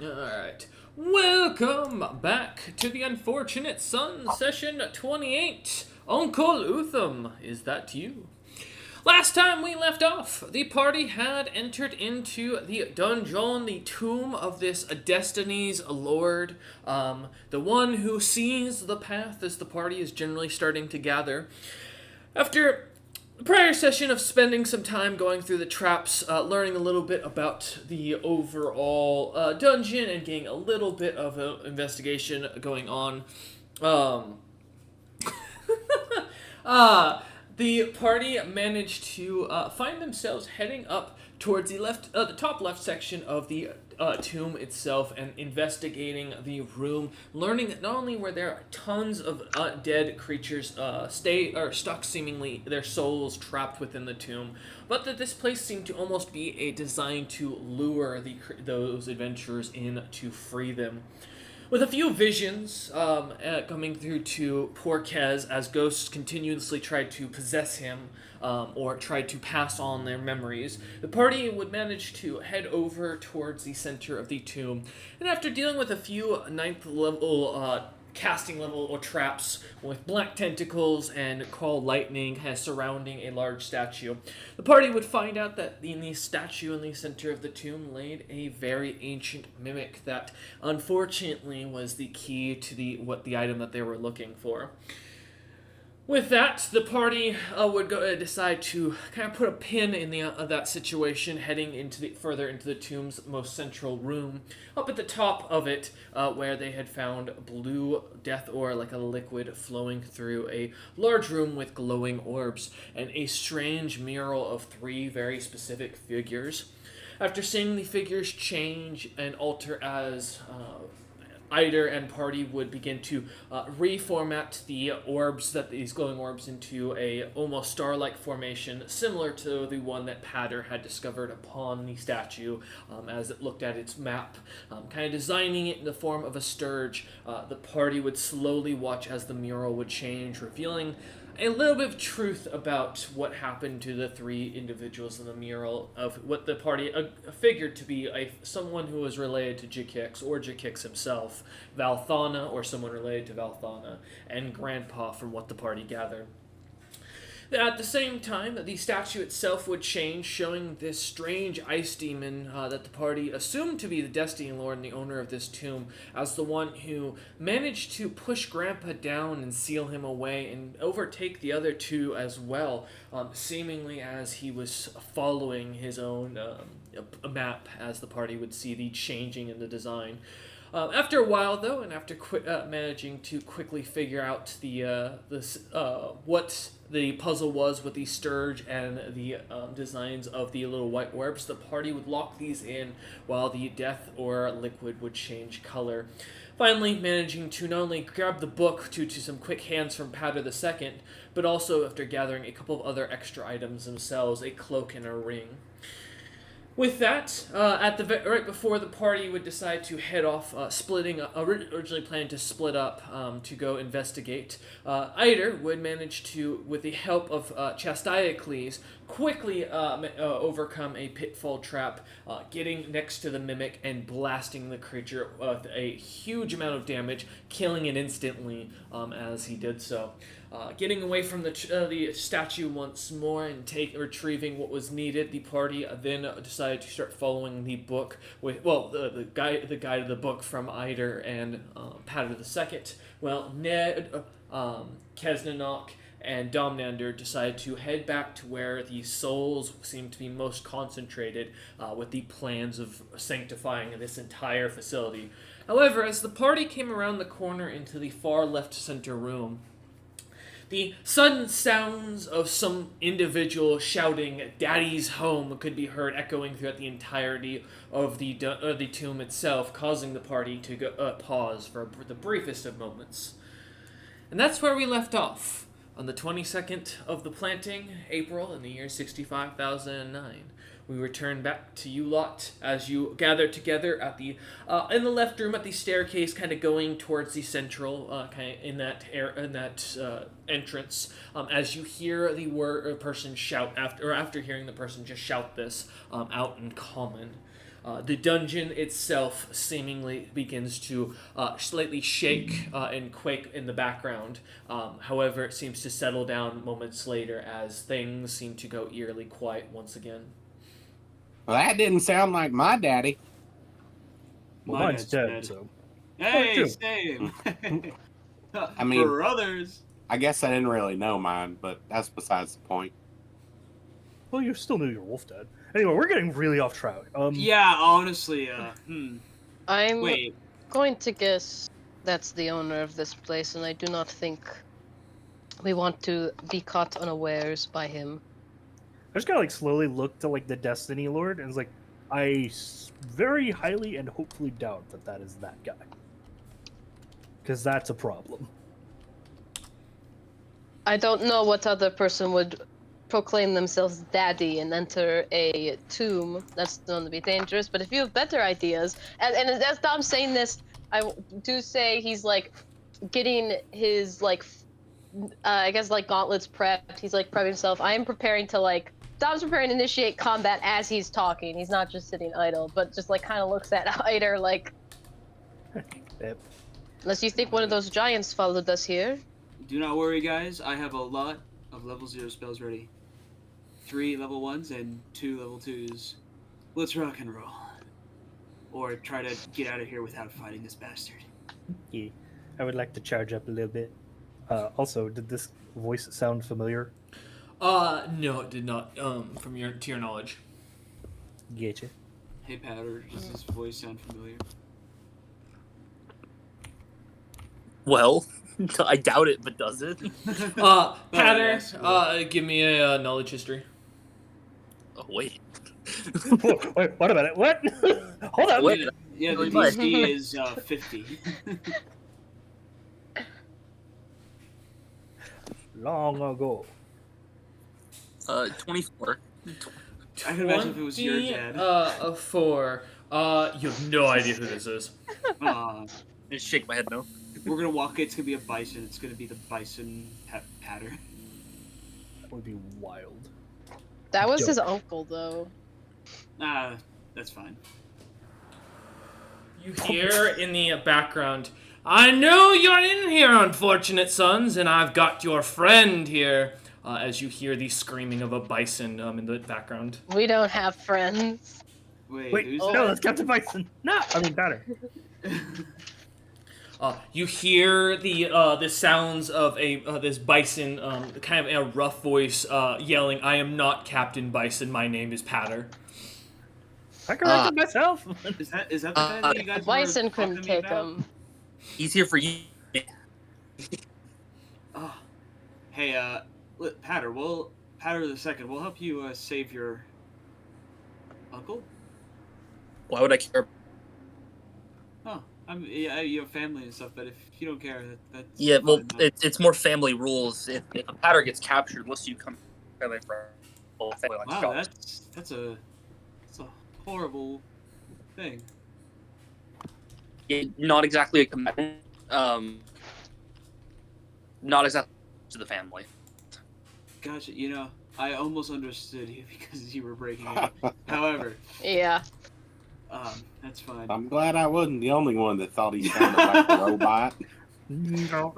Alright. Welcome back to the Unfortunate Son, session 28. Uncle Uthem, is that you? Last time we left off, the party had entered into the dungeon, the tomb of this Destiny's Lord, the one who sees the path as the party is generally starting to gather. After the prior session of spending some time going through the traps, learning a little bit about the overall dungeon and getting a little bit of an investigation going on, the party managed to find themselves heading up towards the top left section of the tomb itself and investigating the room, learning that not only were there tons of dead creatures stuck, seemingly their souls trapped within the tomb, but that this place seemed to almost be designed to lure those adventurers in to free them. With a few visions coming through to poor Kez as ghosts continuously tried to possess him or tried to pass on their memories, the party would manage to head over towards the center of the tomb. And after dealing with a few 9th level casting level or traps with black tentacles and call lightning surrounding a large statue, the party would find out that in the statue in the center of the tomb laid a very ancient mimic that unfortunately was the key to the item that they were looking for. With that, the party would decide to kind of put a pin in that situation, heading further into the tomb's most central room, up at the top of it, where they had found blue death ore, like a liquid flowing through a large room with glowing orbs, and a strange mural of 3 very specific figures. After seeing the figures change and alter as Eider and party would begin to reformat these glowing orbs into a almost star-like formation, similar to the one that Patter had discovered upon the statue as it looked at its map. Kind of designing it in the form of a sturge, the party would slowly watch as the mural would change, revealing a little bit of truth about what happened to the 3 individuals in the mural, of what the party figured to be someone who was related to Jakix, or Jakix himself, Valthana, or someone related to Valthana, and Grandpa, from what the party gathered. At the same time, the statue itself would change, showing this strange ice demon that the party assumed to be the Destiny Lord and the owner of this tomb as the one who managed to push Grandpa down and seal him away and overtake the other 2 as well, seemingly as he was following his own map, as the party would see the changing in the design. After a while, though, and after managing to quickly figure out what the puzzle was with the sturge and the designs of the little white orbs, the party would lock these in while the death or liquid would change color. Finally, managing to not only grab the book to some quick hands from Patter II, but also, after gathering a couple of other extra items themselves, a cloak and a ring. With that, right before the party would decide to head off, originally planning to split up to go investigate, Eider would manage to, with the help of Chastiacles, quickly overcome a pitfall trap, getting next to the mimic and blasting the creature with a huge amount of damage, killing it instantly as he did so. Getting away from the statue once more and retrieving what was needed, the party then decided to start following the book with the guide of the book from Eider and Patter II. Well, Ned, Kesnanok, and Domnander decided to head back to where the souls seemed to be most concentrated, with the plans of sanctifying this entire facility. However, as the party came around the corner into the far left center room, the sudden sounds of some individual shouting "Daddy's home" could be heard echoing throughout the entirety of the tomb itself, causing the party to pause for the briefest of moments. And that's where we left off, on the 22nd of the planting, April, in the year 65,009. We return back to you lot as you gather together at in the left room at the staircase, kind of going towards the central, in that entrance. As you hear the person shout after hearing the person just shout this out in common. The dungeon itself seemingly begins to slightly shake and quake in the background. However, it seems to settle down moments later as things seem to go eerily quiet once again. Well, that didn't sound like my daddy. Well, My mine's dad's dead, dead. so. Hey, Oh, same. I mean- brothers. I guess I didn't really know mine, but that's besides the point. Well, you still knew your wolf dad. Anyway, we're getting really off track. Yeah, honestly, I'm wait. going to guess that's the owner of this place, and I do not think we want to be caught unawares by him. I just kind of like slowly look to like the Destiny Lord, and it's like, very highly and hopefully doubt that that is that guy, because that's a problem. I don't know what other person would proclaim themselves daddy and enter a tomb that's known to be dangerous, but if you have better ideas, and as I'm saying this, I do say he's like getting his like I guess like gauntlets prepped. He's like prepping himself. I am preparing to like Dom's preparing to initiate combat as he's talking. He's not just sitting idle, but just like kind of looks at Hyder like Yep. unless you think one of those giants followed us here. Do not worry, guys. I have a lot of level 0 spells ready. 3 level 1s and 2 level 2s. Let's rock and roll. Or try to get out of here without fighting this bastard. Yeah, I would like to charge up a little bit. Also, did this voice sound familiar? No, it did not. To your knowledge. Getcha. Hey, Patter, does this voice sound familiar? Well, I doubt it, but does it? Patter, yes. give me a knowledge history. Oh, wait. Wait, what about it? What? Hold on. Wait, Yeah, the Really much. DC is 50. Long ago. 24. I can imagine if it was your dad. 4. You have no idea who this is. Just shake my head no. We're gonna walk. It's gonna be a bison. It's gonna be the bison Patter. That would be wild. That was Joke. his uncle, though. That's fine. You hear in the background, I know you're in here, unfortunate sons, and I've got your friend here. As you hear the screaming of a bison in the background. We don't have friends. Wait, who's no, that? that's Captain Bison. No, I mean better. You hear the sounds of this bison, kind of in a rough voice, yelling, "I am not Captain Bison. My name is Patter." I corrected myself. Is that the guy that you guys Bison were couldn't talking to me take about? him. He's here for you. Oh. Hey, Patter the second, we'll help you save your uncle. Why would I care? Oh, yeah, you have family and stuff, but if you don't care, that's Yeah, well, fine. it's more family rules. If a patter gets captured, unless you come family from family like Wow, scholars. that's a horrible thing. Not exactly a commitment. Not exactly to the family. Gotcha. You know, I almost understood you because you were breaking it. However, Yeah. that's fine. I'm glad I wasn't the only one that thought he sounded like a robot. No.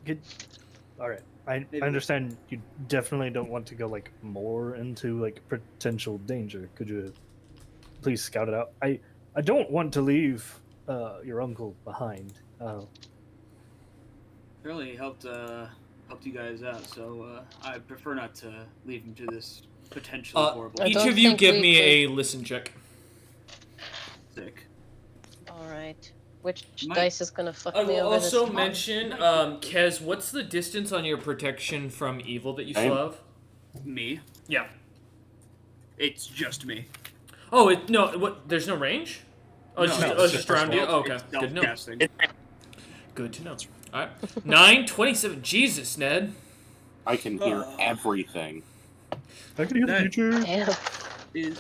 Good. All right. I understand you definitely don't want to go like more into like potential danger. Could you please scout it out? I don't want to leave your uncle behind. Apparently, he helped you guys out, so I prefer not to leave him to this potentially horrible. I Each don't of you think give we me could- a listen check. Sick. All right. Which Might- dice is gonna fuck I me will over also this mention, Kez, what's the distance on your protection from evil that you Same. still have? Me? Yeah. It's just me. Oh, what? There's no range? Oh, it's No, just, no, it's just around you? Oh, okay. It's Good to know. self-casting. Good to know. Alright. 9:27. Jesus, Ned. I can hear everything. I can hear the That- future. Damn. Is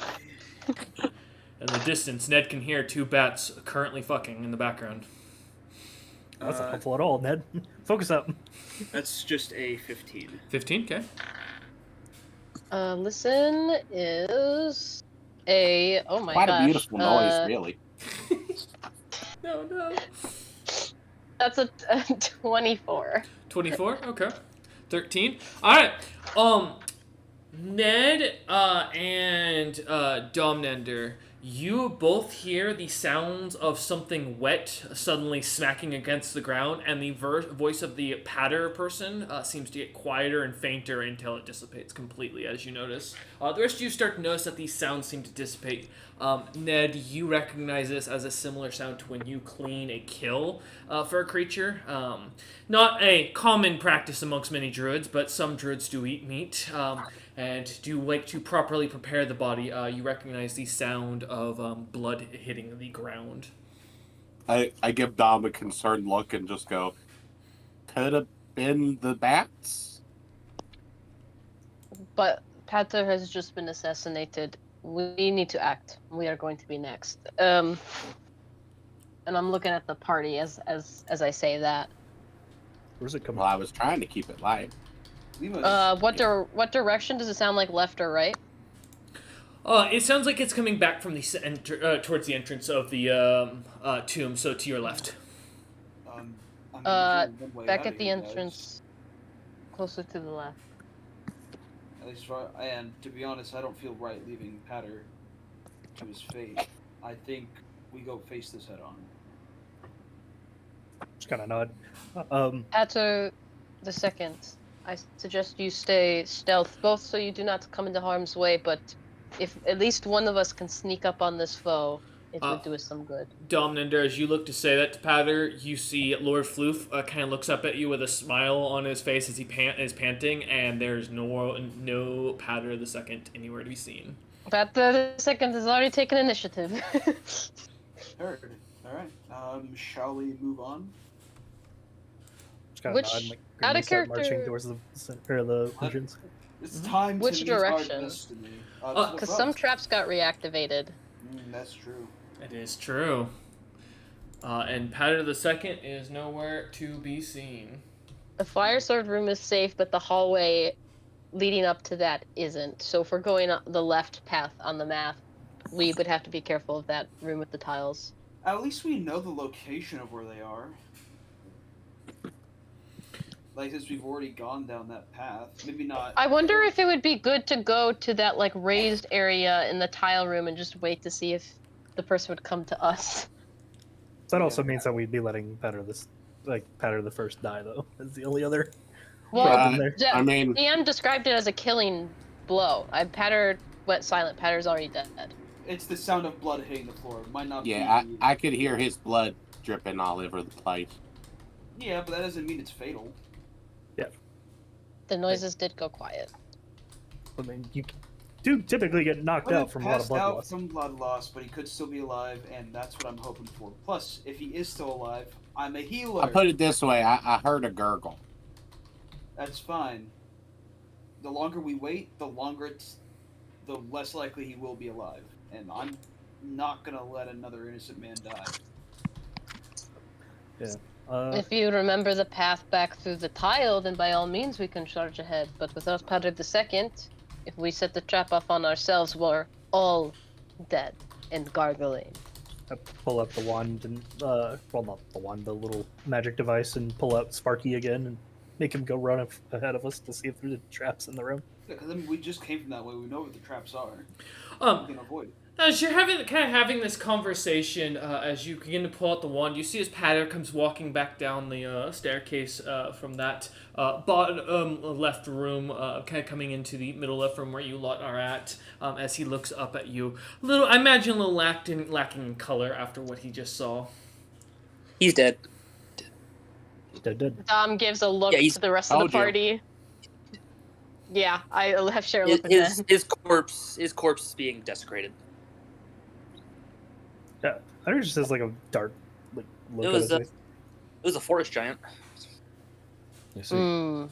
In the distance, Ned can hear 2 bats currently fucking in the background. That's not helpful at all, Ned. Focus up. that's just a 15. 15, okay. Listen is Oh my Quite gosh. a beautiful noise, really. No. That's a 24. 24. Okay. 13. All right. Ned and Domnender, you both hear the sounds of something wet suddenly smacking against the ground, and the voice of the patter person seems to get quieter and fainter until it dissipates completely, as you notice. The rest of you start to notice that these sounds seem to dissipate. Ned, you recognize this as a similar sound to when you clean a kill for a creature. Not a common practice amongst many druids, but some druids do eat meat. And do like to properly prepare the body. You recognize the sound of blood hitting the ground. I give Dom a concerned look and just go, could have been the bats? But Pater has just been assassinated. We need to act. We are going to be next. And I'm looking at the party as I say that. Where's it coming Well, I was trying to keep it light. We must. What direction does it sound like, left or right? It sounds like it's coming back from the towards the entrance of the tomb, so to your left. I mean, there's only one way Back out at of the here, guys. entrance. Closer to the left. At least, and to be honest, I don't feel right leaving Patter to his fate. I think we go face this head on. Just kind of nod. Pater the second. I suggest you stay stealth, both so you do not come into harm's way, but if at least one of us can sneak up on this foe, it would do us some good. Domnander, as you look to say that to Patter, you see Lord Floof kind of looks up at you with a smile on his face as he is panting, and there's no Patter the second anywhere to be seen. Pater the second has already taken initiative. Heard. All right. Shall we move on? Just kind of Which- nod, like, out gonna of start character- marching towards the center of the entrance. It's time Which to meet our direction? destiny. To the Because front. some traps got reactivated. That's true. It is true. And Patter the second is nowhere to be seen. The fire sword room is safe, but the hallway leading up to that isn't. So if we're going on the left path on the map, we would have to be careful of that room with the tiles. At least we know the location of where they are. Like, since we've already gone down that path. Maybe not. I wonder if it would be good to go to that like raised area in the tile room and just wait to see if the person would come to us. That also means that we'd be letting Patter the first die, though. Is the only other Well, problem there. I mean, DM described it as a killing blow. Patter went silent. Patter's already dead. It's the sound of blood hitting the floor. It might not yeah, be. I could hear his blood dripping all over the place. Yeah, but that doesn't mean it's fatal. The noises did go quiet. I mean, you do typically get knocked Would out have from a lot of passed blood out loss. from blood loss, but he could still be alive, and that's what I'm hoping for. Plus, if he is still alive, I'm a healer. I put it this way, I heard a gurgle. That's fine. The longer we wait, the less likely he will be alive. And I'm not gonna let another innocent man die. If you remember the path back through the tile, then by all means we can charge ahead. But without Pater the second, if we set the trap off on ourselves, we're all dead and gargling. I pull out the wand and, well, not the wand, the little magic device, and pull out Sparky again and make him go run ahead of us to see if there's traps in the room. Yeah, because I mean, we just came from that way. We know what the traps are. We can avoid it. As you're having this conversation, as you begin to pull out the wand, you see as Patter comes walking back down the staircase from that bottom left room, kind of coming into the middle left room where you lot are at. As he looks up at you, I imagine a little lacking in color after what he just saw. He's dead. Dead. Dom gives a look Yeah, to the rest of the told you. party. Yeah, I'll have Cheryl look again. His corpse is being desecrated. Yeah, I think it just has like a dark look It at was his a- face. It was a forest giant. You see. Mm.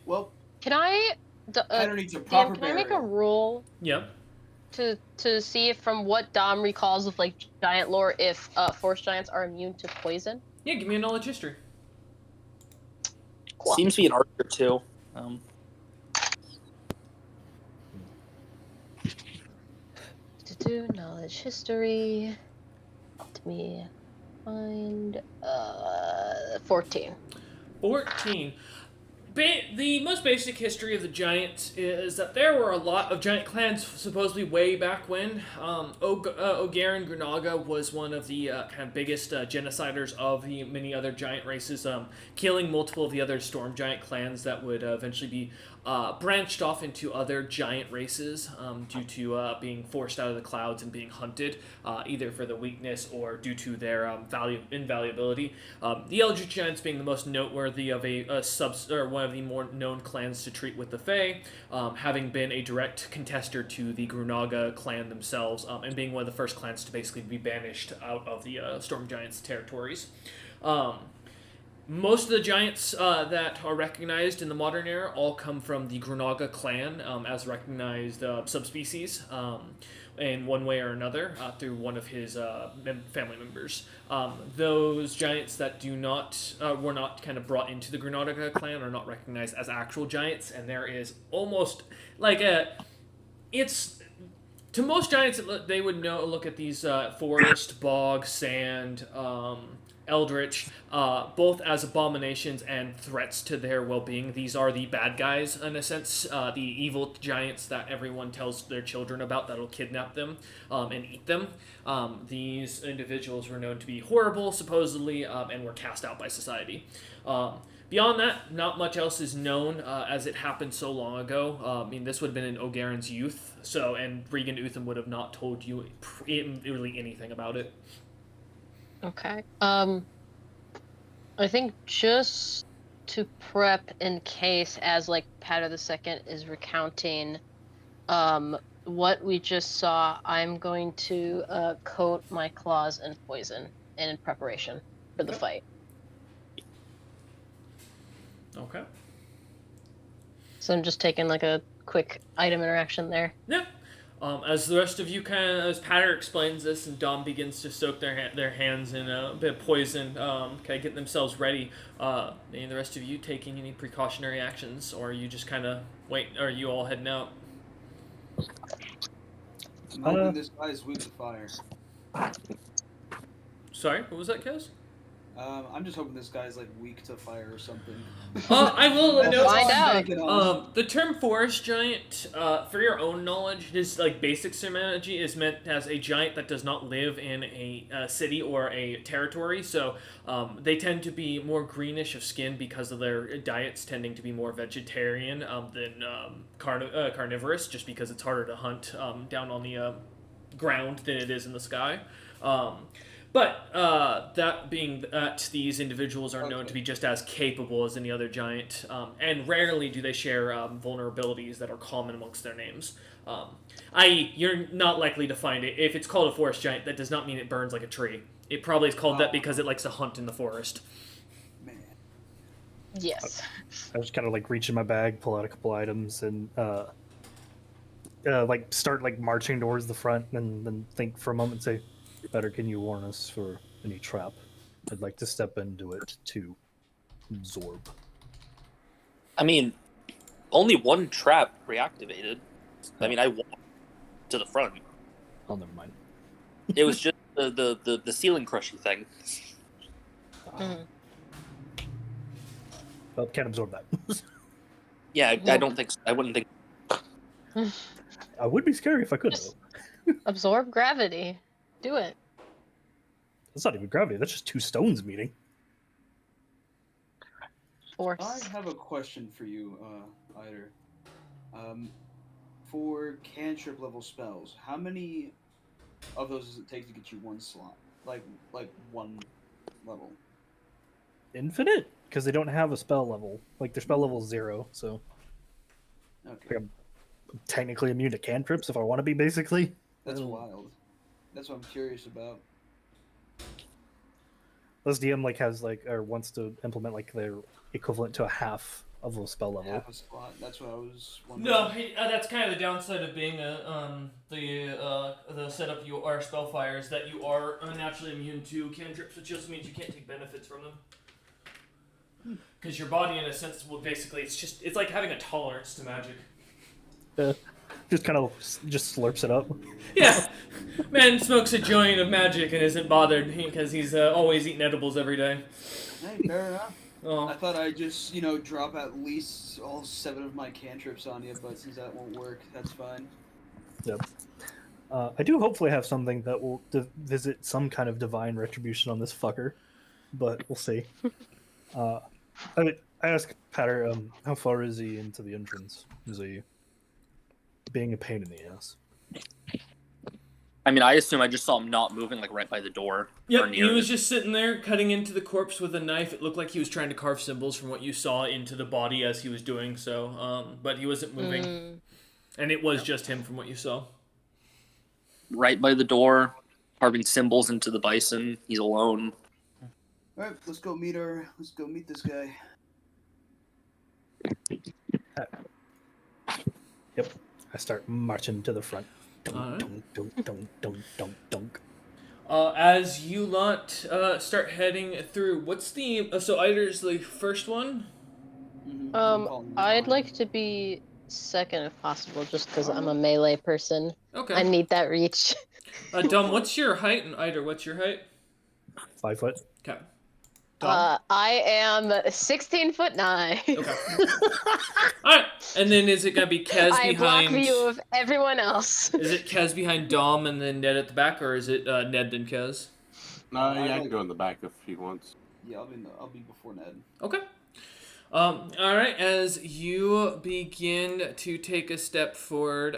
Well, Can I, Patter needs a proper DM, can I make a burial. rule Yeah. to see if from what Dom recalls of like giant lore, if forest giants are immune to poison? Yeah, give me a knowledge history. Cool. Seems to be an archer too. knowledge history. Let me find 14. 14. The most basic history of the giants is that there were a lot of giant clans supposedly way back when. Ogaran Grunaga was one of the kind of biggest genociders of the many other giant races, killing multiple of the other storm giant clans that would eventually be branched off into other giant races due to being forced out of the clouds and being hunted, either for the weakness or due to their invaluability. The Eldritch Giants being the most noteworthy of one of the more known clans to treat with the Fae, having been a direct contester to the Grunaga clan themselves, and being one of the first clans to basically be banished out of the Storm Giants' territories. Most of the giants that are recognized in the modern era all come from the Grunaga clan as recognized subspecies in one way or another through one of his family members. Those giants that do not were not kind of brought into the Grunaga clan are not recognized as actual giants, and there is almost like it's to most giants they would look at these forest, bog, sand, eldritch, both as abominations and threats to their well-being. These are the bad guys, in a sense, the evil giants that everyone tells their children about that'll kidnap them and eat them. These individuals were known to be horrible, supposedly, and were cast out by society. Beyond that, not much else is known, as it happened so long ago. I mean, this would have been in Ogaren's youth, and Regan Uthem would have not told you really anything about it. Okay. I think just to prep in case, as like Patter the Second is recounting, what we just saw, I'm going to coat my claws in poison in preparation for the fight. Okay. So I'm just taking like a quick item interaction there. Yeah. As the rest of you as Patter explains this and Dom begins to soak their hands in a bit of poison, get themselves ready, any of the rest of you taking any precautionary actions, or are you just kind of wait, or are you all heading out? I'm hoping this guy is weak to fire. Sorry, what was that, Kez? I'm just hoping this guy's like weak to fire or something. I will note Find out. The term forest giant, for your own knowledge, his like basic terminology is meant as a giant that does not live in a city or a territory. So they tend to be more greenish of skin because of their diets tending to be more vegetarian than carnivorous, just because it's harder to hunt down on the ground than it is in the sky. But that being that these individuals are known to be just as capable as any other giant, and rarely do they share vulnerabilities that are common amongst their names. I.e., you're not likely to find it. If it's called a forest giant, that does not mean it burns like a tree. It probably is called that because it likes to hunt in the forest. Man. Yes. I just kind of like reach in my bag, pull out a couple items, and like start like marching towards the front, and then think for a moment, and say, "Better, can you warn us for any trap? I'd like to step into it to absorb." I mean, only one trap reactivated. I mean, I walked to the front. Oh, never mind. It was just the ceiling crushy thing. Mhm. Well, can't absorb that. Yeah, I don't think so. I wouldn't think. I would be scary if I could, though. Absorb gravity. Do it. That's not even gravity. That's just two stones meeting. Force. I have a question for you, Eider. For cantrip level spells, how many of those does it take to get you one slot? Like one level? Infinite? Because they don't have a spell level. Like, their spell level is 0, so... Okay. I'm technically immune to cantrips if I want to be, basically. That's wild. That's what I'm curious about. This DM like has like or wants to implement like their equivalent to a half of a spell level. Half a slot. That's what I was wondering. No, that's kind of the downside of being the setup you are Spellfire is that you are unnaturally immune to cantrips, which just means you can't take benefits from them. Because your body, in a sense, will basically it's like having a tolerance to magic. Just kind of just slurps it up. Yeah. Man smokes a joint of magic and isn't bothered because he's always eating edibles every day. Hey, fair enough. Oh. I thought I'd just, drop at least all 7 of my cantrips on you, but since that won't work, that's fine. Yep. I do hopefully have something that will visit some kind of divine retribution on this fucker, but we'll see. I ask Patter, how far is he into the entrance? Is he being a pain in the ass? I mean, I assume I just saw him not moving, like right by the door. or Yep, near he was it. just sitting there cutting into the corpse with a knife. It looked like he was trying to carve symbols from what you saw into the body as he was doing so, but he wasn't moving. And it was just him from what you saw. Right by the door, carving symbols into the bison. He's alone. Alright, let's go meet this guy. Yep. I start marching to the front. Alright. Dunk, dunk, dunk, dunk, dunk, dunk. As you lot start heading through, what's the... so Eider's the first one? I'd like to be second if possible, just because I'm a melee person. Okay. I need that reach. Dom, what's your height? And Eider, what's your height? 5 foot. Okay. I am 16'9". Okay. Alright, and then is it gonna be Kez I block behind... view of everyone else. Is it Kez behind Dom and then Ned at the back, or is it Ned then Kez? No, yeah, I can go in the back if he wants. Yeah, I'll be before Ned. Okay. Alright, as you begin to take a step forward,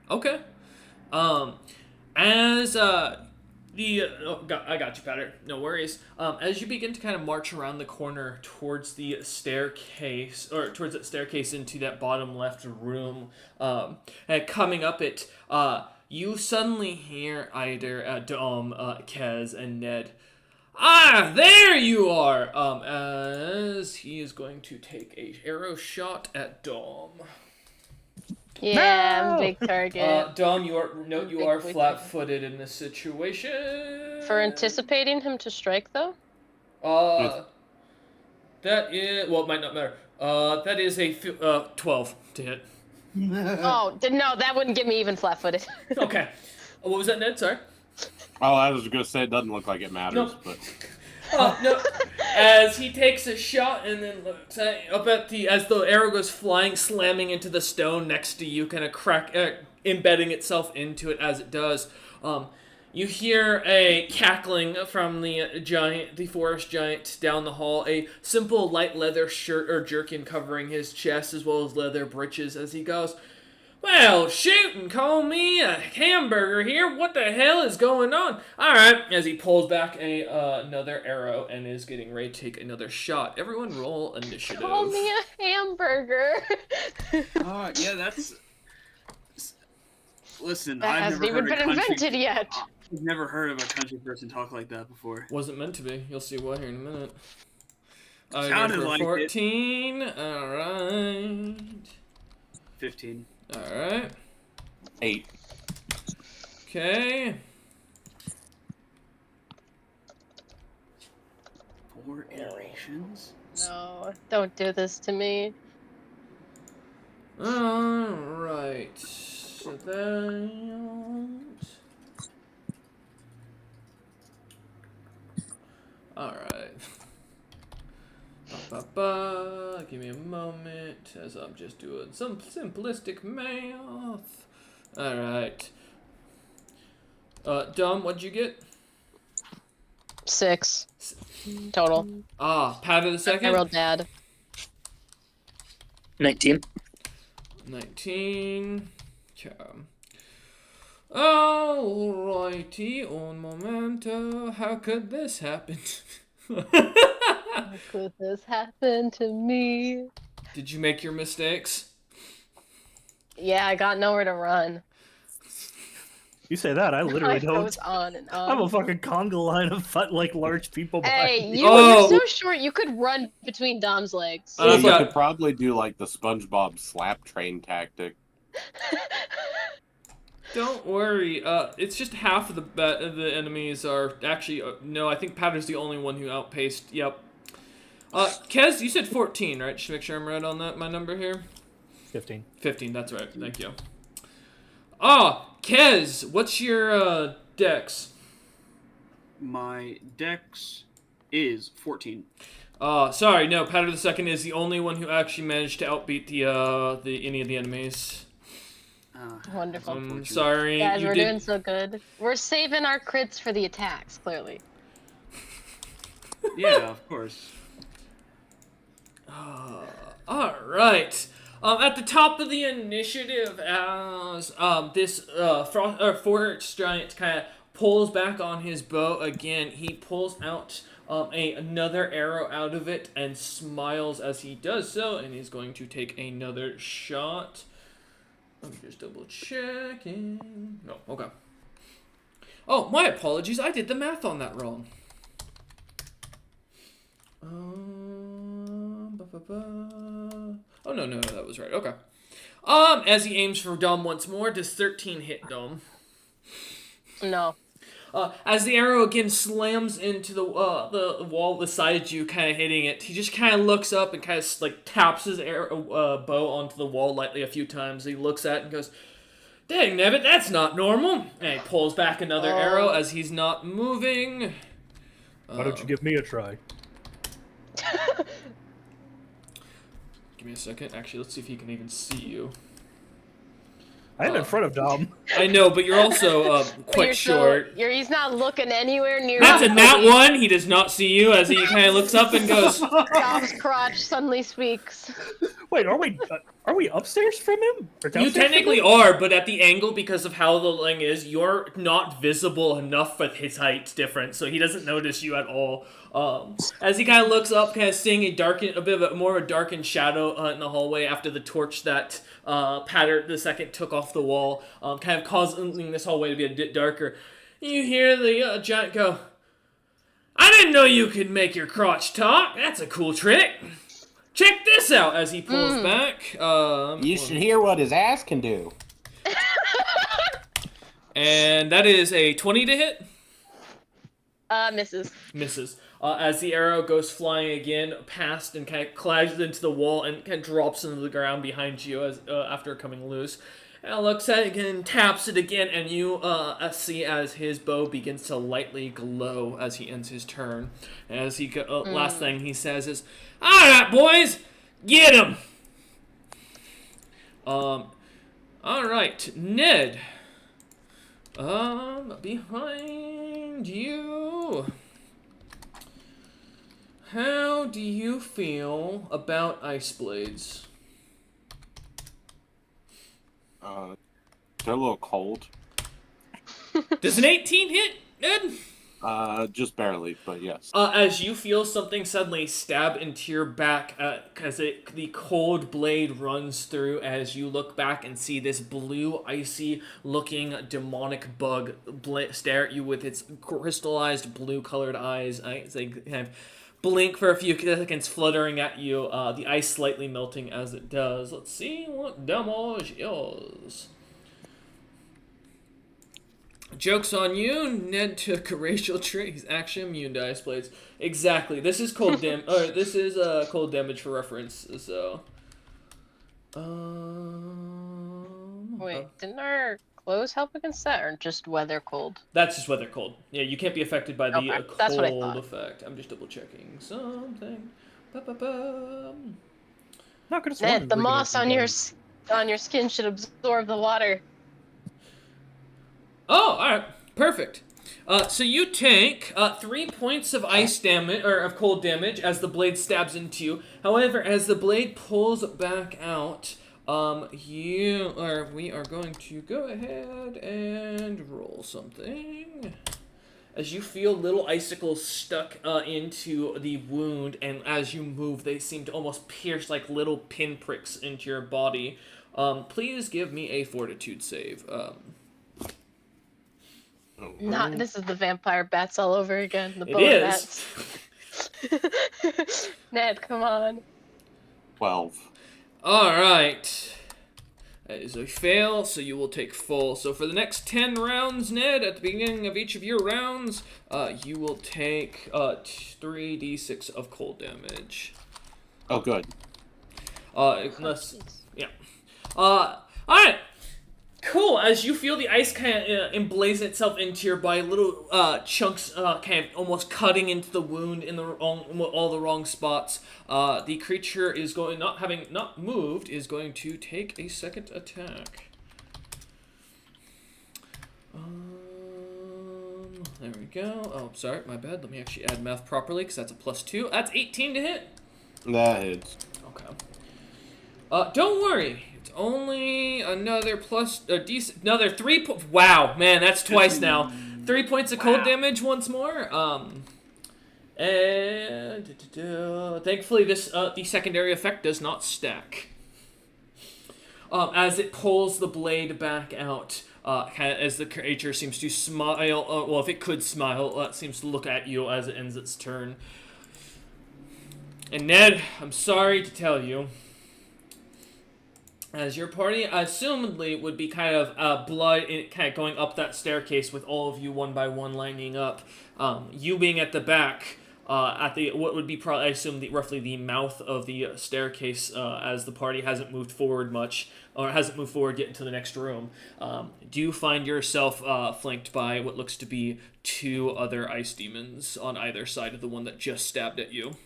okay. I got you, Patter. No worries. As you begin to kind of march around the corner towards the staircase, or towards that staircase into that bottom left room, and coming up it, you suddenly hear either Dom, Kez, and Ned. Ah, there you are! As he is going to take a arrow shot at Dom. Yeah, No! I'm big target. Dom, you are Big flat-footed in this situation. For anticipating him to strike, though? That is... Well, it might not matter. That is a 12 to hit. Oh, no, that wouldn't get me even flat-footed. Okay. What was that, Ned? Sorry? Oh, I was going to say it doesn't look like it matters, Nope. but... No. As he takes a shot and then looks up at as the arrow goes flying, slamming into the stone next to you, kind of embedding itself into it as it does. You hear a cackling from the forest giant down the hall. A simple light leather shirt or jerkin covering his chest, as well as leather breeches, as he goes, "Well, shoot and call me a hamburger here. What the hell is going on?" Alright, as he pulls back another arrow and is getting ready to take another shot. Everyone roll initiative. Call me a hamburger. Yeah, that's... Listen, That I've hasn't never even heard been a country... invented yet. I've never heard of a country person talk like that before. Wasn't meant to be. You'll see why here in a minute. Sounded like it. 14. Alright. 15. Alright. 8. Okay. 4 iterations? No, don't do this to me. Alright. So that... Alright. Give me a moment as I'm just doing some simplistic math. Alright. Dom, what'd you get? 6 total. Pat of the second? I rolled bad. 19. 19. Okay. Alrighty, un momento. How could this happen? How could this happen to me? Did you make your mistakes? Yeah, I got nowhere to run. You say that, I literally Life don't. goes on and on. I'm a fucking conga line of large people behind Hey, me. you're so short, you could run between Dom's legs. You got- could probably do like the SpongeBob slap train tactic. Don't worry. It's just half of the enemies are actually... no, I think Patter's the only one who outpaced. Yep. Kez, you said 14, right? Just to make sure I'm right on that, my number here. 15. 15, that's right. Thank you. Ah, Kez, what's your dex? My dex is 14. Sorry, no. Patter the Second is the only one who actually managed to outbeat the any of the enemies. Wonderful. I'm sorry. Guys, you we're did... doing so good. We're saving our crits for the attacks, clearly. Yeah, of course. All right. At the top of the initiative, as this forest giant kind of pulls back on his bow again, he pulls out another arrow out of it and smiles as he does so, and he's going to take another shot. I'm just double checking. No, okay. Oh, my apologies. I did the math on that wrong. Oh, no, that was right. Okay. As he aims for Dom once more, does 13 hit Dom? No. As the arrow again slams into the wall beside you, kind of hitting it, he just kind of looks up and kind of like taps his bow onto the wall lightly a few times. He looks at it and goes, "Dang, Nebbit, that's not normal." And he pulls back another arrow as he's not moving. Why don't you give me a try? Give me a second. Actually, let's see if he can even see you. I am in front of Dom. I know, but you're also quite short. He's not looking anywhere near. That's a nat one. He does not see you as he kind of looks up and goes. Dom's crotch suddenly speaks. Wait, are we upstairs from him? Or You downstairs technically from him? are, but at the angle, because of how the thing is, you're not visible enough with his height's difference, so he doesn't notice you at all. As he kind of looks up, kind of seeing a bit of more of a darkened shadow in the hallway after the torch that Patter the Second took off the wall, kind of causing this hallway to be a bit darker. You hear the giant go, "I didn't know you could make your crotch talk. That's a cool trick. Check this out," as he pulls back. You should hear what his ass can do. And that is a 20 to hit. Misses. Misses. As the arrow goes flying again past and kind of collides into the wall and kind of drops into the ground behind you as after coming loose. And looks at it again, taps it again, and you see as his bow begins to lightly glow as he ends his turn. And as he last thing he says is, "All right, boys, get him." All right, Ned. Behind you. How do you feel about ice blades? They're a little cold. Does an 18 hit, Ned? Just barely, but yes. As you feel something suddenly stab into your back, because the cold blade runs through as you look back and see this blue, icy-looking demonic bug stare at you with its crystallized blue-colored eyes. They kind of blink for a few seconds, fluttering at you, the ice slightly melting as it does. Let's see what damage is. Joke's on you, Ned took a racial trait. He's actually immune to ice blades. Exactly. This is cold cold damage for reference. So. Wait, didn't our clothes help against that, or just weather cold? That's just weather cold. Yeah, you can't be affected by the Okay, that's what I cold thought. effect. I'm just double checking something. Ba-ba-bum. Not gonna Ned, the moss on your skin should absorb the water. Oh, alright. Perfect. So you take 3 points of ice damage, or of cold damage, as the blade stabs into you. However, as the blade pulls back out, we are going to go ahead and roll something. As you feel little icicles stuck into the wound, and as you move, they seem to almost pierce like little pinpricks into your body. Please give me a fortitude save. This is the vampire bats all over again. The It bone is. bats. Ned, come on. 12. Alright. That is a fail, so you will take full. So for the next 10 rounds, Ned, at the beginning of each of your rounds, you will take 3d6 of cold damage. Oh, good. Unless, yeah. Alright. Cool. As you feel the ice kind of emblazon itself into your body, little chunks kind of almost cutting into the wound in all the wrong spots. The creature is going, not moved, is going to take a second attack. There we go. Oh, sorry, my bad. Let me actually add math properly, because that's a +2. That's 18 to hit. That hits. Okay. Don't worry. It's only another another 3 wow, man, that's twice now. 3 points of cold damage once more. And thankfully this the secondary effect does not stack. As it pulls the blade back out, kind of as the creature seems to smile. Well, if it could smile, it seems to look at you as it ends its turn. And Ned, I'm sorry to tell you, as your party assumedly would be kind of kind of going up that staircase with all of you one by one lining up, you being at the back, at the what would be probably, I assume, roughly the mouth of the staircase, as the party hasn't moved forward much, or hasn't moved forward yet into the next room. Do you find yourself flanked by what looks to be 2 other ice demons on either side of the one that just stabbed at you?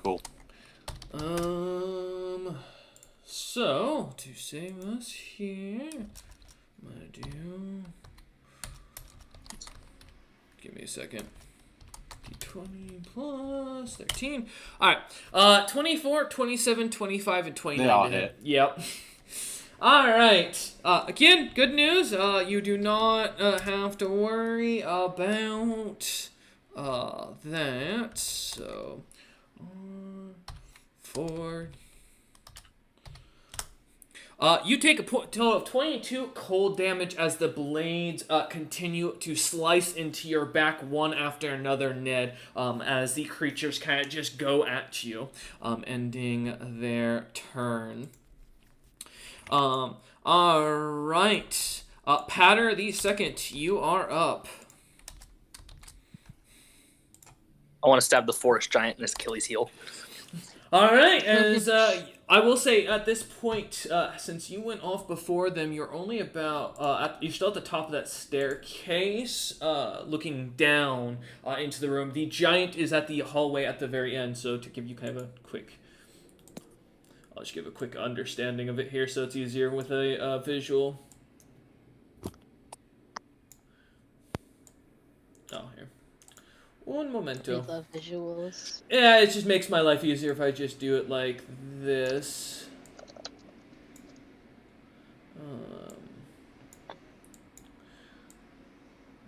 Cool. So, to save us here, I'm gonna do... Give me a second. D20 plus 13. Alright, 24, 27, 25, and 29 They all to hit. hit. Yep. Alright. Again, good news. You do not have to worry about that. So, 4... you take a total of 22 cold damage as the blades continue to slice into your back one after another, Ned, as the creatures kind of just go at you, ending their turn. Alright. Patter the second, you are up. I want to stab the forest giant in his Achilles heel. Alright, as I will say at this point, since you went off before them, you're only about, you're still at the top of that staircase, looking down into the room. The giant is at the hallway at the very end, so to give you kind of a quick, I'll just give a quick understanding of it here so it's easier with a visual. Oh, here. Un momento. I love visuals. Yeah, it just makes my life easier if I just do it like this.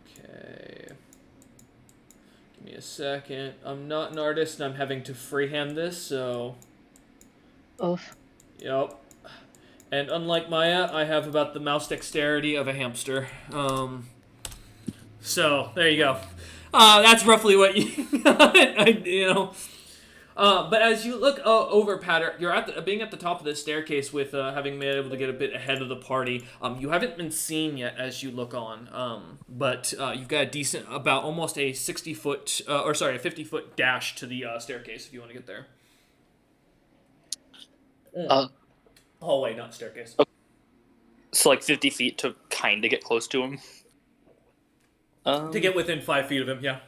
Okay. Give me a second. I'm not an artist and I'm having to freehand this, so... Oof. Yep. And unlike Maya, I have about the mouse dexterity of a hamster. So, there you go. That's roughly what you know. But as you look over, Patter, you're being at the top of the staircase with having been able to get a bit ahead of the party. You haven't been seen yet as you look on. But you've got a decent, about almost a 60-foot, a 50-foot dash to the staircase if you want to get there. Hallway, not staircase. Okay. So like 50 feet to kind of get close to him. To get within 5 feet of him, yeah.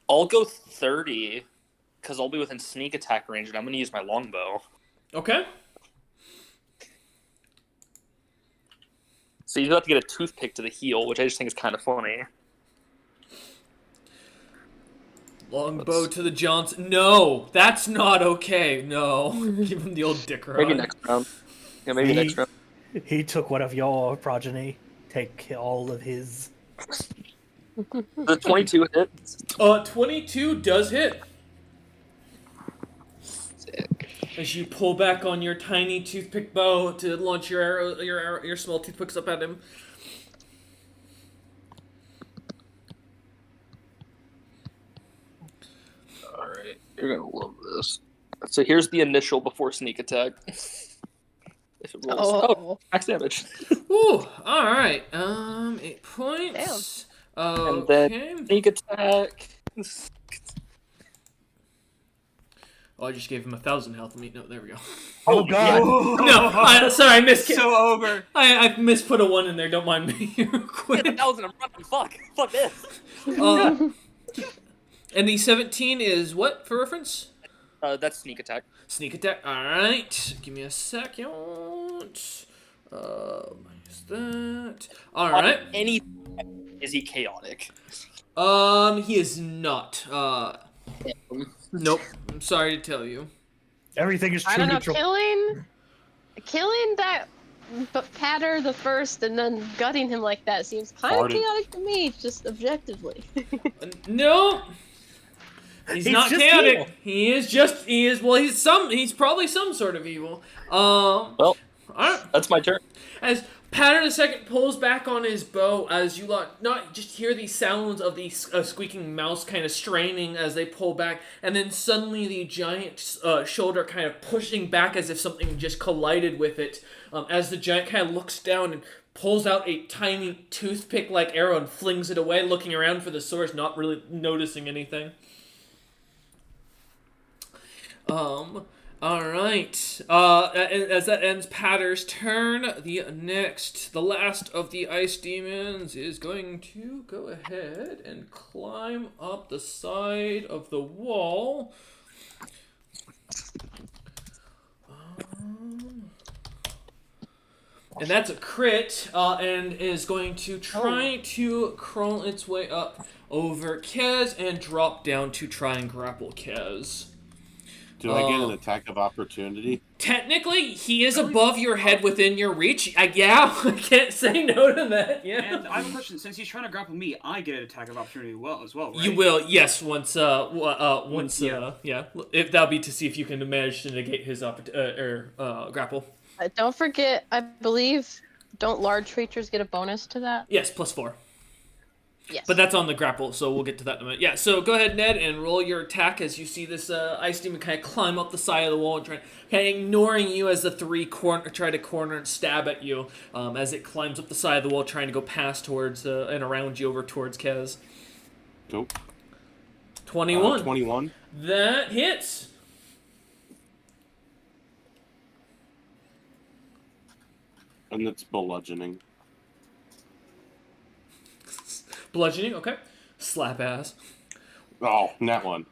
I'll go 30, because I'll be within sneak attack range, and I'm going to use my longbow. Okay. So you have to get a toothpick to the heel, which I just think is kind of funny. Longbow to the Johnson. No, that's not okay. No. Give him the old dick rod. Maybe next round. Yeah, maybe next round. He took one of your progeny. Take all of his. The 22 hit. 22 does hit. Sick. As you pull back on your tiny toothpick bow to launch your small toothpicks up at him. Alright, you're gonna love this. So here's the initial before sneak attack. If it rolls. Oh, max damage. Ooh, alright. 8 points. And then sneak attack. Oh, I just gave him 1,000 health. No, there we go. Oh god! No, sorry, I missed. So over. I misput a 1 in there. Don't mind me. Real quick. 1,000. I'm running. Fuck this. And the 17 is what for reference? That's sneak attack. Sneak attack. All right. Give me a second. Minus that. All right. Is he chaotic? He is not. Nope. I'm sorry to tell you. Everything is I true don't know. neutral. Killing that Patter the first and then gutting him like that seems kind of Farted. chaotic to me, just objectively. No. He's not just chaotic. evil. He's probably some sort of evil. Well, All right. that's my turn. As Patter II pulls back on his bow, as you not just hear the sounds of the squeaking mouse kind of straining as they pull back, and then suddenly the giant shoulder kind of pushing back as if something just collided with it, as the giant kind of looks down and pulls out a tiny toothpick-like arrow and flings it away, looking around for the source, not really noticing anything. Alright. As that ends Patter's turn, the last of the ice demons is going to go ahead and climb up the side of the wall. And that's a crit, and is going to try to crawl its way up over Kez and drop down to try and grapple Kez. Do I get an attack of opportunity? Technically, he is above your head within your reach. I can't say no to that. Yeah. And I have a question. Since he's trying to grapple me, I get an attack of opportunity as well, right? You will, yes. Once, yeah. If that'll be to see if you can manage to negate his grapple. Don't forget, I believe, don't large creatures get a bonus to that? Yes, +4. Yes. But that's on the grapple, so we'll get to that in a minute. Yeah, so go ahead, Ned, and roll your attack as you see this ice demon kind of climb up the side of the wall and kind of ignoring you as the three try to corner and stab at you as it climbs up the side of the wall, trying to go past towards and around you over towards Kez. Nope. 21. 21. That hits. And it's bludgeoning. Bludgeoning, okay. Slap ass. Oh, that one.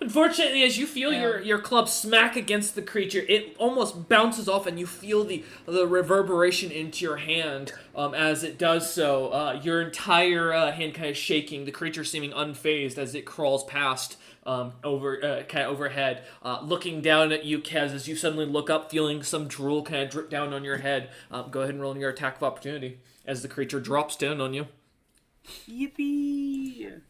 Unfortunately, as you feel your club smack against the creature, it almost bounces off, and you feel the reverberation into your hand as it does so. Your entire hand kind of shaking, the creature seeming unfazed as it crawls past kind of overhead, looking down at you, Kez, as you suddenly look up, feeling some drool kind of drip down on your head. Go ahead and roll your attack of opportunity as the creature drops down on you. Yippee!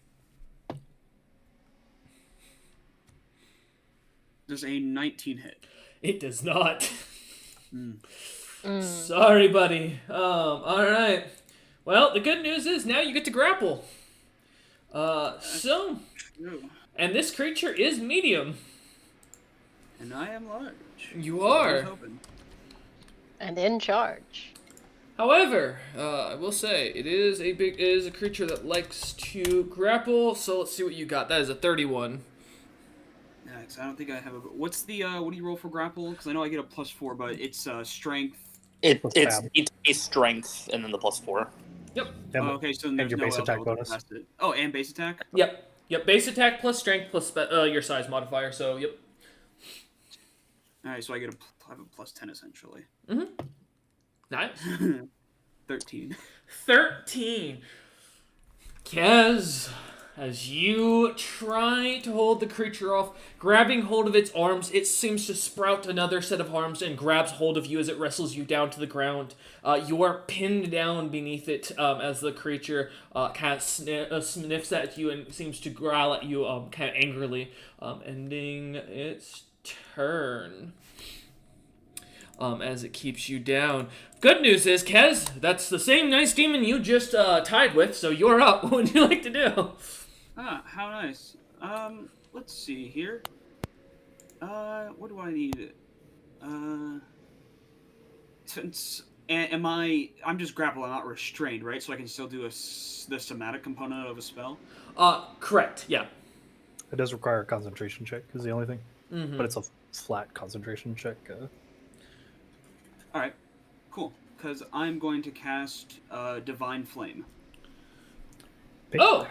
Does a 19 hit? It does not. Sorry, buddy. All right. Well, the good news is now you get to grapple. And this creature is medium. And I am large. You I are. was hoping. And in charge. However, I will say it is a creature that likes to grapple. So let's see what you got. That is a 31. Yeah, 'cause I don't think I have a. What's the what do you roll for grapple? Because I know I get a +4, but it's strength. It's a strength and then the +4. Yep. Oh, okay, so then and there's your no base attack level to bonus. test it. Oh, and base attack. Yep. Base attack plus strength plus your size modifier. So yep. All right, so I have a +10 essentially. Nice. 13. 13. Kez, as you try to hold the creature off, grabbing hold of its arms, it seems to sprout another set of arms and grabs hold of you as it wrestles you down to the ground. You are pinned down beneath it as the creature kind of sniffs at you and seems to growl at you kind of angrily, ending its turn. As it keeps you down. Good news is, Kez, that's the same nice demon you just tied with, so you're up. What would you like to do? Ah, how nice. Let's see here. What do I need? Since I'm just grappled, I'm not restrained, right? So I can still do the somatic component of a spell. Correct. Yeah. It does require a concentration check, is the only thing. Mm-hmm. But it's a flat concentration check. All right, cool. Because I'm going to cast Divine Flame. Oh!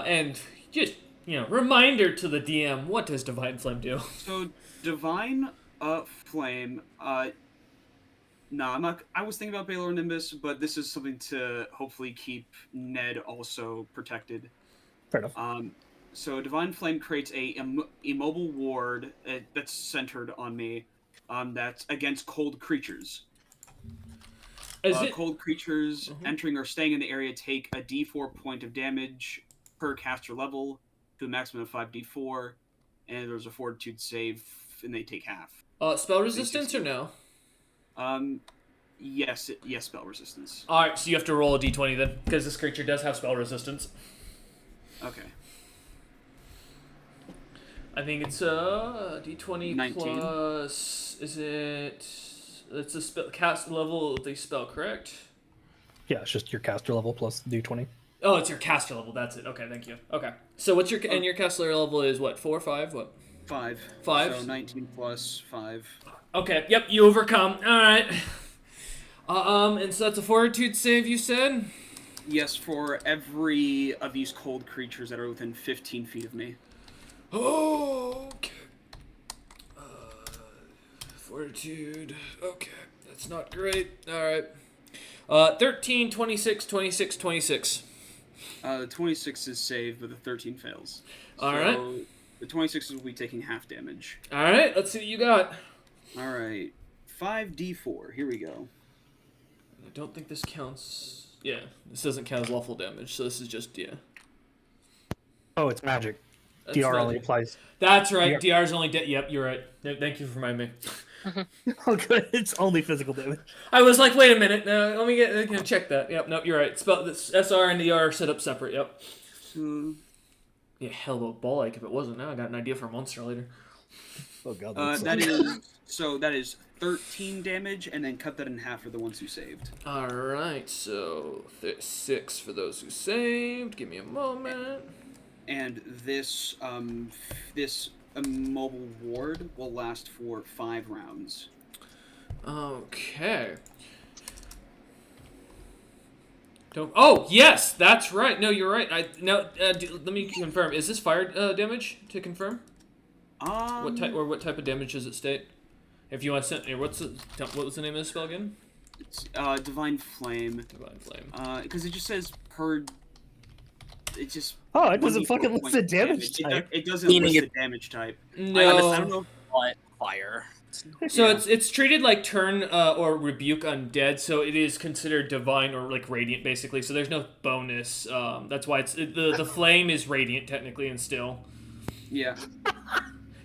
And just, reminder to the DM, what does Divine Flame do? So, Divine Flame, no, I'm not. I was thinking about Baylor Nimbus, but this is something to hopefully keep Ned also protected. Fair enough. So Divine Flame creates a immobile ward that's centered on me. That's against cold creatures. Cold creatures entering or staying in the area take a D4 point of damage per caster level to a maximum of 5d4, and there's a Fortitude save, and they take half. Spell resistance or no? Yes, spell resistance. Alright, so you have to roll a d20 then, because this creature does have spell resistance. Okay. I think it's d20 19. plus... Is it... It's a spell cast level of the spell, correct? Yeah, it's just your caster level plus d20. Oh, it's your caster level, that's it. Okay, thank you. Okay. So what's your... And your caster level is what, 4 or 5? What? 5. 5? So 19 plus 5. Okay, yep, you overcome. Alright. And so that's a Fortitude save, you said? Yes, for every of these cold creatures that are within 15 feet of me. Oh, okay. Fortitude. Okay, that's not great. Alright. 13, 26, 26, 26. The 26 is saved, but the 13 fails. Alright. So the 26 will be taking half damage. Alright, let's see what you got. Alright. 5d4. Here we go. I don't think this counts. Yeah, this doesn't count as lawful damage, so this is just, yeah. Oh, it's magic. That's DR only magic. applies. That's right, DR is only yep, you're right. Thank you for reminding me. Oh, good. It's only physical damage. I was like, wait a minute, let me check that. Yep, no, you're right. Spell this SR and DR are set up separate, yep. Yeah, hell of a ball ache if it wasn't. Now I got an idea for a monster later. Oh god. That is 13 damage, and then cut that in half for the ones who saved. Alright, so 6 for those who saved. Give me a moment. And this immobile ward will last for 5 rounds. Okay. Oh, yes, that's right. No, you're right. Let me confirm. Is this fire damage to confirm? What type of damage does it state? If you want to send, what was the name of the spell again? It's Divine Flame. Divine Flame. Because it just says per. It just. Oh, it doesn't fucking list the damage type. It doesn't list the damage type. No. I don't know what fire. So it's treated like turn or rebuke undead, so it is considered divine or like radiant basically. So there's no bonus. That's why the flame is radiant technically and still. Yeah.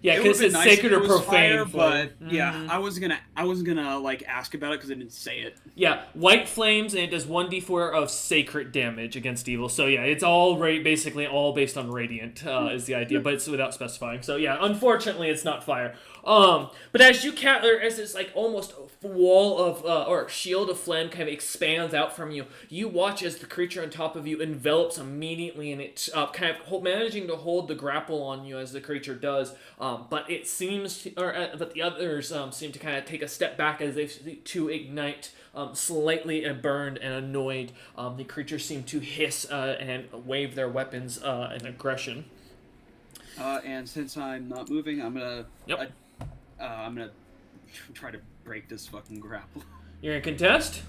Yeah, because it's sacred or profane. Fire, but yeah, I wasn't gonna like ask about it because I didn't say it. Yeah, white flames, and it does 1d4 of sacred damage against evil. So yeah, it's all basically all based on radiant is the idea, but it's without specifying. So yeah, unfortunately, it's not fire. But as this like almost wall of or shield of flame kind of expands out from you, you watch as the creature on top of you envelops immediately, and it's kind of managing to hold the grapple on you as the creature does. But it seems, but the others seem to kind of take a step back as they to ignite. Slightly burned and annoyed, the creatures seem to hiss and wave their weapons in aggression. And since I'm not moving, I'm gonna. Yep. I'm gonna try to break this fucking grapple. You're gonna contest?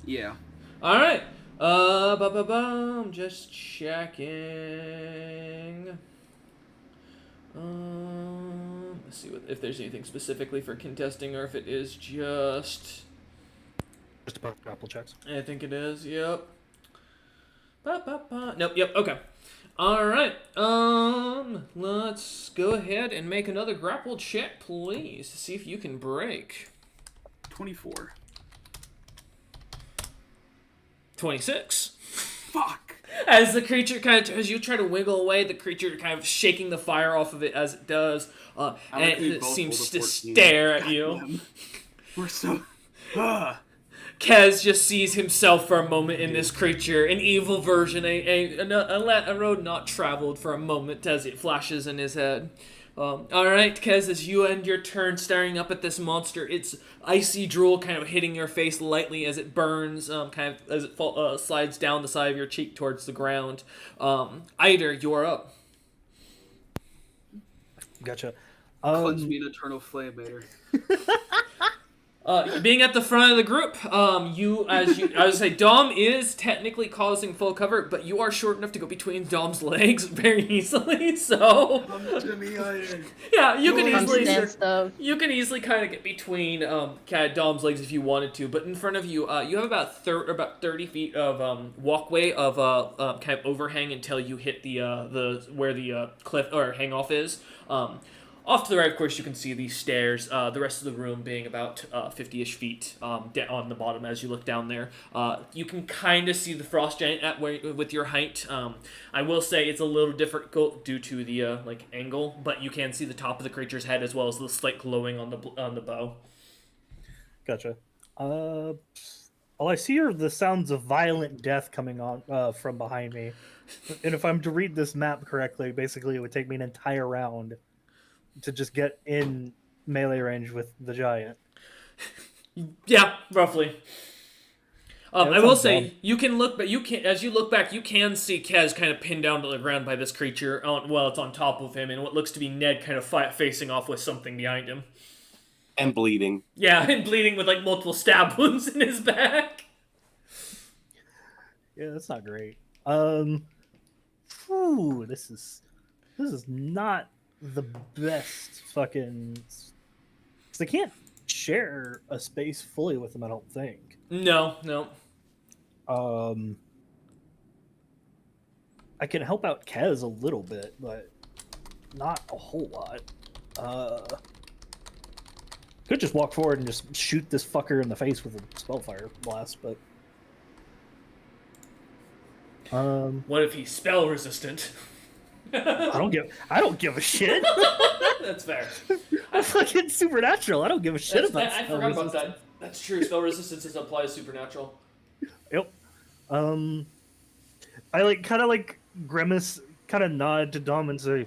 Yeah. All right. I'm just checking. Let's see if there's anything specifically for contesting or if it is just about grapple checks. I think it is. Yep. Nope. Yep. Okay. All right. Let's go ahead and make another grapple check, please, to see if you can break. 24. 26. Fuck. As the creature as you try to wiggle away, the creature kind of shaking the fire off of it as it does, and it seems to stare at you. We're so. Kez just sees himself for a moment in this creature, an evil version, a road not traveled for a moment as it flashes in his head. Alright, Kez, as you end your turn staring up at this monster, its icy drool kind of hitting your face lightly as it burns, kind of as it slides down the side of your cheek towards the ground. Eider, you're up. Gotcha. Cleanse me an eternal flame later. Being at the front of the group, I would say Dom is technically causing full cover, but you are short enough to go between Dom's legs very easily. So yeah, you can easily kind of get between kind of Dom's legs if you wanted to. But in front of you, you have about 30 feet of walkway of kind of overhang until you hit the where the cliff or hang off is. Off to the right, of course, you can see these stairs, the rest of the room being about 50-ish feet on the bottom as you look down there. You can kind of see the frost giant with your height. I will say it's a little difficult due to the angle, but you can see the top of the creature's head as well as the slight glowing on the bow. Gotcha. All I see are the sounds of violent death coming on from behind me. And if I'm to read this map correctly, basically it would take me an entire round to just get in melee range with the giant. Yeah, roughly. Yeah, I will say you can look, but as you look back, you can see Kez kind of pinned down to the ground by this creature. It's on top of him, and what looks to be Ned kind of facing off with something behind him. And bleeding. Yeah, and bleeding with multiple stab wounds in his back. Yeah, that's not great. This is not the best fucking. Because they can't share a space fully with them, I don't think. No. I can help out Kez a little bit, but not a whole lot. Could just walk forward and just shoot this fucker in the face with a spellfire blast, but. What if he's spell resistant? I don't give a shit. That's fair. I'm fucking supernatural. I don't give a shit about I spell forgot about resistance. that. That's true. Spell resistance is applied to supernatural. Yep. I kind of grimace, kind of nod to Dom and say,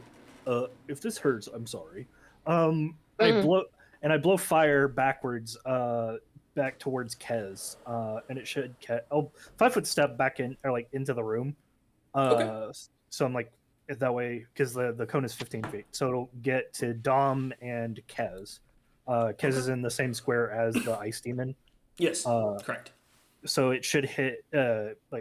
if this hurts, I'm sorry. I blow fire backwards, back towards Kez, and it should 5-foot step back in or into the room. Okay. So I'm that way because the cone is 15 feet, so it'll get to Dom and Kez. Kez is in the same square as the ice demon. Yes, correct. So it should hit.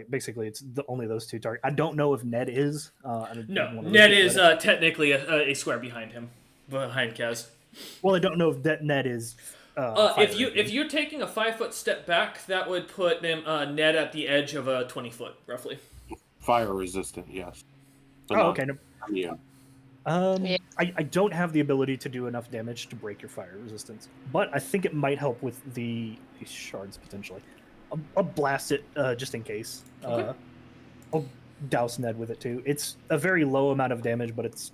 Basically, it's only those two targets. I don't know if Ned is. No, Ned is technically a square behind him, behind Kez. Well, I don't know if that Ned is. If you're taking a 5-foot step back, that would put them Ned at the edge of a 20-foot, roughly. Fire resistant, yes. But okay. No. Yeah. I don't have the ability to do enough damage to break your fire resistance, but I think it might help with these shards potentially. I'll blast it just in case. Okay. I'll douse Ned with it too. It's a very low amount of damage, but it's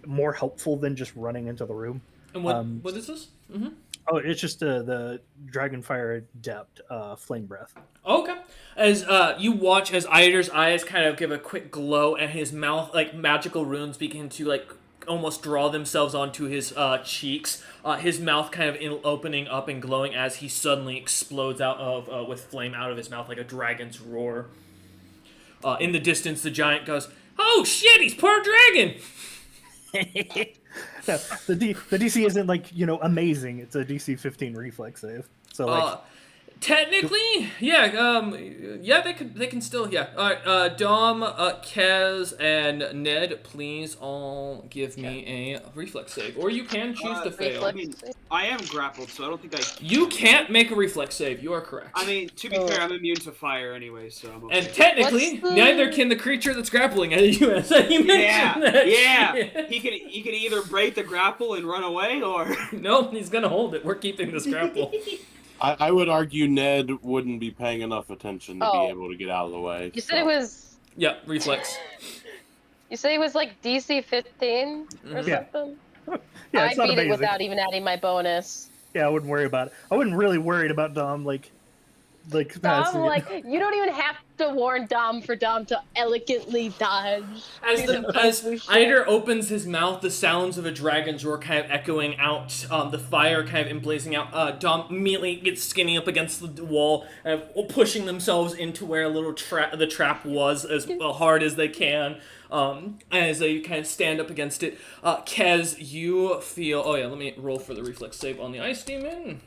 more helpful than just running into the room. And what is this? Mm-hmm. Oh, it's just the Dragonfire Adept Flame Breath. Okay. As you watch as Eider's eyes kind of give a quick glow and his mouth, magical runes begin to almost draw themselves onto his cheeks. His mouth kind of opening up and glowing as he suddenly explodes out of with flame out of his mouth like a dragon's roar. In the distance, the giant goes, "Oh shit! He's part dragon." No, the DC isn't amazing. It's a DC 15 reflex save. So technically, yeah, they can still, yeah. All right, Dom, Kez, and Ned, please all give me a reflex save, or you can choose to fail. I mean, I am grappled, so I don't think I. You can't make a reflex save. You are correct. I mean, to be fair, I'm immune to fire anyway, so I'm okay. And technically, neither can the creature that's grappling at you. As you mentioned that. Yeah. He can either break the grapple and run away, or no, he's gonna hold it. We're keeping this grapple. I would argue Ned wouldn't be paying enough attention to be able to get out of the way. You said it was. Yeah, reflex. You said it was DC 15 or something? Yeah, I it's not beat amazing. it without even adding my bonus. Yeah, I wouldn't worry about it. I wasn't really worried about Dom like capacity. Dom, like, you don't even have to warn Dom for Dom to elegantly dodge. As Eider opens his mouth, the sounds of a dragon's roar kind of echoing out, the fire kind of emblazing out. Dom immediately gets skinny up against the wall, pushing themselves into where a little the trap was as hard as they can. As they kind of stand up against it. Kez, you feel... Oh yeah, let me roll for the reflex save on the ice demon.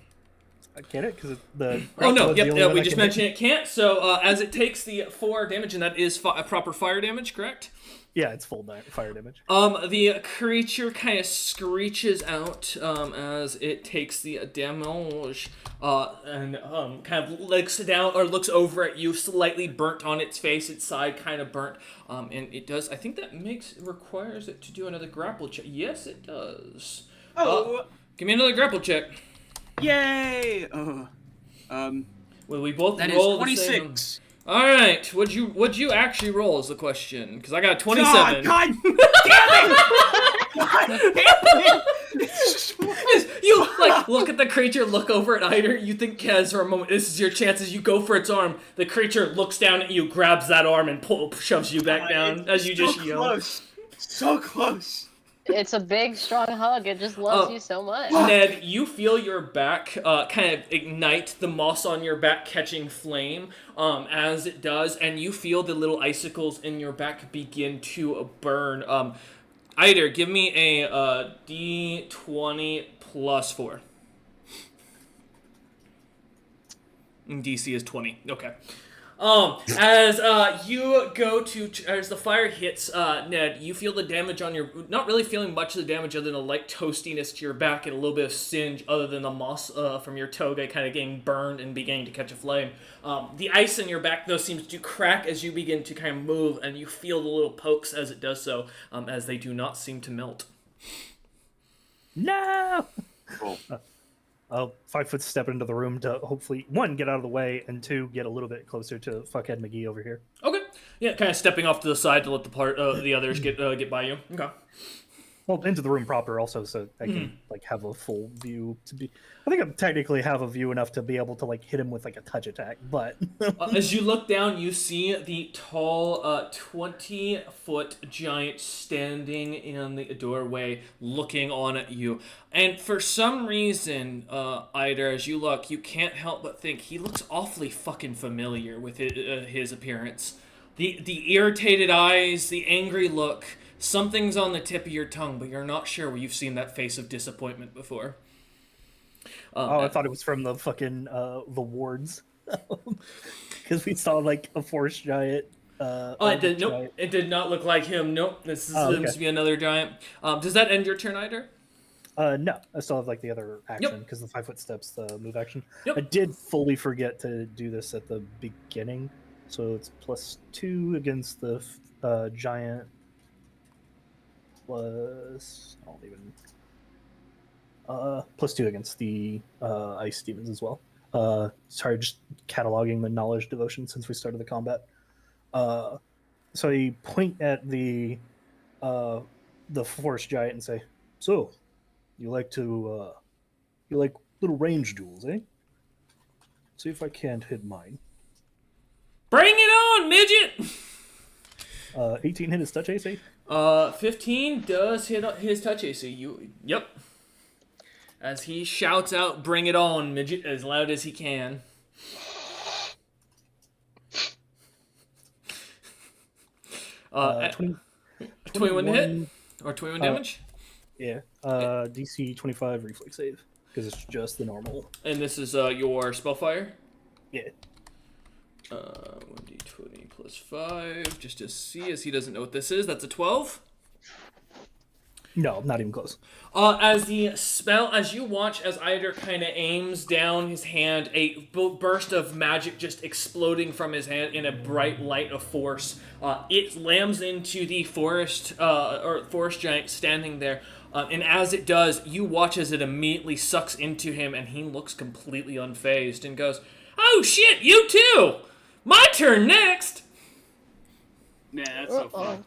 I get it, because the... Oh no, yep, we just mentioned it can't. So as it takes the 4 damage, and that is proper fire damage, correct? Yeah, it's full fire damage. The creature kind of screeches out as it takes the damage, and kind of looks down or looks over at you, slightly burnt on its face, its side kind of burnt, and it does. I think that requires it to do another grapple check. Yes, it does. Oh, give me another grapple check. Yay! Well, we both that is rolled 26. All right, what'd you actually roll is the question? Because I got a 27. God damn it! God damn it! You like look at the creature, look over at Eider. You think Kez for a moment. This is your chance as you go for its arm. The creature looks down at you, grabs that arm, and shoves you back down as you just yell. Close. So close. It's a big, strong hug. It just loves you so much. Ned, you feel your back kind of ignite, the moss on your back catching flame as it does, and you feel the little icicles in your back begin to burn. Eider, give me a D20 plus 4. And DC is 20. Okay. As you go to, as the fire hits, Ned, you feel the damage on your, not really feeling much of the damage other than a light toastiness to your back and a little bit of singe other than the moss from your toga kind of getting burned and beginning to catch a flame. The ice in your back, though, seems to crack as you begin to kind of move, and you feel the little pokes as it does so, as they do not seem to melt. No! Cool. 5 foot step into the room to hopefully, 1, get out of the way, and 2, get a little bit closer to Fuckhead McGee over here. Okay. Yeah, kind of stepping off to the side to let the others get by you. Okay. Well, into the room proper also, so I can have a full view to be. I think I technically have a view enough to be able to hit him with a touch attack, but as you look down, you see the tall, 20-foot giant standing in the doorway, looking on at you. And for some reason, Eider, as you look, you can't help but think he looks awfully fucking familiar with his appearance. The irritated eyes, the angry look. Something's on the tip of your tongue, but you're not sure where you've seen that face of disappointment before. I thought it was from the fucking the wards, because we saw a forest giant. It did not look like him. Nope, this seems to be another giant. Does that end your turn, Eider? No, I still have the other action because the 5 foot steps, the move action. Yep. I did fully forget to do this at the beginning, so it's +2 against the giant. Plus, I don't even. +2 against the ice demons as well. Sorry, just cataloging the knowledge devotion since we started the combat. So you point at the forest giant and say, "So, you like little range duels, eh? See if I can't hit mine." Bring it on, midget! 18 hit his touch AC. 15 does hit his touch AC. Yep. As he shouts out, "Bring it on, midget," as loud as he can. Uh, 21 to hit? Or 21 damage? Yeah. DC 25 reflex save, because it's just the normal. And this is your spellfire? Yeah. 1d20 plus 5, just to see, as he doesn't know what this is. That's a 12. No, not even close. As you watch as Eider kind of aims down his hand, a burst of magic just exploding from his hand in a bright light of force. It lams into the forest giant standing there. And as it does, you watch as it immediately sucks into him, and he looks completely unfazed and goes, "Oh shit, you too! My turn next!" Man, that's so fun.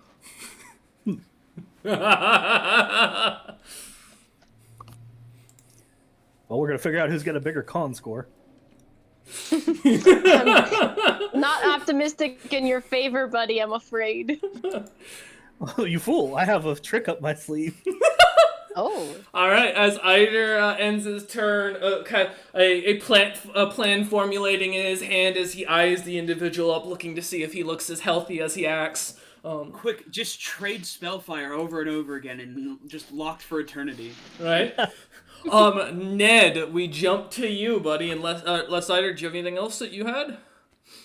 Well, we're gonna figure out who's got a bigger con score. Not optimistic in your favor, buddy, I'm afraid. Oh, you fool! I have a trick up my sleeve. Oh. All right, as Eider ends his turn, kind of a plan formulating in his hand as he eyes the individual up, looking to see if he looks as healthy as he acts. Quick, just trade Spellfire over and over again and just locked for eternity. Right? Ned, we jump to you, buddy. Unless, Eider, do you have anything else that you had?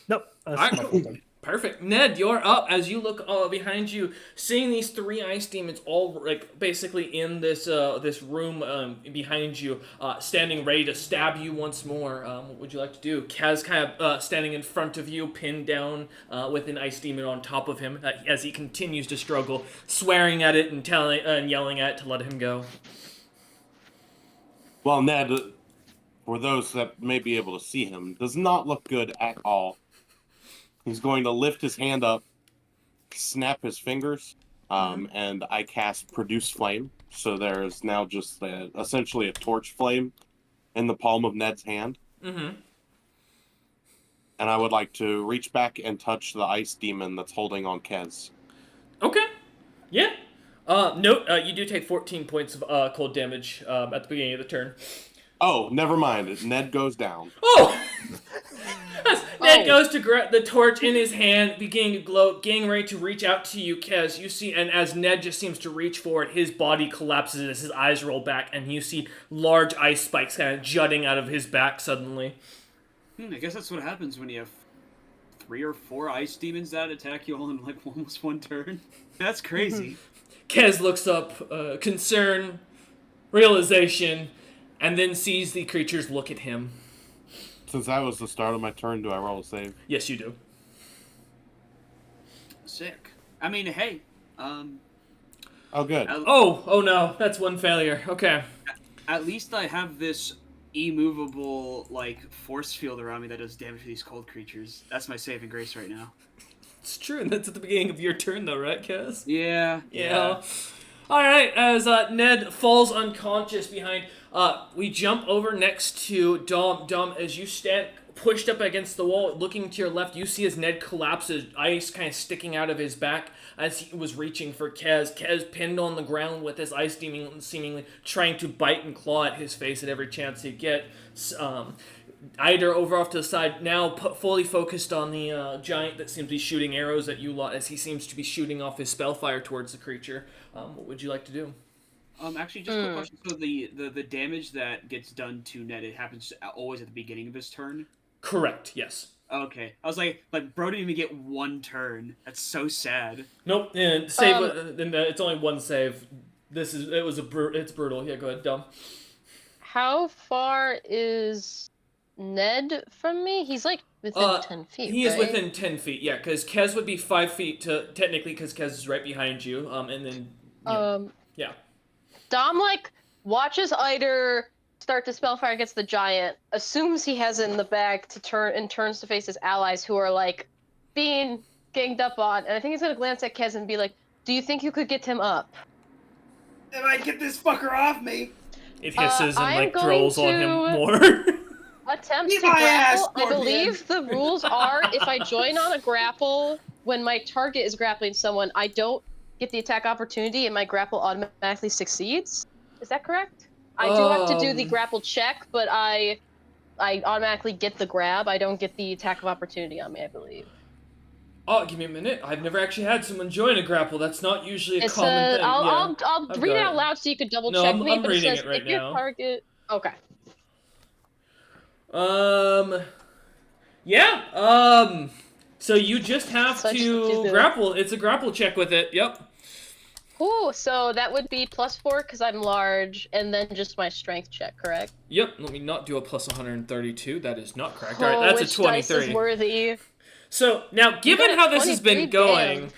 Nope. That's Alright. my full turn. Perfect. Ned, you're up as you look behind you, seeing these 3 ice demons all like basically in this this room behind you, standing ready to stab you once more. What would you like to do? Kaz kind of standing in front of you, pinned down with an ice demon on top of him as he continues to struggle, swearing at it and yelling at it to let him go. Well, Ned, for those that may be able to see him, does not look good at all. He's going to lift his hand up, snap his fingers, and I cast Produce Flame. So there is now just essentially a torch flame in the palm of Ned's hand. Mm-hmm. And I would like to reach back and touch the ice demon that's holding on Kez. Okay. Yeah. Note, you do take 14 points of cold damage at the beginning of the turn. Oh, never mind. Ned goes down. Oh! As Ned goes to grab the torch in his hand, beginning to glow, getting ready to reach out to you, Kez. You see, and as Ned just seems to reach for it, his body collapses as his eyes roll back, and you see large ice spikes kind of jutting out of his back suddenly. I guess that's what happens when you have 3 or 4 ice demons that attack you all in like almost one turn. That's crazy. Kez looks up, concern, realization, and then sees the creatures look at him. Since that was the start of my turn, do I roll a save? Yes, you do. Sick. I mean, hey. Oh, good. Oh no, that's one failure. Okay. At least I have this immovable, like, force field around me that does damage to these cold creatures. That's my saving grace right now. It's true, and that's at the beginning of your turn, though, right, Kez? Yeah. All right, as Ned falls unconscious behind, we jump over next to Dom. Dom, as you stand pushed up against the wall, looking to your left, you see as Ned collapses, ice kind of sticking out of his back as he was reaching for Kez. Kez pinned on the ground with his ice demon seemingly trying to bite and claw at his face at every chance he gets. Eider over off to the side, now fully focused on the giant that seems to be shooting arrows at you lot as he seems to be shooting off his spellfire towards the creature. What would you like to do? Actually, just a quick question. So the damage that gets done to Ned, it happens always at the beginning of his turn? Correct, yes. Okay. I was like, bro didn't even get 1 turn. That's so sad. Nope, and save. It's only 1 save. It's brutal. Yeah, go ahead, Dom. How far is Ned from me? He's like within 10 feet. He is right? within 10 feet. Yeah, because Kez would be 5 feet to technically because Kez is right behind you. And then yeah. Dom watches Eider start to spellfire against the giant, assumes he has it in the bag to turns to face his allies who are being ganged up on, and I think he's gonna glance at Kez and be like, "Do you think you could get him up?" If I get this fucker off me. It hisses and I'm drills on going him to- more. Attempt Eat to my ass, grapple. I Scorpion. believe the rules are if I join on a grapple when my target is grappling someone, I don't get the attack opportunity and my grapple automatically succeeds. Is that correct? I do have to do the grapple check, but I automatically get the grab. I don't get the attack of opportunity on me, I believe. Oh, give me a minute. I've never actually had someone join a grapple. That's not usually a common thing. I'll I've read got it out it. loud so you can double No, check I'm me. But reading it says it right if your now. target. Okay. Yeah. So you just have Such to stupid. grapple. It's a grapple check with it. Yep. Ooh, so that would be +4 because I'm large, and then just my strength check, correct? Yep. Let me not do a plus 132. That is not correct. All right, that's which a 23. dice is worthy? So now, given got a how this has been 23, going,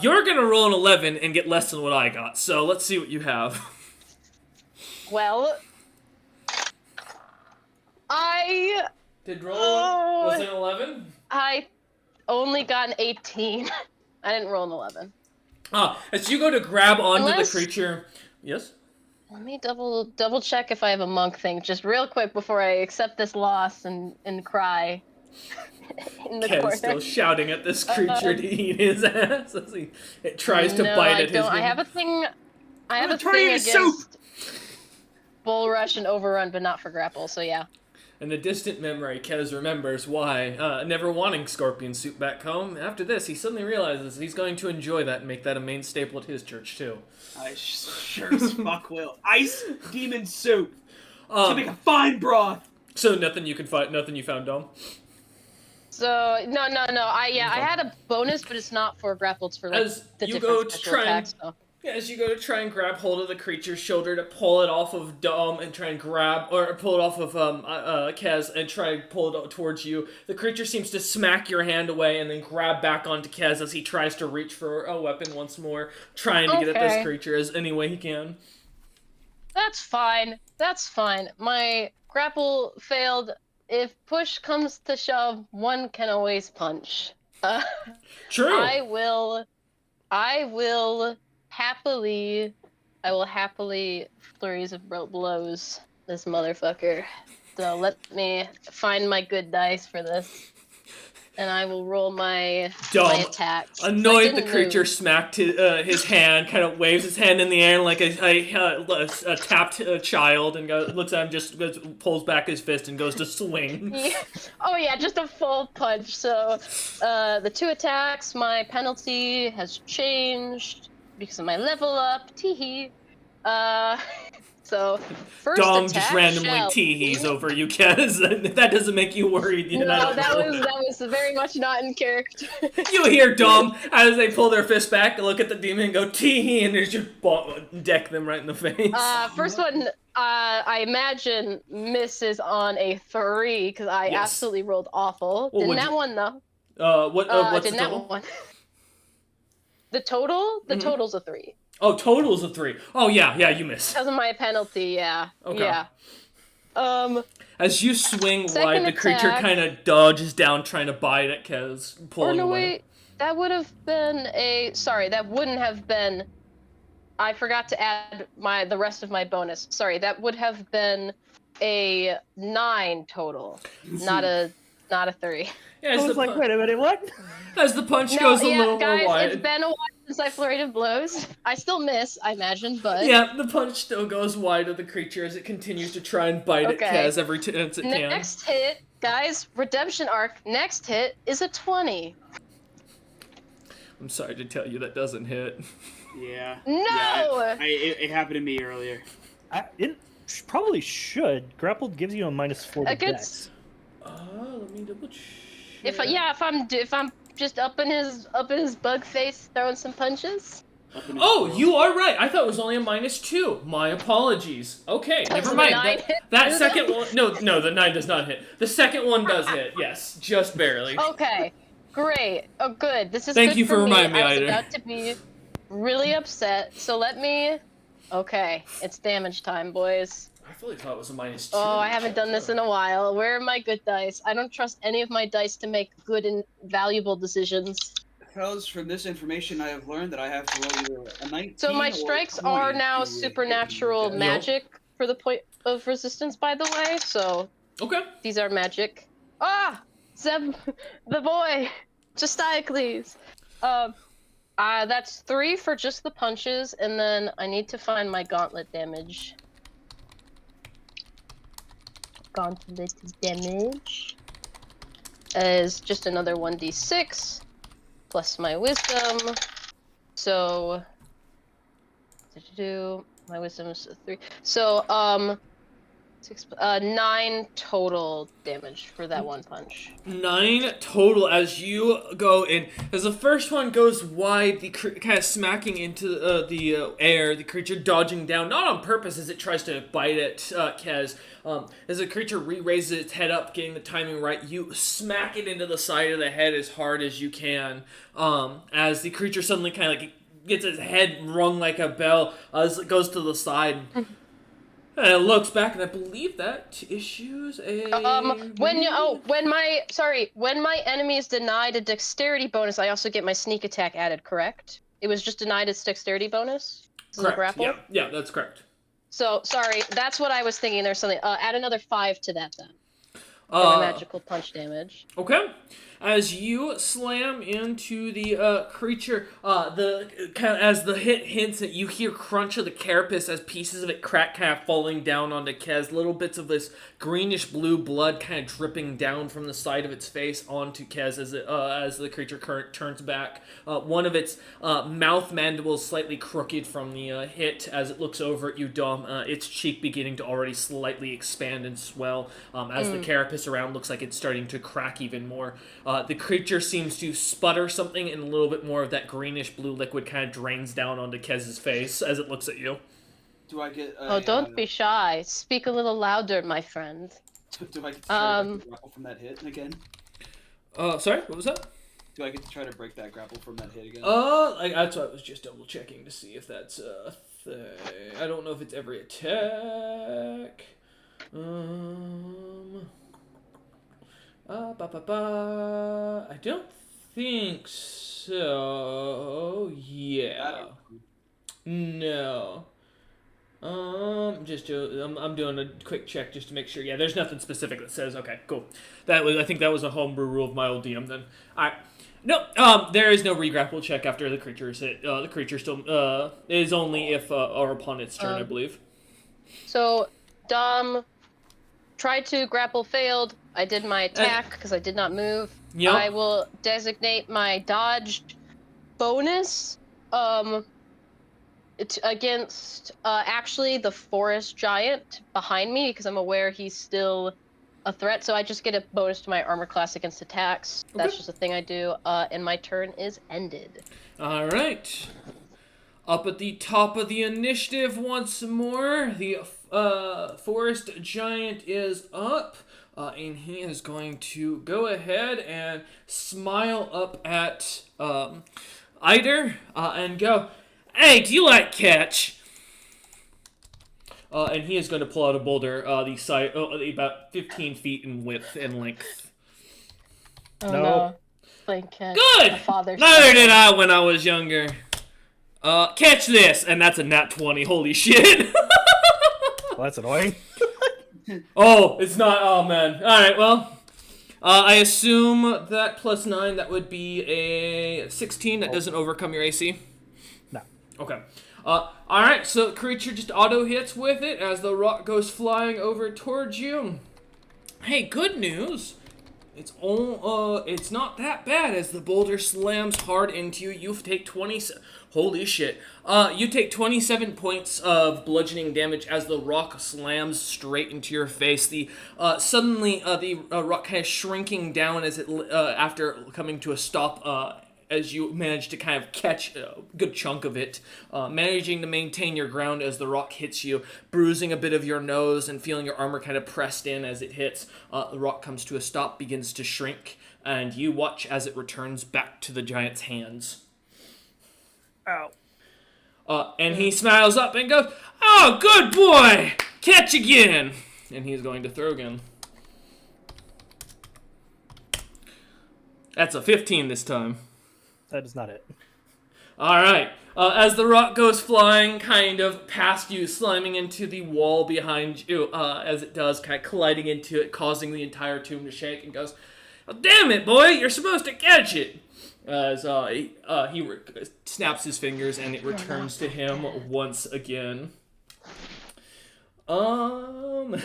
you're gonna roll an 11 and get less than what I got. So let's see what you have. Well, I Was it 11? only got an 18. I didn't roll an 11. As you go to grab onto Unless- the creature, yes. Let me double check if I have a monk thing, just real quick before I accept this loss and cry in the Kez corner. still shouting at this creature to eat his ass as it tries to No, bite I at his don't. I have human. a thing. I have I'm a turning thing into soup! against bull rush and overrun, but not for grapple. So yeah. In a distant memory, Kez remembers why, never wanting scorpion soup back home. After this, he suddenly realizes he's going to enjoy that and make that a main staple at his church, too. I sure as fuck will. Ice demon soup. To make a fine broth. So nothing you can find, nothing you found, Dom? So no. I had a bonus, but it's not for grapple. It's for like As the you different go to special try and attacks. So. Yeah, as you go to try and grab hold of the creature's shoulder to pull it off of Dom and try and grab, or pull it off of Kez and try and pull it towards you, the creature seems to smack your hand away and then grab back onto Kez as he tries to reach for a weapon once more, trying to get at this creature as any way he can. That's fine. That's fine. My grapple failed. If push comes to shove, one can always punch. True. I will happily flurries of blows this motherfucker. So let me find my good dice for this, and I will roll my attacks. Annoyed, the creature smacked his hand, kind of waves his hand in the air like a tapped child, and looks at him, pulls back his fist and goes to swing. Yeah. Oh yeah, just a full punch. So the 2 attacks, my penalty has changed because of my level up. Teehee. So first Dom attack just randomly teehees over you, Kez. That doesn't make you worried. No, that was very much not in character. You hear Dom as they pull their fist back, look at the demon, and go teehee, and there's just deck them right in the face. First one, I imagine misses on a 3 because I absolutely rolled awful. Well, didn't that one though? What's the total? That one. The total? The total's a 3. Oh, total's a 3. Oh yeah, you miss. Because of my penalty, yeah. Okay. Yeah. As you swing wide, the creature attack. kind of dodges down, trying to bite at Kez, pulling away. Wait, that would have been a. Sorry, that wouldn't have been. I forgot to add the rest of my bonus. Sorry, that would have been a 9 total, not a 3. Yeah, I was like, wait a minute, what? As the punch goes a little guys, more wide. It's been a while since I flurried of blows. I still miss, I imagine, but... Yeah, the punch still goes wide of the creature as it continues to try and bite at Kez every chance it can. Next hit, guys, redemption arc, next hit is a 20. I'm sorry to tell you that doesn't hit. Yeah. No! Yeah, it happened to me earlier. It probably should. Grapple gives you a -4 to dex. Let me double check. If I'm just up in his bug face throwing some punches. Oh, you are right. I thought it was only a -2. My apologies. Okay, never mind. That second one. No, the 9 does not hit. The second one does hit. Yes, just barely. Okay, great. Oh, good. This is Thank good you for reminding me, I was Ida. about to be really upset. So let me. Okay, it's damage time, boys. I fully thought it was a -2. Oh, I haven't done this in a while. Where are my good dice? I don't trust any of my dice to make good and valuable decisions. Fellas, from this information, I have learned that I have to roll either a 19 So my or strikes 20 are now to supernatural hit. magic for the point of resistance, by the way. So Okay. these are magic. Ah, Zeb, the boy, Justiacles. That's 3 for just the punches, and then I need to find my gauntlet damage. Gauntlet damage is just another 1d6 plus my wisdom. So my wisdom is 3. So 9 total damage for that one punch. 9 total as you go in. As the first one goes wide, the kind of smacking into the air, the creature dodging down, not on purpose as it tries to bite at Kez. As the creature raises its head up, getting the timing right, you smack it into the side of the head as hard as you can. As the creature suddenly kind of like gets its head rung like a bell as it goes to the side. And it looks back, and I believe that issues a... when my enemy is denied a dexterity bonus, I also get my sneak attack added, correct? It was just denied its dexterity bonus? Correct, yeah, that's correct. So sorry, that's what I was thinking. There's something. Add another 5 to that then. For my magical punch damage. Okay. As you slam into the creature, as the hit hits it, you hear crunch of the carapace as pieces of it crack, kind of falling down onto Kez. Little bits of this greenish blue blood kind of dripping down from the side of its face onto Kez as the creature turns back. One of its mouth mandibles slightly crooked from the hit as it looks over at you, Dom. Its cheek beginning to already slightly expand and swell as the carapace around looks like it's starting to crack even more. The creature seems to sputter something, and a little bit more of that greenish blue liquid kind of drains down onto Kez's face as it looks at you. Do I get? Oh, don't be shy. Speak a little louder, my friend. Do I get to try to break the grapple from that hit again? Sorry, what was that? Do I get to try to break that grapple from that hit again? That's what I was just double checking to see if that's a thing. I don't know if it's every attack. I don't think so. Yeah. No. I'm doing a quick check just to make sure. Yeah, there's nothing specific that says. Okay, cool. I think that was a homebrew rule of my old DM then. All right. No, there is no re-grapple check after the creature is hit. The creature still is only if or upon its turn, I believe. So, Dom tried to grapple, failed. I did my attack because I did not move. Yep. I will designate my dodge bonus against actually the forest giant behind me because I'm aware he's still a threat. So I just get a bonus to my armor class against attacks. Okay. That's just a thing I do. And my turn is ended. All right. Up at the top of the initiative once more, the forest giant is up. And he is going to go ahead and smile up at Eider and go, "Hey, do you like catch?" And he is going to pull out a boulder the size about 15 feet in width and length. Oh, No. Playing catch. Good! A father's Neither son. did I when I was younger. Catch this! And that's a nat 20. Holy shit! Well, that's annoying. Oh, it's not. Oh, man. Alright, well. I assume that plus 9, that would be a 16. That doesn't overcome your AC. No. Okay. Alright, so the creature just auto-hits with it as the rock goes flying over towards you. Hey, good news. It's not that bad as the boulder slams hard into you. You take 20... Holy shit. You take 27 points of bludgeoning damage as the rock slams straight into your face. Suddenly, the rock kind of shrinking down as it after coming to a stop as you manage to kind of catch a good chunk of it, managing to maintain your ground as the rock hits you, bruising a bit of your nose and feeling your armor kind of pressed in as it hits. The rock comes to a stop, begins to shrink, and you watch as it returns back to the giant's hands. Ow. And he smiles up and goes, "Oh, good boy! Catch again!" And he's going to throw again. That's a 15 this time. That is not it. Alright. As the rock goes flying kind of past you, slamming into the wall behind you, as it does, kind of colliding into it, causing the entire tomb to shake, and goes, "Oh, damn it, boy! You're supposed to catch it!" As he snaps his fingers and it returns to him once again. I'm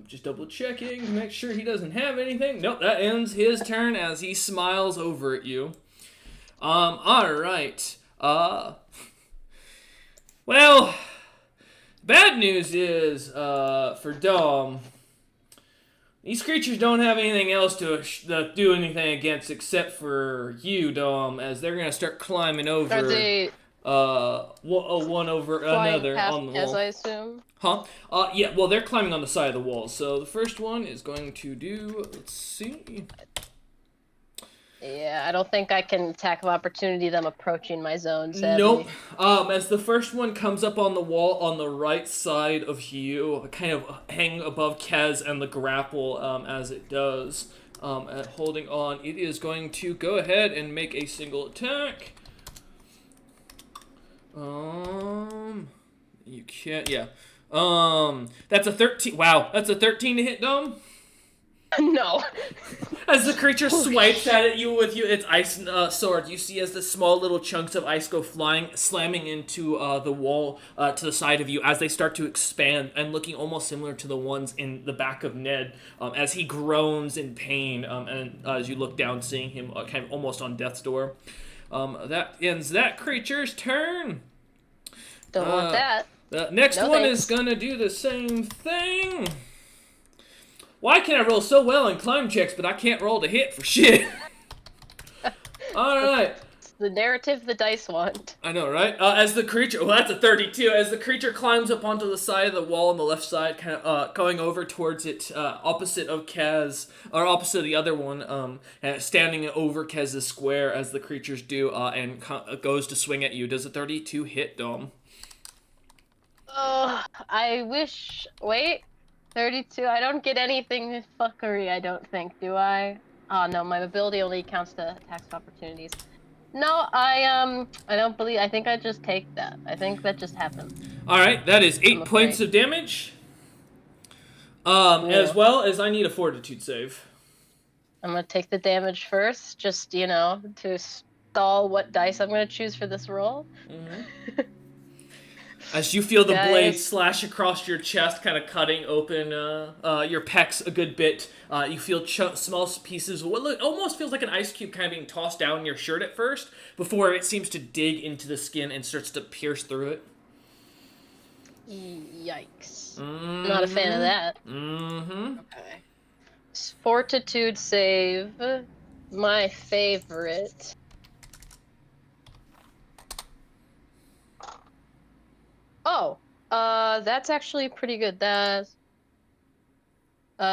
just double checking to make sure he doesn't have anything. Nope, that ends his turn as he smiles over at you. Alright. Well, bad news is, for Dom, these creatures don't have anything else to do anything against except for you, Dom, as they're gonna start climbing over. Are they one over another past on the as wall. I assume? Huh? Yeah, well, they're climbing on the side of the wall. So the first one is going to do, let's see. Yeah, I don't think I can attack of opportunity them approaching my zone, sadly. Nope. As the first one comes up on the wall on the right side of you, kind of hanging above Kez and the grapple as it does, holding on, it is going to go ahead and make a single attack. You can't, yeah. That's a 13. Wow, that's a 13 to hit, Dom. No. As the creature swipes at you with its ice sword, you see as the small little chunks of ice go flying, slamming into the wall to the side of you as they start to expand and looking almost similar to the ones in the back of Ned as he groans in pain and as you look down, seeing him kind of almost on death's door. That ends that creature's turn. Don't want that. The next No one thanks. is going to do the same thing. Why can I roll so well in climb checks, but I can't roll to hit for shit? Alright. It's the narrative the dice want. I know, right? As the creature... Well, that's a 32. As the creature climbs up onto the side of the wall on the left side, kind of going over towards it, opposite of Kaz, or opposite of the other one, and standing over Kez's square as the creatures do, and goes to swing at you. Does a 32 hit, Dom? I wish... Wait. 32. I don't get anything with fuckery, I don't think, do I? Oh, no, my ability only counts to attacks of opportunities. No, I don't believe... I think I just take that. I think that just happened. Alright, that is 8 I'm points afraid. of damage. As well as I need a fortitude save. I'm gonna take the damage first, just, you know, to stall what dice I'm gonna choose for this roll. As you feel the Guys. blade slash across your chest, kind of cutting open your pecs a good bit, you feel small pieces of what almost feels like an ice cube kind of being tossed down your shirt at first, before it seems to dig into the skin and starts to pierce through it. Yikes. Not a fan of that. Mm-hmm. Okay. Fortitude save. My favorite. Oh, that's actually pretty good. That's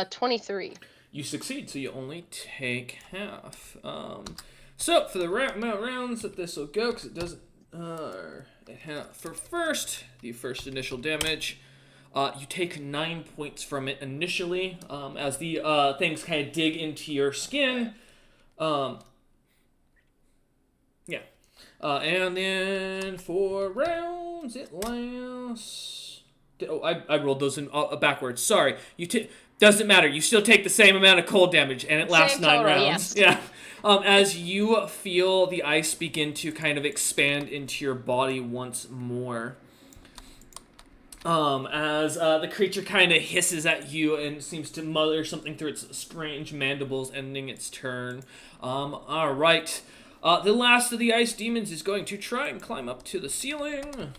23. You succeed, so you only take half. So for the amount of rounds that this will go, because it doesn't. For the first initial damage, you take 9 points from it initially, as the things kind of dig into your skin. Yeah. And then 4 rounds, it lasts... Oh, I rolled those in backwards. Sorry. Doesn't matter. You still take the same amount of cold damage, and it lasts Same 9 total, rounds. yes. Yeah. As you feel the ice begin to kind of expand into your body once more. As the creature kind of hisses at you and seems to mutter something through its strange mandibles, ending its turn. Alright. The last of the ice demons is going to try and climb up to the ceiling.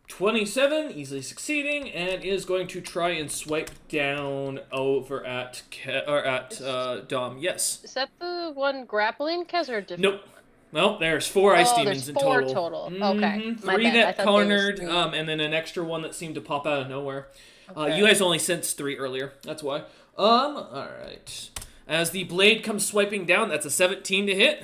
27, easily succeeding, and is going to try and swipe down over at Dom. Yes. Is that the one grappling, Kez, or a different? Nope. Well, there's 4 ice demons there's in 4 total. total. Okay. My 3 bad. I that thought there was cornered, 3. and then an extra one that seemed to pop out of nowhere. Okay. You guys only sensed 3 earlier. That's why. Alright. As the blade comes swiping down, that's a 17 to hit.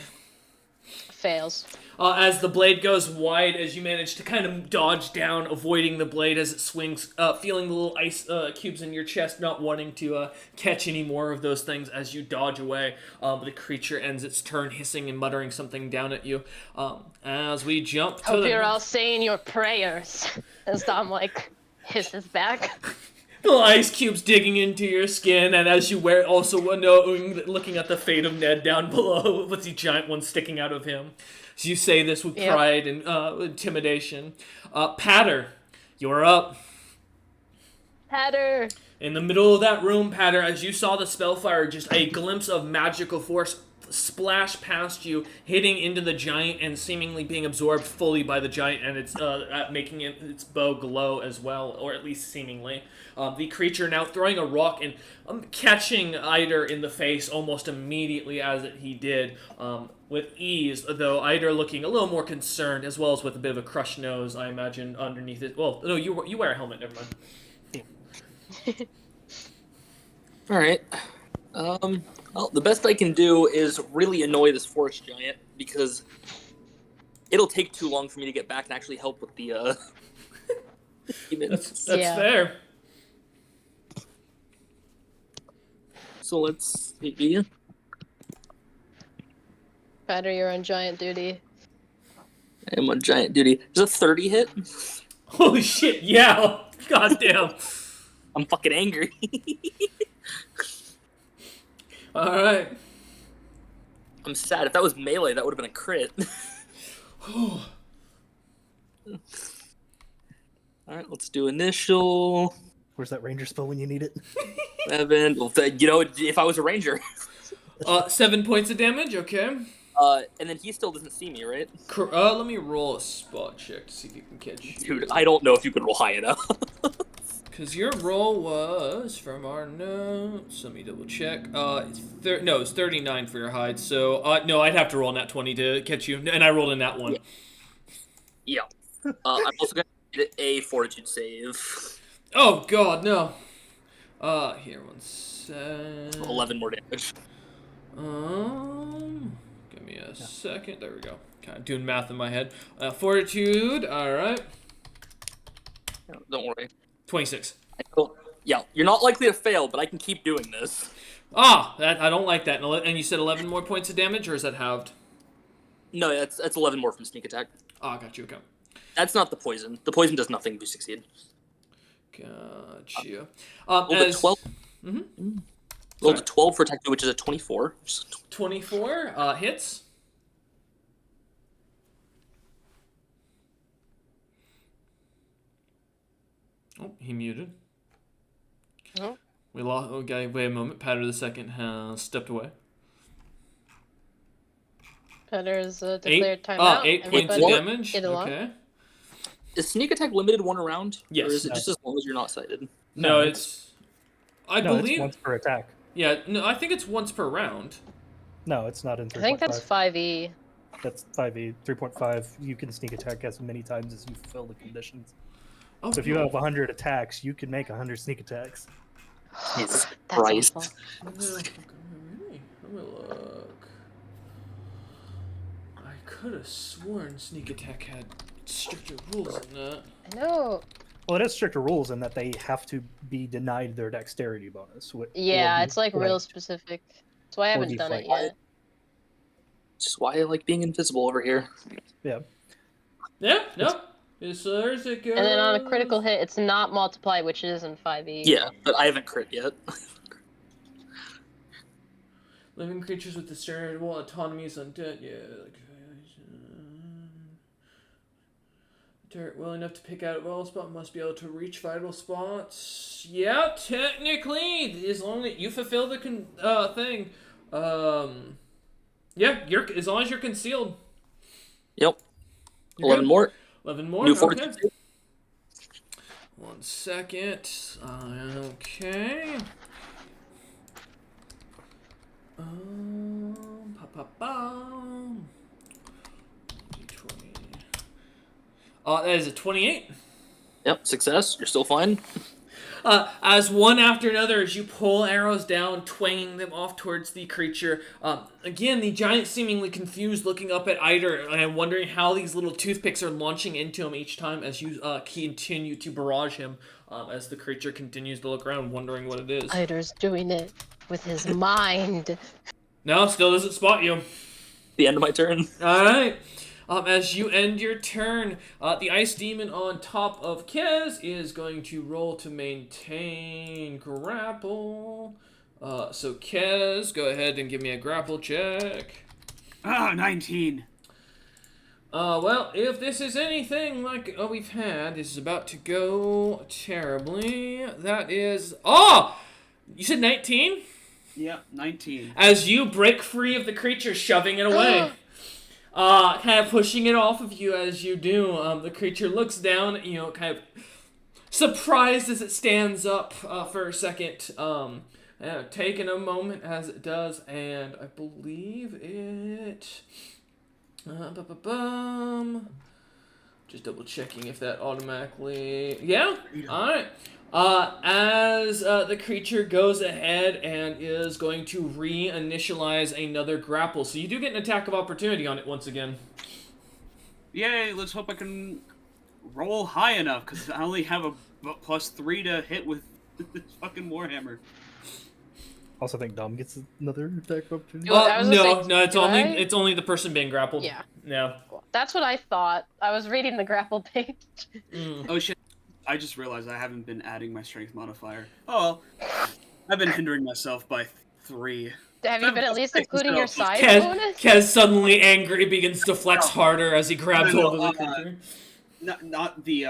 Fails. As the blade goes wide, as you manage to kind of dodge down, avoiding the blade as it swings, feeling the little ice cubes in your chest, not wanting to catch any more of those things as you dodge away. The creature ends its turn hissing and muttering something down at you. As we jump to Hope you're all saying your prayers. As Dom, hisses back. little ice cubes digging into your skin, and as you wear, also looking at the fate of Ned down below with the giant one sticking out of him. So you say this with pride and intimidation. Patter, you're up. Patter. In the middle of that room, Patter, as you saw the spellfire, just a glimpse of magical force splash past you, hitting into the giant and seemingly being absorbed fully by the giant, and it's making its bow glow as well, or at least seemingly. The creature now throwing a rock and catching Eider in the face almost immediately as he did, with ease, though Eider looking a little more concerned, as well as with a bit of a crushed nose, I imagine, underneath it. Well, no, you wear a helmet, never mind. Alright. Well, the best I can do is really annoy this forest giant, because it'll take too long for me to get back and actually help with the, That's fair. So let's see. Patter, you're on giant duty. I am on giant duty. Does a 30 hit? Holy shit! Yeah. God damn. I'm fucking angry. All right. I'm sad. If that was melee, that would have been a crit. Alright, let's do initial. Where's that ranger spell when you need it? 7. Well, if I was a ranger. 7 points of damage. Okay. And then he still doesn't see me, right? Let me roll a spot check to see if you can catch you. Dude, I don't know if you could roll high enough. Because your roll was, from our notes, let me double check. It's 39 for your hide, so, no, I'd have to roll a nat 20 to catch you, and I rolled a nat 1. Yeah. I'm also going to get a fortitude save. Oh, God, no. Here, 1 sec. 11 more damage. Give me a second. There we go. Kind of doing math in my head. Fortitude, alright. Don't worry. 26. Yeah, you're not likely to fail, but I can keep doing this. I don't like that. And you said 11 more points of damage, or is that halved? No, that's 11 more from sneak attack. Got you. Okay. That's not the poison. The poison does nothing if you succeed. Gotcha. Roll the 12. Mm-hmm. Roll the 12 for attack, which is a 24. 24 hits. Oh, he muted. Oh. We lost. Okay, wait a moment. Patter the second has stepped away. Patter's declared timeout. 8 points of Everybody damage. get along. Okay. Is sneak attack limited one round? Yes. Or is it just as long as you're not sighted? No, No, it's. I No, believe. it's once per attack. Yeah, no, I think it's once per round. No, it's not in 3.5. I think that's 5e. That's 5e. 3.5, you can sneak attack as many times as you fulfill the conditions. Oh, So if you have 100 attacks, you can make 100 sneak attacks. Jesus That's Christ. awful. Really? Let me look. I could have sworn sneak attack had stricter rules than that. I know. Well, it has stricter rules in that they have to be denied their dexterity bonus. Yeah, or it's like be real flanked. specific. That's why I haven't be done it flanked. yet. Just why I like being invisible over here. Yeah. Yeah, no. Yes, there's it goes. And then on a critical hit, it's not multiply, which is in 5e. Yeah, but I haven't crit yet. Living creatures with discernible autonomies undead. Yeah. Dirt well enough to pick out a vital spot must be able to reach vital spots. Yeah, technically, as long as you fulfill the thing. Yeah, as long as you're concealed. Yep. You're 11 good. more. 11 more. New Okay. fortitude save. 1 second. Okay. Pa-pa-bum. D20. That is a 28. Yep, success. You're still fine. As one after another, as you pull arrows down, twanging them off towards the creature. Again, the giant seemingly confused, looking up at Eider and wondering how these little toothpicks are launching into him each time as you continue to barrage him. As the creature continues to look around, wondering what it is. Eider's doing it with his mind. No, still doesn't spot you. The end of my turn. All right. As you end your turn, the ice demon on top of Kez is going to roll to maintain grapple. So Kez, go ahead and give me a grapple check. 19. Well, if this is anything like we've had, this is about to go terribly. That is... Oh! You said 19? Yeah, 19. As you break free of the creature, shoving it away. Kind of pushing it off of you as you do. The creature looks down, kind of surprised as it stands up for a second. Taking a moment as it does, and I believe it... Just double checking if that automatically... Yeah? Alright. As the creature goes ahead and is going to reinitialize another grapple. So you do get an attack of opportunity on it once again. Yay, let's hope I can roll high enough, because I only have a +3 to hit with this fucking Warhammer. Also think Dom gets another attack of opportunity. Well, I was gonna say, No, do I? it's only the person being grappled. Yeah. Yeah. That's what I thought. I was reading the grapple page. Oh shit! I just realized I haven't been adding my strength modifier. Oh, well. I've been hindering myself by 3. Have you been at least including your size Kez, bonus? Kez suddenly angry begins to flex harder as he grabs No, hold of the creature. Not the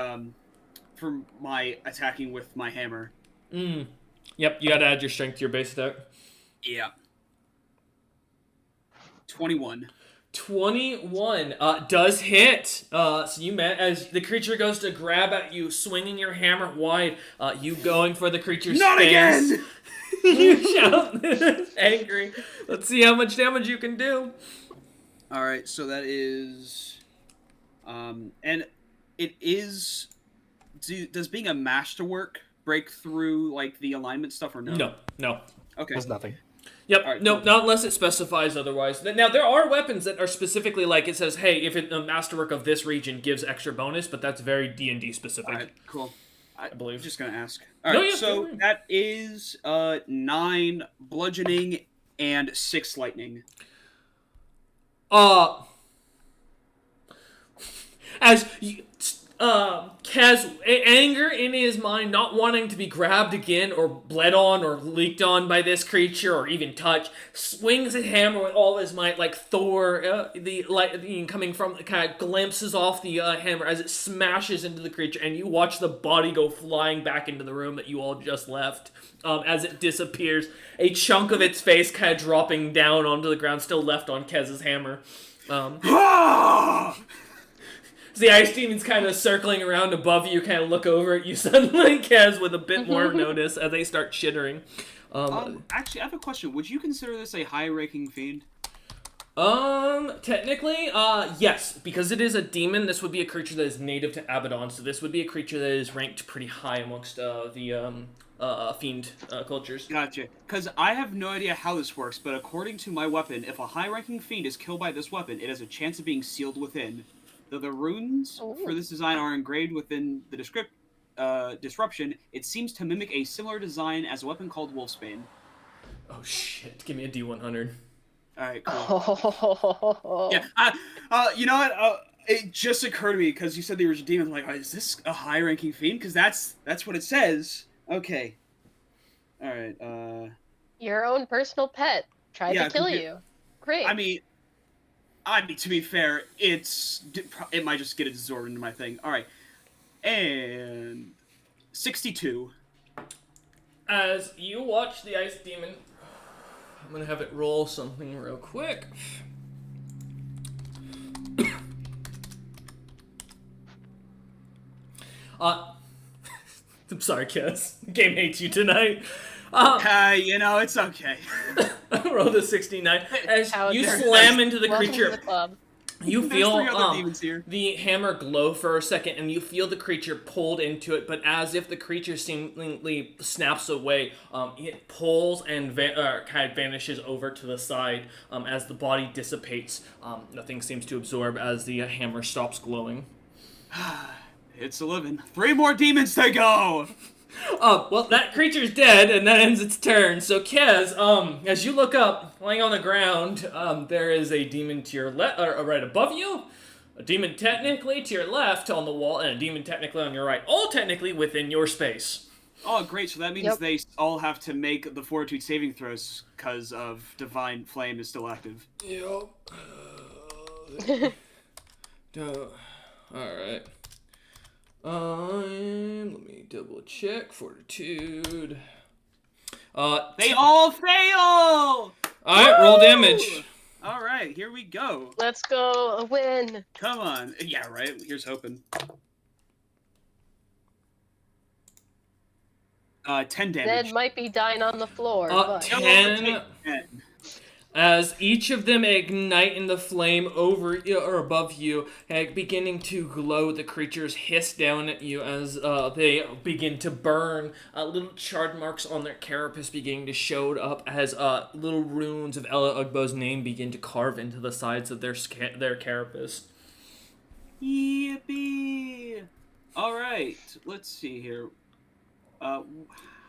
for my attacking with my hammer. Yep, you gotta add your strength to your base attack. Yeah. 21. 21 does hit. So you met as the creature goes to grab at you, swinging your hammer wide. You going for the creature's Not face. again! You shout, angry. Let's see how much damage you can do. All right, so that is, and it is. Does being a masterwork break through like the alignment stuff or no? No. Okay. There's nothing. Yep. All right, No, cool. not unless it specifies otherwise. Now there are weapons that are specifically like it says, hey, if a masterwork of this region gives extra bonus, but that's very D&D specific. All right, cool. I believe. Just gonna ask. All No, right, yeah, so go ahead. that is 9 bludgeoning and 6 lightning. As Kaz, anger in his mind, not wanting to be grabbed again or bled on or leaked on by this creature or even touched, swings his hammer with all his might like Thor. The lightning coming from kind of glimpses off the hammer as it smashes into the creature, and you watch the body go flying back into the room that you all just left. As it disappears, a chunk of its face kind of dropping down onto the ground, still left on Kez's hammer. The ice demon's kind of circling around above you, kind of look over at you suddenly, Kez, with a bit more notice as they start chittering. Actually, I have a question. Would you consider this a high-ranking fiend? Technically, yes, because it is a demon. This would be a creature that is native to Abaddon, so this would be a creature that is ranked pretty high amongst the fiend cultures. Gotcha. Because I have no idea how this works, but according to my weapon, if a high-ranking fiend is killed by this weapon, it has a chance of being sealed within. Though the runes for this design are engraved within the disruption, it seems to mimic a similar design as a weapon called Wolfsbane. Oh shit! Give me a D100. All right, cool. Yeah, you know what? It just occurred to me because you said they were a demon. I'm like, is this a high-ranking fiend? Because that's what it says. Okay. All right. Your own personal pet tried to kill you. Great. I mean, to be fair, it might just get absorbed into my thing. All right, and 62. As you watch the ice demon, I'm gonna have it roll something real quick. I'm sorry, Kez. Game hates you tonight. You know, it's okay. Roll the 69. As How you dare slam into the Welcome to creature, the club. you There's feel 3 other demons here. the hammer glow for a second, and you feel the creature pulled into it, but as if the creature seemingly snaps away, it pulls and kind of vanishes over to the side as the body dissipates. Nothing seems to absorb as the hammer stops glowing. It's 11. 3 more demons to go! Well, that creature's dead, and that ends its turn. So, Kez, as you look up, laying on the ground, there is a demon to your left, right above you, a demon technically to your left on the wall, and a demon technically on your right, all technically within your space. Oh, great. So that means they all have to make the fortitude saving throws because of Divine Flame is still active. Yep. Alright. Let me double check. Fortitude. They all fail! Alright, roll damage. All right, here we go. Let's go. A win. Come on. Yeah, right. Here's hoping. 10 damage. Ned might be dying on the floor. but... 10. As each of them ignite in the flame over or above you, beginning to glow, the creatures hiss down at you as they begin to burn. Little charred marks on their carapace beginning to show up as little runes of Ella Ugbo's name begin to carve into the sides of their carapace. Yippee! All right, let's see here.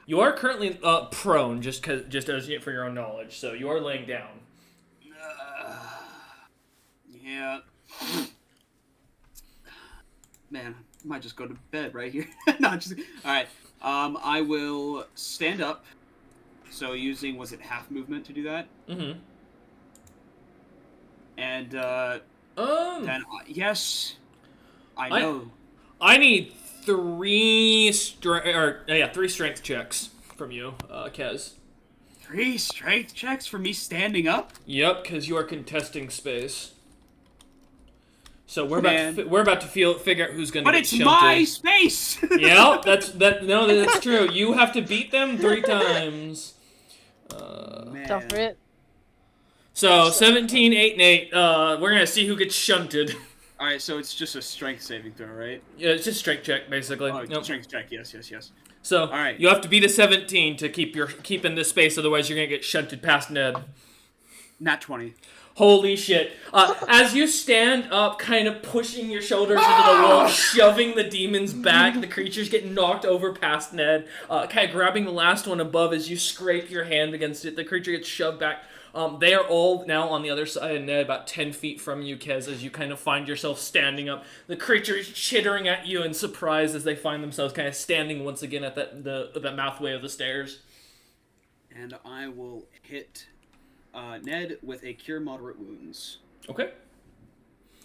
You are currently prone, just as for your own knowledge, so you are laying down. Yeah. Man, I might just go to bed right here. No, just all right. I will stand up. So using was it half movement to do that? Mm-hmm. And then yes, I I- know. I need three strength checks from you, Kez. 3 strength checks for me standing up. Yep, because you are contesting space. So we're Man. about to figure out who's gonna But get it's shunted. my space. Yeah, that's true. You have to beat them 3 times. Man. Don't forget. So 17, 8, and 8. We're gonna see who gets shunted. All right, so it's just a strength saving throw, right? Yeah, it's just strength check basically. Oh, Yep. strength check. Yes. So All right. you have to beat a 17 to keep in this space, otherwise you're gonna get shunted past Ned. Nat 20. Holy shit. As you stand up, kind of pushing your shoulders into the wall, shoving the demons back, the creatures get knocked over past Ned, kind of grabbing the last one above as you scrape your hand against it. The creature gets shoved back. They are all now on the other side of Ned, about 10 feet from you, Kez, as you kind of find yourself standing up. The creature is chittering at you in surprise as they find themselves kind of standing once again at the mouthway of the stairs. And I will hit Ned with a Cure Moderate Wounds. Okay.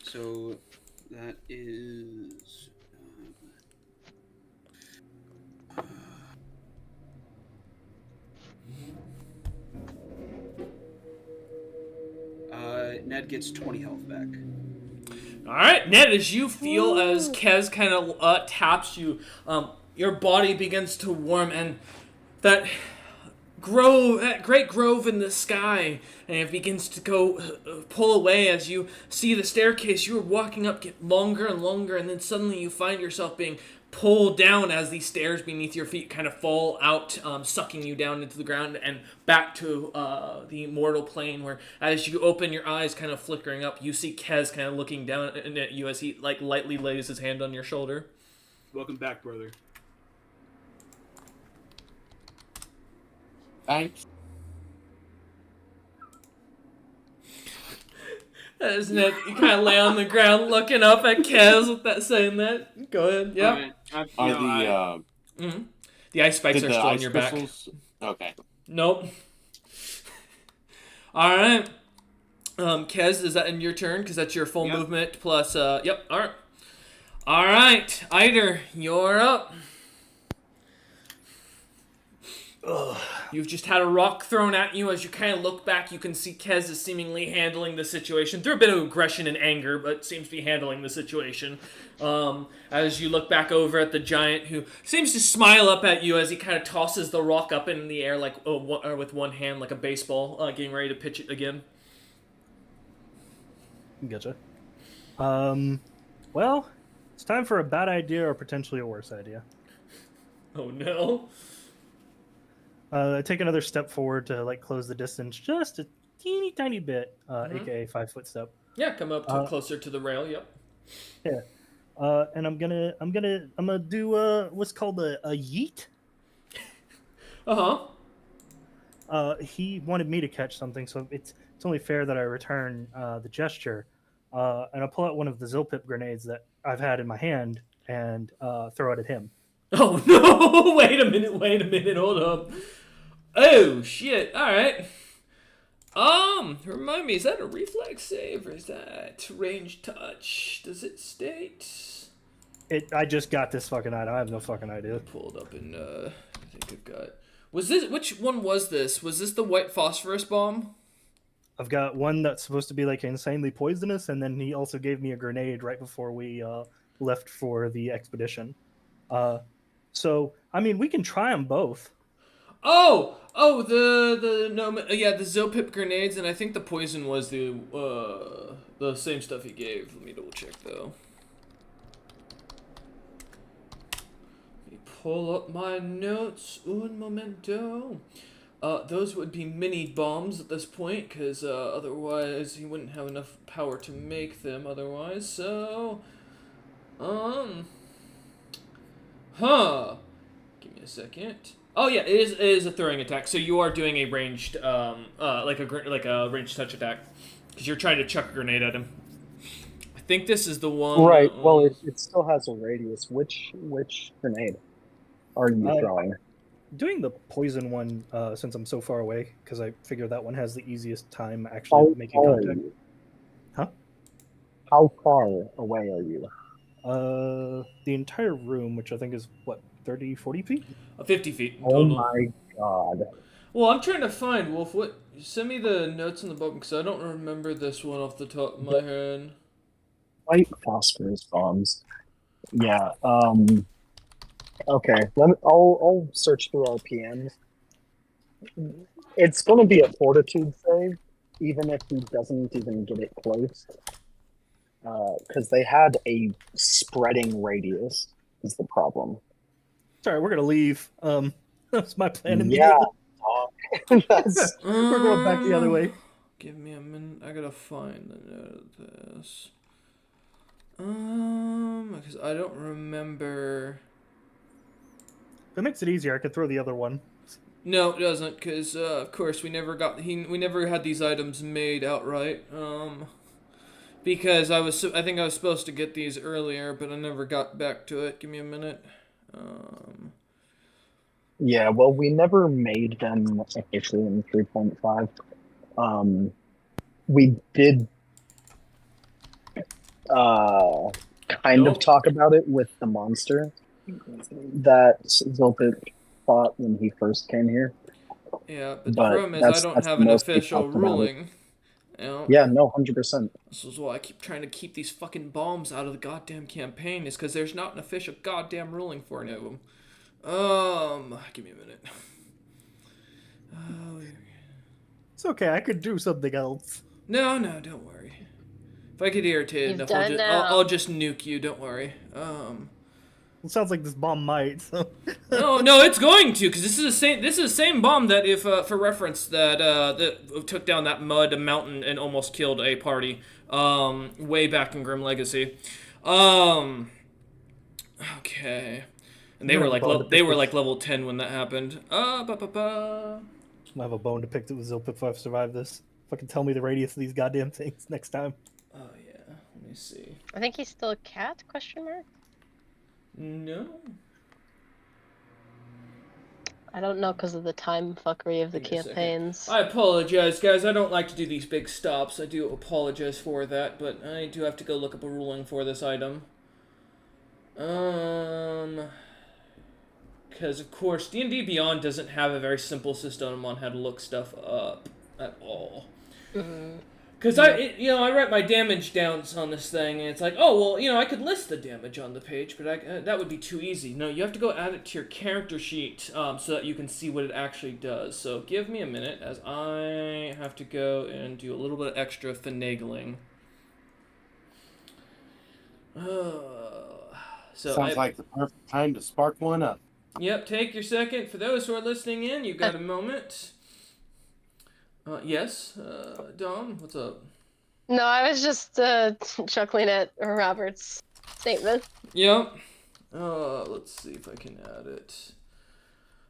So that is... Ned gets 20 health back. Alright, Ned, as you feel as Kez kind of taps you, your body begins to warm, and that great grove in the sky, and it begins to go pull away as you see the staircase you were walking up get longer and longer, and then suddenly you find yourself being pulled down as these stairs beneath your feet kind of fall out, sucking you down into the ground and back to the mortal plane, where as you open your eyes kind of flickering up, you see Kez kind of looking down at you as he like lightly lays his hand on your shoulder. Welcome back, brother. Thanks. Isn't it? You kind of lay on the ground looking up at Kez with that saying that. Go ahead. Yeah. Right. The ice spikes did are the still on ice your back. crystals? Okay. Nope. All right. Kez, is that in your turn? Because that's your full Yep. movement plus. Yep. All right. All right, Eider, you're up. Ugh. You've just had a rock thrown at you. As you kind of look back, you can see Kez is seemingly handling the situation through a bit of aggression and anger, but seems to be handling the situation. As you look back over at the giant, who seems to smile up at you as he kind of tosses the rock up in the air like with one hand, like a baseball, getting ready to pitch it again. Gotcha. Well, it's time for a bad idea or potentially a worse idea. Oh no. I take another step forward to like close the distance just a teeny tiny bit, aka 5-foot step. Yeah, come up closer to the rail. Yep. Yeah. And I'm gonna do what's called a yeet. He wanted me to catch something, so it's only fair that I return the gesture. And I pull out one of the Zilpip grenades that I've had in my hand and throw it at him. Oh no! Wait a minute, hold up. Oh shit! All right. Remind me, is that a reflex save or is that range touch? Does it state? I just got this fucking item. I have no fucking idea. Pulled up and I think I've got. Was this which one was this? Was this the white phosphorus bomb? I've got one that's supposed to be like insanely poisonous, and then he also gave me a grenade right before we left for the expedition. So I mean, we can try them both. The Zilpip grenades, and I think the poison was the same stuff he gave. Let me double check though. Let me pull up my notes. Un momento. Those would be mini bombs at this point, because otherwise he wouldn't have enough power to make them otherwise. So, give me a second. Oh yeah, it is a throwing attack. So you are doing a ranged, like a ranged touch attack, because you're trying to chuck a grenade at him. I I think this is the one. Right. Well, it still has a radius. Which grenade are you Uh, throwing? Doing the poison one, since I'm so far away, because I figure that one has the easiest time actually How making far are contact. you? Huh? How far away are you? The entire room, which I think is what, 30, 40 feet? 50 feet in Oh total. my god. Well, I'm trying to find, Wolf. What? Send me the notes in the book because I don't remember this one off the top of my head. White phosphorus bombs. Yeah. Okay. I'll search through our PMs. It's going to be a fortitude save, even if he doesn't even get it close. Because they had a spreading radius is the problem. Sorry, we're gonna leave. That's my plan Yeah. immediately. That's, We're going back the other way. Give me a minute. I gotta find the note of this. Because I don't remember. If it makes it easier, I could throw the other one. No, it doesn't. Because of course we never had these items made outright. Because I think I was supposed to get these earlier, but I never got back to it. Give me a minute. yeah, well, we never made them officially in 3.5. We did kind of talk about it with the monster that Zolpik fought when he first came here. Yeah, but the But problem is I don't that's have the an most we official talked about it. ruling. You know? Yeah, no, 100%. This is why I keep trying to keep these fucking bombs out of the goddamn campaign, is because there's not an official goddamn ruling for any of them. Give me a minute. It's okay, I could do something else. No, don't worry. If I get irritated You've enough, done now. I'll just nuke you. Don't worry. It sounds like this bomb might. So. No, it's going to, because this is the same bomb that, if for reference, that took down that mud mountain and almost killed a party, way back in Grim Legacy. Okay, and they were like level 10 when that happened. I have a bone to pick with Zilpip if I've survived this. Fucking tell me the radius of these goddamn things next time. Oh yeah, let me see. I think he's still a cat? Question mark. No. I don't know because of the time fuckery of the Give me a second. campaigns. I apologize, guys. I don't like to do these big stops. I do apologize for that, but I do have to go look up a ruling for this item. Because of course D&D Beyond doesn't have a very simple system on how to look stuff up at all. Because I write my damage downs on this thing, and it's like, oh well, I could list the damage on the page, but that would be too easy. No, you have to go add it to your character sheet so that you can see what it actually does. So give me a minute, as I have to go and do a little bit of extra finagling. Sounds like the perfect time to spark one up. Yep, take your second. For those who are listening in, you got a moment. Yes, Dom, what's up? No, I was just chuckling at Robert's statement. Yep. Let's see if I can add it.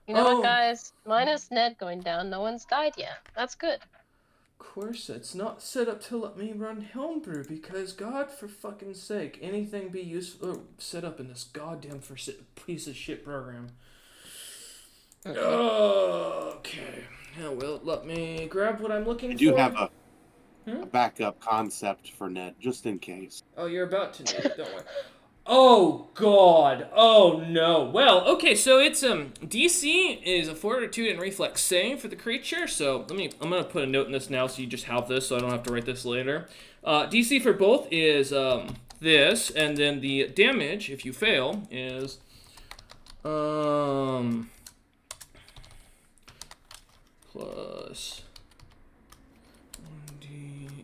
You know what, guys? Minus Ned going down, no one's died yet. That's good. Of course, it's not set up to let me run Homebrew because, God for fucking sake, anything be useful set up in this goddamn piece of shit program. Okay. Now, will it let me grab what I'm looking for? I do have a backup concept for Ned, just in case. Oh, you're about to need it, don't worry. Oh, God. Oh, no. Well, okay, so it's, DC is a fortitude and reflex save for the creature, so I'm gonna put a note in this now so you just have this so I don't have to write this later. DC for both is, this, and then the damage, if you fail, is, plus...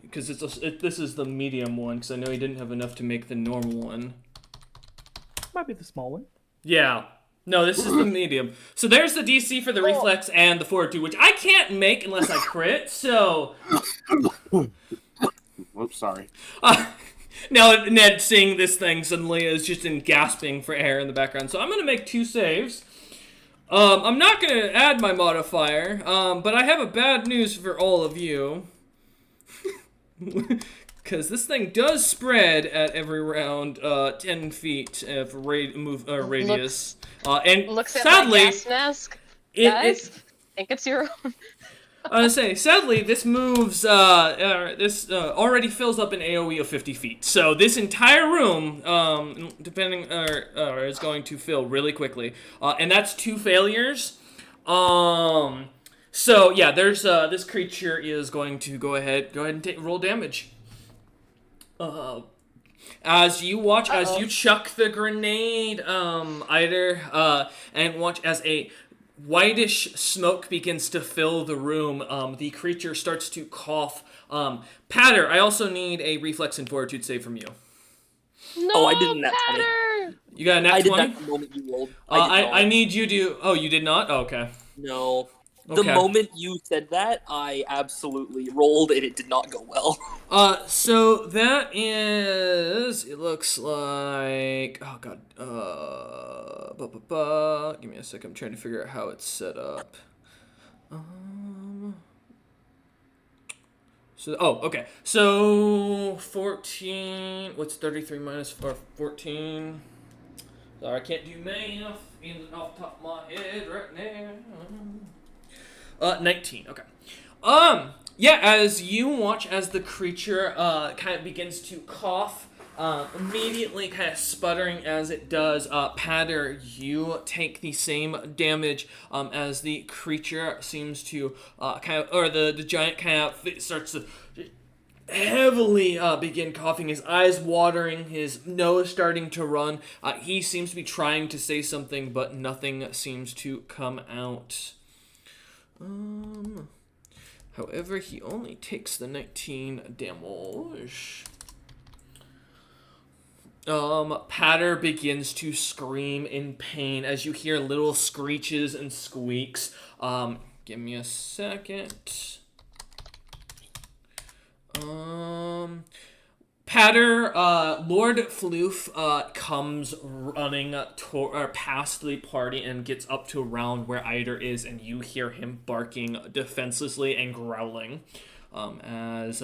Because this is the medium one, because I know he didn't have enough to make the normal one. Might be the small one. Yeah. No, this is the medium. So there's the DC for the reflex and the fortitude, which I can't make unless I crit, so... Oops, sorry. Now Ned seeing this thing suddenly is just in gasping for air in the background. So I'm going to make 2 saves. I'm not going to add my modifier, but I have a bad news for all of you. Because this thing does spread at every round 10 feet of radius. And Looks at sadly, my gas mask. it, Guys, think it's your own. I was saying, sadly, this moves, already fills up an AoE of 50 feet. So this entire room, is going to fill really quickly. And that's 2 failures. So yeah, there's, this creature is going to go ahead and roll damage. As you watch, as you chuck the grenade, Eider, and watch as a whitish smoke begins to fill the room, the creature starts to cough. Patter, I also need a reflex and fortitude save from you. No, I did a nat 20. Patter! You got a nat 20? I did that the moment you rolled. I need you to... Oh, you did not? Oh, okay. No. The Okay. moment you said that, I absolutely rolled, and it did not go well. So that is... It looks like... Oh, God. Give me a sec. I'm trying to figure out how it's set up. Okay. So, 14... What's 33 minus 14? Sorry, I can't do math off the top of my head right now. 19. Okay. Yeah, as you watch as the creature kind of begins to cough, immediately kind of sputtering as it does, Patter, you take the same damage as the creature seems to the giant kind of starts to heavily begin coughing, his eyes watering, his nose starting to run. He seems to be trying to say something, but nothing seems to come out. However, he only takes the 19 damage. Patter begins to scream in pain as you hear little screeches and squeaks. Give me a second. Patter, Lord Floof, comes running past the party and gets up to around where Eider is, and you hear him barking defenselessly and growling. As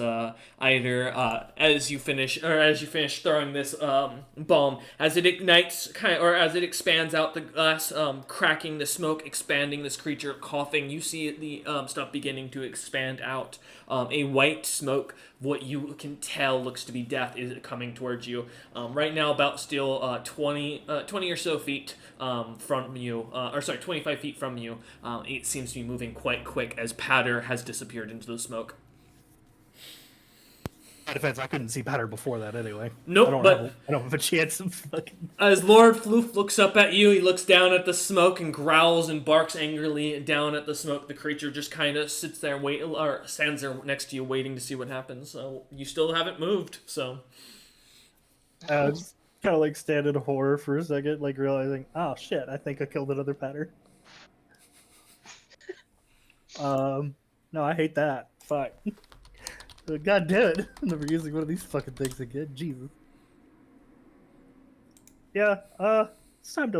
Eider, as you finish throwing this bomb, as it ignites, as it expands out the glass, cracking the smoke, expanding this creature, coughing, you see the stuff beginning to expand out. A white smoke, what you can tell looks to be death, is coming towards you. Right now, about still 20 or so feet from you, 25 feet from you. It seems to be moving quite quick as Patter has disappeared into the smoke. My defense, I couldn't see Patter before that anyway. Nope, I don't have a chance of fucking... As Lord Floof looks up at you, he looks down at the smoke and growls and barks angrily down at the smoke. The creature just kind of sits there or stands there next to you waiting to see what happens. So you still haven't moved, so... just kind of like stand in horror for a second, like realizing, oh shit, I think I killed another Patter. No, I hate that. Fuck. God damn it. I'm never using one of these fucking things again. Jesus. Yeah, it's time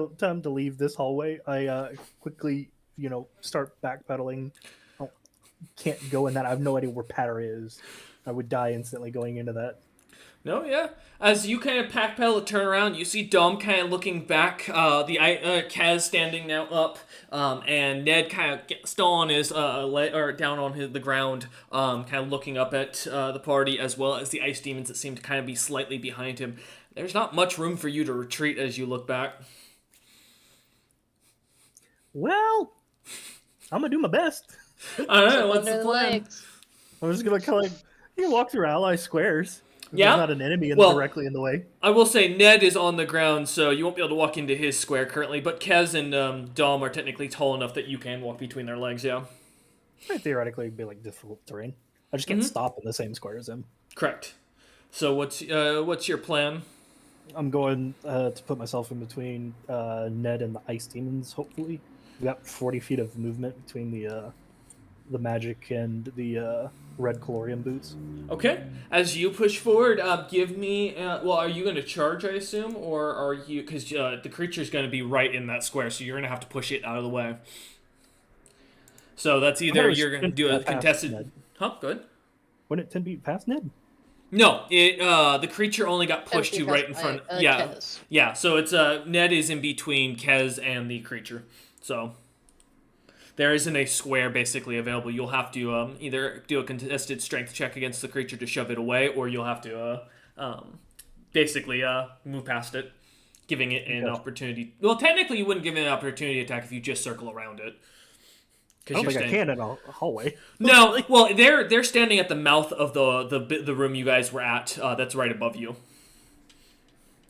to leave this hallway. I quickly, start backpedaling. Oh, can't go in that. I have no idea where Patter is. I would die instantly going into that. No, yeah. As you kind of backpedal to turn around, you see Dom kind of looking back, Kaz standing now up, and Ned kind of still on his, down on the ground, kind of looking up at the party, as well as the ice demons that seem to kind of be slightly behind him. There's not much room for you to retreat as you look back. Well, I'm gonna do my best. I don't know, what's the plan? I'm just gonna kind of walk through ally squares. Yeah. There's not an enemy directly in the way. I will say Ned is on the ground, so you won't be able to walk into his square currently, but Kez and Dom are technically tall enough that you can walk between their legs, yeah. Might theoretically be like difficult terrain. I just can't stop in the same square as him. Correct. So what's your plan? I'm going to put myself in between Ned and the ice demons, hopefully. We got 40 feet of movement between the magic and the red Calorium boots. Okay. As you push forward, give me... are you going to charge, I assume? Or are you... Because the creature's going to be right in that square, so you're going to have to push it out of the way. So that's either you're going to do a contested... Ned. Huh? Good. Wouldn't it 10 feet past Ned? No, the creature only got pushed to right in front. Yeah, Kez. yeah. So it's Ned is in between Kez and the creature. So there isn't a square basically available. You'll have to either do a contested strength check against the creature to shove it away, or you'll have to basically move past it, giving it an opportunity. Well, technically, you wouldn't give it an opportunity attack if you just circle around it. I don't think I can in a hallway. No, well, they're standing at the mouth of the room you guys were at. That's right above you.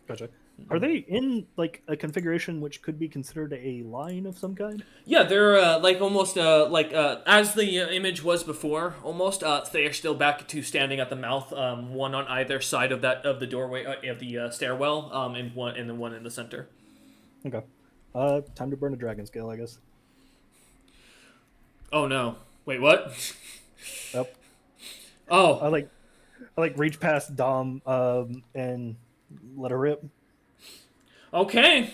Gotcha. Are they in like a configuration which could be considered a line of some kind? Yeah, they're like almost as the image was before. Almost, they are still back to standing at the mouth, one on either side of the doorway of the stairwell, and then one in the center. Okay. Time to burn a dragon scale, I guess. Oh no! Wait, what? Yep. Oh, I like reach past Dom and let her rip. okay.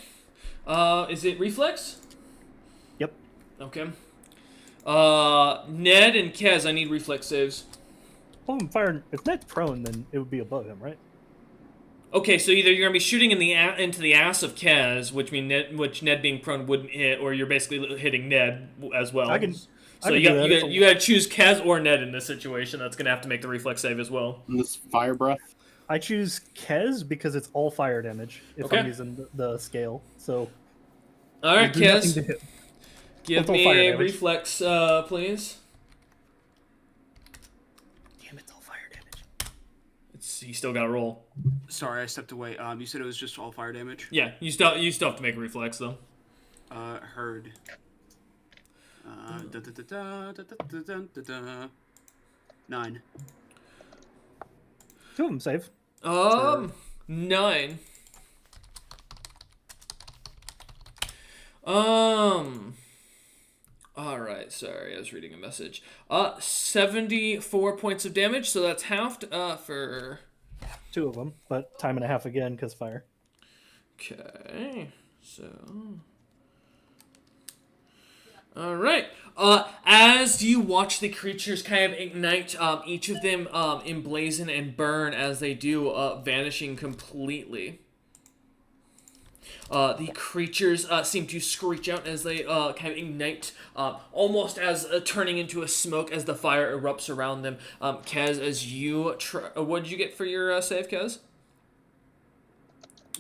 Is it reflex? Yep. Okay. Ned and Kez, I need reflex saves. Well, I'm firing. If Ned's prone, then it would be above him, right? Okay, so either you're gonna be shooting into the ass of Kez, which Ned being prone wouldn't hit, or you're basically hitting Ned as well. So you got to choose Kez or Ned in this situation. That's gonna have to make the reflex save as well. And this fire breath. I choose Kez because it's all fire damage if I'm using the scale. So. All right, Kez. Give me a damage. reflex, please. Damn, it's all fire damage. You still got to roll. Sorry, I stepped away. You said it was just all fire damage? Yeah, you still have to make a reflex though. Heard. 9. Two of them save. 9. Alright, sorry, I was reading a message. 74 points of damage, so that's halved, for... Two of them, but time and a half again, because fire. Okay, so... Alright, as you watch the creatures kind of ignite, each of them, emblazon and burn as they do, vanishing completely. The creatures seem to screech out as they kind of ignite, almost as turning into a smoke as the fire erupts around them. Kez, as you what did you get for your save, Kez?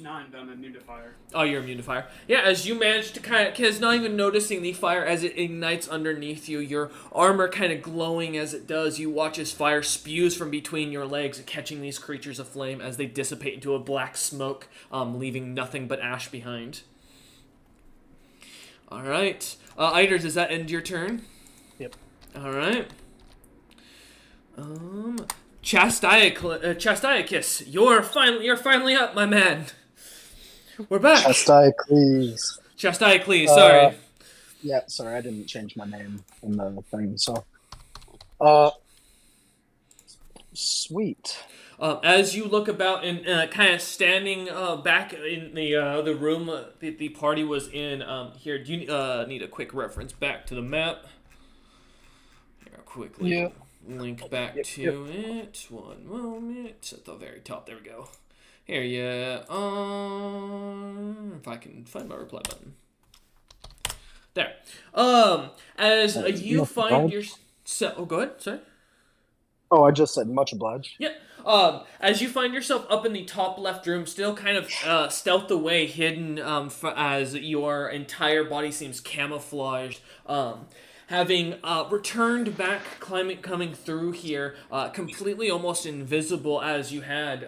9, but I'm immune to fire. Oh, you're immune to fire. Yeah, as you manage to kind of, Kez, not even noticing the fire as it ignites underneath you, your armor kind of glowing as it does. You watch as fire spews from between your legs, catching these creatures aflame as they dissipate into a black smoke, leaving nothing but ash behind. All right. Eider, does that end your turn? Yep. All right. Chastiacus, you're finally up, my man. We're back. Chastiacles. Chastiacles, sorry. Yeah, sorry, I didn't change my name in the thing, so. Sweet. As you look about and kind of standing back in the room the party was in, here, do you need a quick reference back to the map? Here, I'll quickly link back to it. One moment. At the very top, there we go. Here, yeah. If I can find my reply button. There. As you find yourself... Oh, go ahead. Sorry. Oh, I just said much obliged. Yep. As you find yourself up in the top left room, still kind of stealthed away, hidden as your entire body seems camouflaged, having returned back, coming through here, completely almost invisible as you had.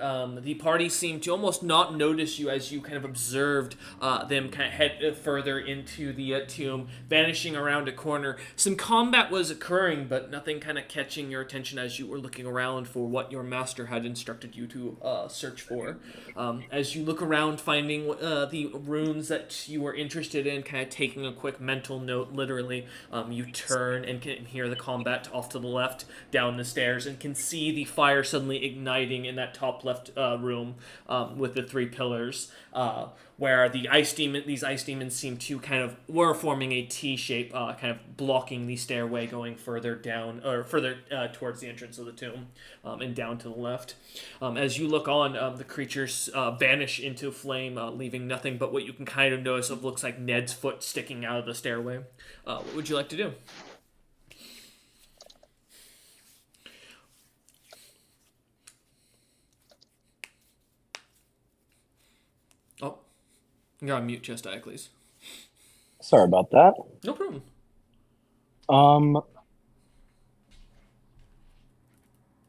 The party seemed to almost not notice you as you kind of observed them kind of head further into the tomb, vanishing around a corner. Some combat was occurring, but nothing kind of catching your attention as you were looking around for what your master had instructed you to search for. As you look around, finding the runes that you were interested in, kind of taking a quick mental note, literally, you turn and can hear the combat off to the left down the stairs, and can see the fire suddenly igniting in that top left room with the 3 pillars, where these ice demons seem to were forming a T shape, kind of blocking the stairway going further down, or further towards the entrance of the tomb, and down to the left. As you look on, the creatures vanish into flame, leaving nothing but what you can kind of notice of looks like Ned's foot sticking out of the stairway. What would you like to do? Oh, you're on mute, Chest Diocles. Sorry about that. No problem.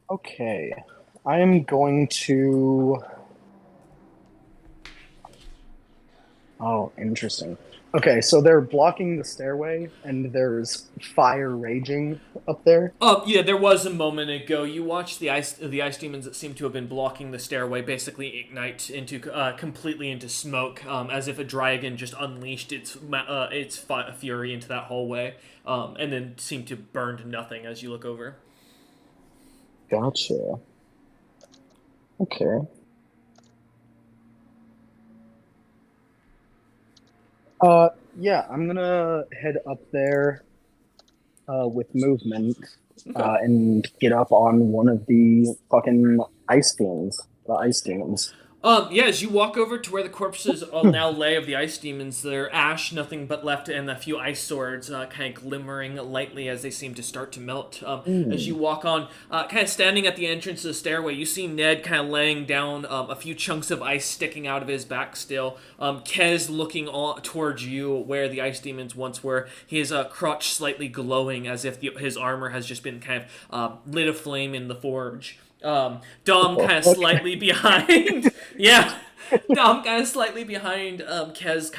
Okay. I am going to... Oh, interesting. Okay, so they're blocking the stairway, and there's fire raging up there. Yeah, there was a moment ago. You watched the ice demons that seem to have been blocking the stairway basically ignite into completely into smoke, as if a dragon just unleashed its fury into that hallway, and then seemed to burn to nothing as you look over. Gotcha. Okay. Yeah, I'm gonna head up there with movement and get up on one of the fucking ice demons. The ice demons. Yeah, as you walk over to where the corpses now lay of the ice demons, they're ash, nothing but left, and a few ice swords kind of glimmering lightly as they seem to start to melt. As you walk on, kind of standing at the entrance of the stairway, you see Ned kind of laying down a few chunks of ice sticking out of his back still. Kez looking towards you where the ice demons once were, his crotch slightly glowing as if his armor has just been kind of lit aflame in the forge. Dom kind of slightly behind. Yeah. Dom kind of slightly behind Kez,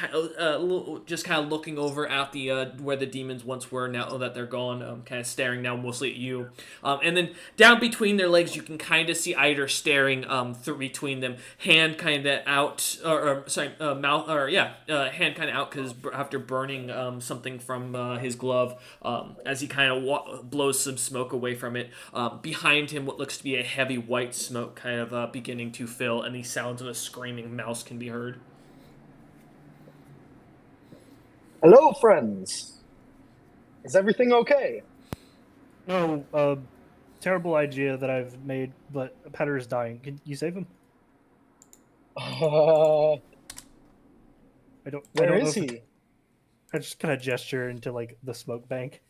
just kind of looking over at the where the demons once were now that they're gone, kind of staring now mostly at you. And then down between their legs, you can kind of see Eider staring through between them, hand kind of out, mouth, hand kind of out because after burning something from his glove, as he kind of blows some smoke away from it. Behind him, what looks to be a heavy white smoke kind of beginning to fill, and the sounds of a screaming mouse can be heard. Hello, friends. Is everything okay? No, terrible idea that I've made, but Petter is dying. Can you save him? Where is he? I just kind of gesture into like the smoke bank.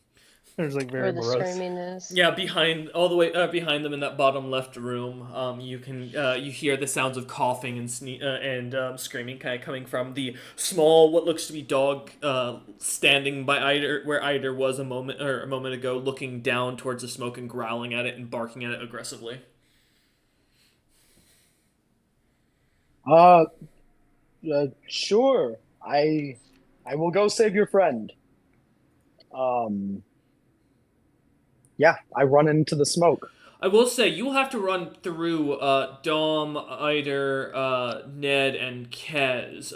There's like very Where the morose. screaming is. Yeah, all the way behind them in that bottom left room, you hear the sounds of coughing and screaming kind of coming from the small, what looks to be dog, standing by Eider, where Eider was a moment ago, looking down towards the smoke and growling at it and barking at it aggressively. Sure. I will go save your friend. Yeah, I run into the smoke. I will say, you'll have to run through Dom, Eider, Ned, and Kez.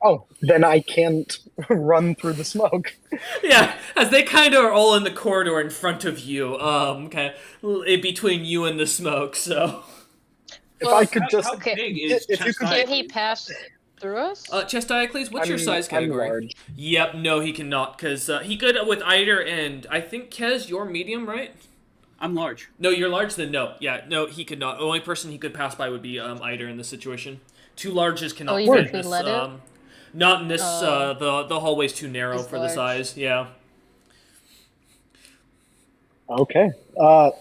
Oh, then I can't run through the smoke. Yeah, as they kind of are all in the corridor in front of you, kind of between you and the smoke, so... If I could just... How big is if you could- Can he pass through us? Chest Diocles, what's your size I'm category? large. Yep, no, he cannot, because he could with Eider, and I think, Kez, you're medium, right? I'm large. No, you're large, then no. Yeah, no, he could not. The only person he could pass by would be Eider in this situation. Two larges cannot even fit if we this. let it? Not in this, the hallway's too narrow He's for large. the size, yeah. Okay. I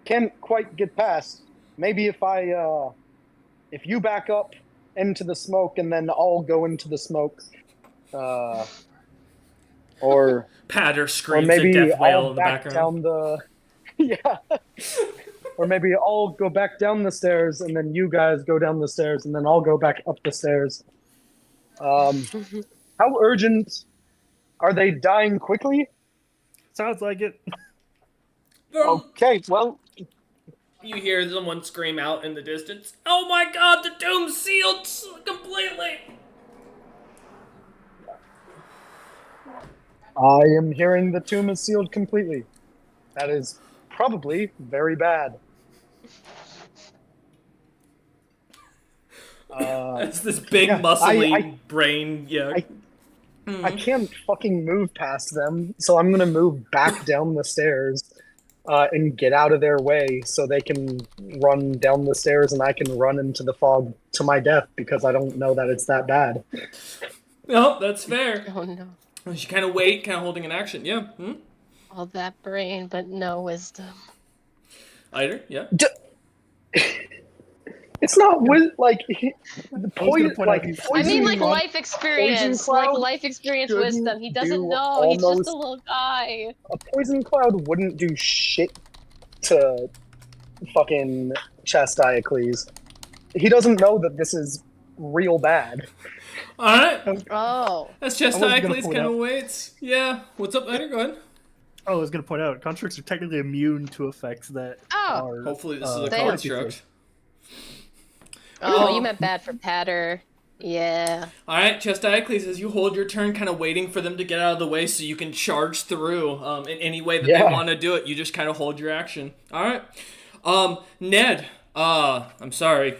can't quite get past. Maybe if you back up into the smoke and then I'll go into the smoke, or Patter screams maybe a death wail I'll in the back background. down the yeah, or maybe I'll go back down the stairs and then you guys go down the stairs and then I'll go back up the stairs. How urgent are they? Dying quickly? Sounds like it. Okay, well. You hear someone scream out in the distance, "Oh my god, the doom's sealed completely!" I am hearing the tomb is sealed completely. That is probably very bad. It's this big, yeah, muscly brain. Yeah. I can't fucking move past them, so I'm gonna move back down the stairs and get out of their way so they can run down the stairs and I can run into the fog to my death because I don't know that it's that bad. No, that's fair. Oh no. She kind of wait, kind of holding an action. Yeah. All that brain, but no wisdom. Eider, yeah. It's not like the point. Like I mean, like poison life experience, like cloud life experience shouldn't wisdom. He doesn't do know. He's just almost- a little guy. a poison cloud wouldn't do shit to fucking Chastiacles. He doesn't know that this is real bad. All right. Oh. That's I was gonna Chastiacles point kind of out- waits. Yeah. What's up, Eider? Go ahead. I was going to point out, constructs are technically immune to effects that Oh. are. Hopefully this is a They- construct. Oh, you meant bad for patter. Yeah. All right, Chastiacles, as you hold your turn, kind of waiting for them to get out of the way so you can charge through in any way that they Yeah. want to do it. You just kind of hold your action. All right. Ned, I'm sorry.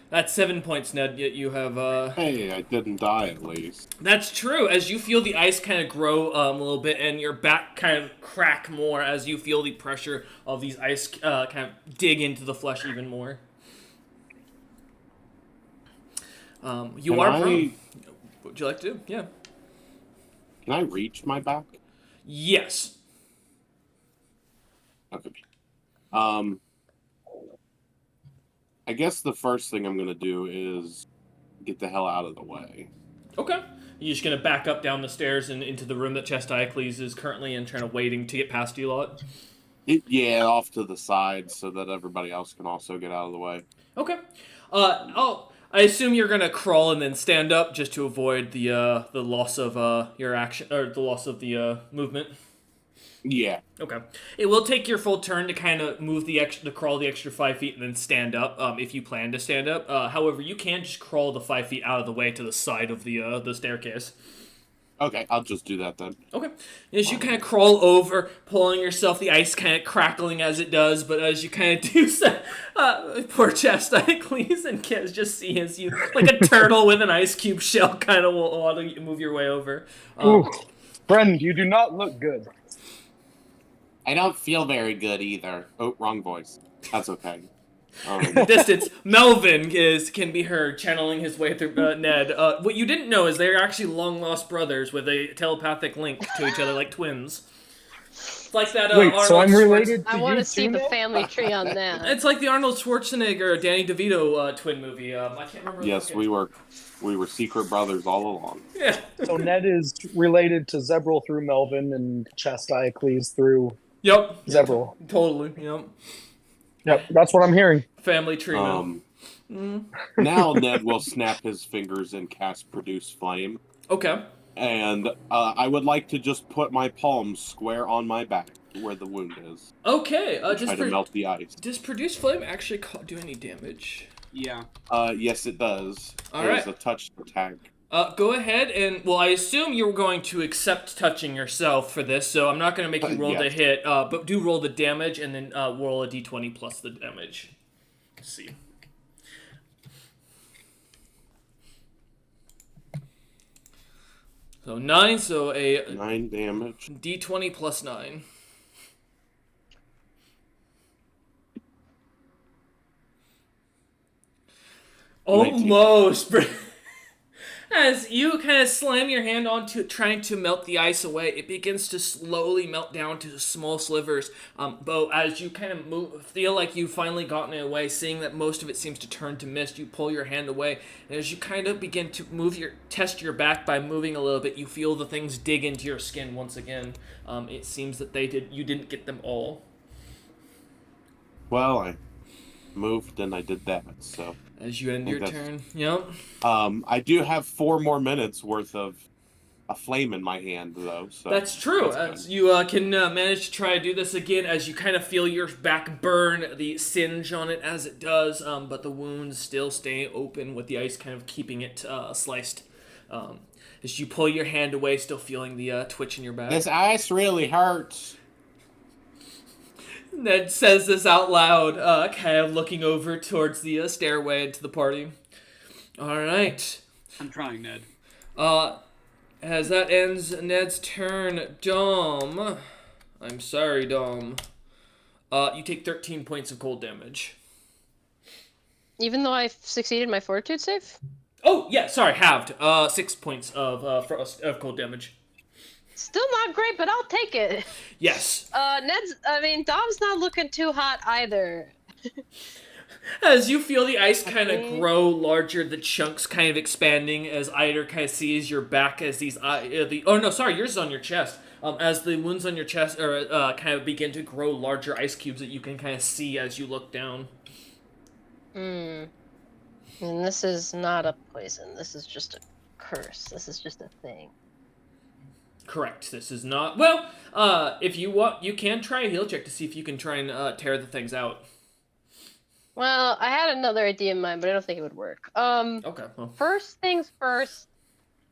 That's 7 points, Ned. Yet you have Hey, I didn't die at least. That's true. As you feel the ice kind of grow a little bit, and your back kind of crack more as you feel the pressure of these ice kind of dig into the flesh even more. You Can are I- prone. What would you like to do? Yeah. Can I reach my back? Yes. Okay. I guess the first thing I'm gonna do is get the hell out of the way. Okay. You're just gonna back up down the stairs and into the room that Chastiacles is currently in, trying to waiting to get past you lot. Yeah, off to the side so that everybody else can also get out of the way. Okay. I assume you're gonna crawl and then stand up just to avoid the loss of your action or the loss of the movement. Yeah. Okay. It will take your full turn to kind of move to crawl the extra 5 feet and then stand up if you plan to stand up. However, you can just crawl the 5 feet out of the way to the side of the staircase. Okay, I'll just do that then. Okay. As you kind of crawl over, pulling yourself, the ice kind of crackling as it does, but as you kind of do so, poor Chastiacles and Kez just see as you, like a turtle with an ice cube shell, kind of will want to move your way over. Ooh, friend, you do not look good. I don't feel very good either. Oh, wrong voice. That's okay. Distance, Melvin can be heard channeling his way through Ned. What you didn't know is they're actually long-lost brothers with a telepathic link to each other like twins. It's like that Wait, Arnold so I'm Schwarz- related to I you want to too see the now? family tree on that. It's like the Arnold Schwarzenegger, Danny DeVito twin movie. I can't remember. Yes, we were secret brothers all along. Yeah. So Ned is related to Zebril through Melvin and Chastiacles through Yep. Zebril. Totally. Yep. Yep, that's what I'm hearing. Family tree. Man. Now Ned will snap his fingers and cast Produce Flame. Okay. And I would like to just put my palms square on my back where the wound is. Okay. Try to melt the ice. Does produce flame actually do any damage? Yeah. Yes, it does. All There's right. a touch attack. Go ahead and, well, I assume you're going to accept touching yourself for this, so I'm not going to make you roll the yes. hit, but do roll the damage and then roll a d20 plus the damage. Let's see. So 9, so a 9 damage. d20 plus 9. Almost. As you kind of slam your hand onto it, trying to melt the ice away, it begins to slowly melt down to small slivers. But as you kind of feel like you've finally gotten it away, seeing that most of it seems to turn to mist, you pull your hand away, and as you kind of begin to test your back by moving a little bit, you feel the things dig into your skin once again. It seems that you didn't get them all. Well, I moved and I did that, so... As you end your that's- turn, yep. I do have 4 more minutes worth of a flame in my hand, though. So That's true. that's good. You can manage to try to do this again as you kind of feel your back burn, the singe on it as it does, but the wounds still stay open with the ice kind of keeping it sliced. As you pull your hand away, still feeling the twitch in your back. This ice really hurts. Ned says this out loud, kind of looking over towards the stairway into the party. All right. I'm trying, Ned. As that ends Ned's turn, Dom. I'm sorry, Dom. You take 13 points of cold damage. Even though I succeeded my fortitude save? Oh, yeah, sorry, halved. 6 points of cold damage. Still not great, but I'll take it. Yes. Dom's not looking too hot either. As you feel the ice kind of grow larger, the chunks kind of expanding as Eider kind of sees your back as these yours is on your chest. As the wounds on your chest kind of begin to grow larger ice cubes that you can kind of see as you look down. And this is not a poison. This is just a curse. This is just a thing. Correct. This is not... Well, if you want, you can try a heal check to see if you can try and tear the things out. Well, I had another idea in mind, but I don't think it would work. Okay. Well. First things first,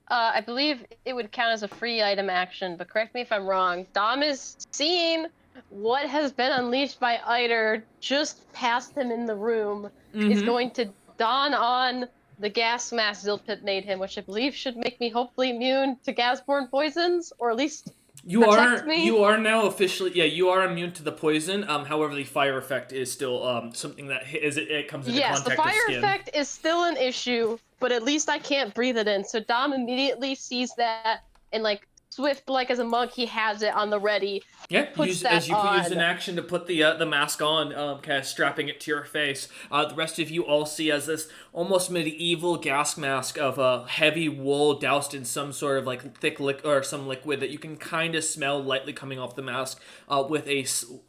I believe it would count as a free item action, but correct me if I'm wrong. Dom is seeing what has been unleashed by Eider just past him in the room. Is going to don on the gas mask Zilpip made him, which I believe should make me hopefully immune to gas-borne poisons, or at least protect me. You are now officially, you are immune to the poison. However, the fire effect is still something that it comes into contact with skin. Yes, the fire effect is still an issue, but at least I can't breathe it in. So Dom immediately sees that, and like swift, like as a monk, he has it on the ready. Yeah, use an action to put the mask on, kind of strapping it to your face. The rest of you all see as this almost medieval gas mask of heavy wool doused in some sort of like thick some liquid that you can kind of smell lightly coming off the mask, with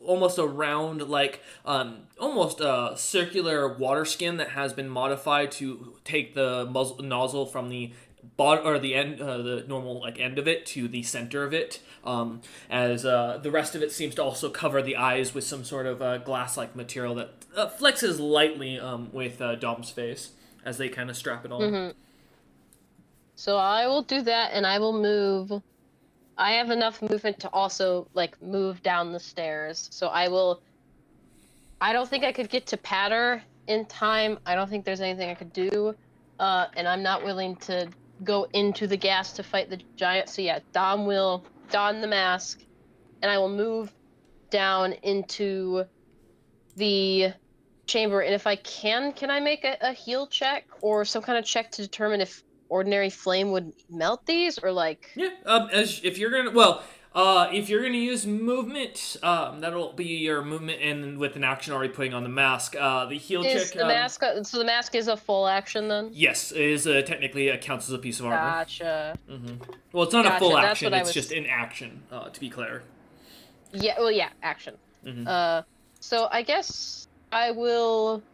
almost a round almost circular water skin that has been modified to take the nozzle from the the normal end of it to the center of it, as the rest of it seems to also cover the eyes with some sort of glass-like material that flexes lightly with Dom's face as they kind of strap it on. So I will do that, and I will move. I have enough movement to also move down the stairs, so I will. I don't think I could get to Patter in time. I don't think there's anything I could do, and I'm not willing to go into the gas to fight the giant. So yeah, Dom will don the mask, and I will move down into the chamber. And if I can I make a heal check or some kind of check to determine if ordinary flame would melt these, or if you're gonna use movement, that'll be your movement, and with an action already putting on the mask. The heal check. The mask. So the mask is a full action then. Yes, it is technically counts as a piece of armor. Gotcha. Well, it's not a full action. It's just an action. To be clear. Yeah. Well, yeah, action. So I guess I will.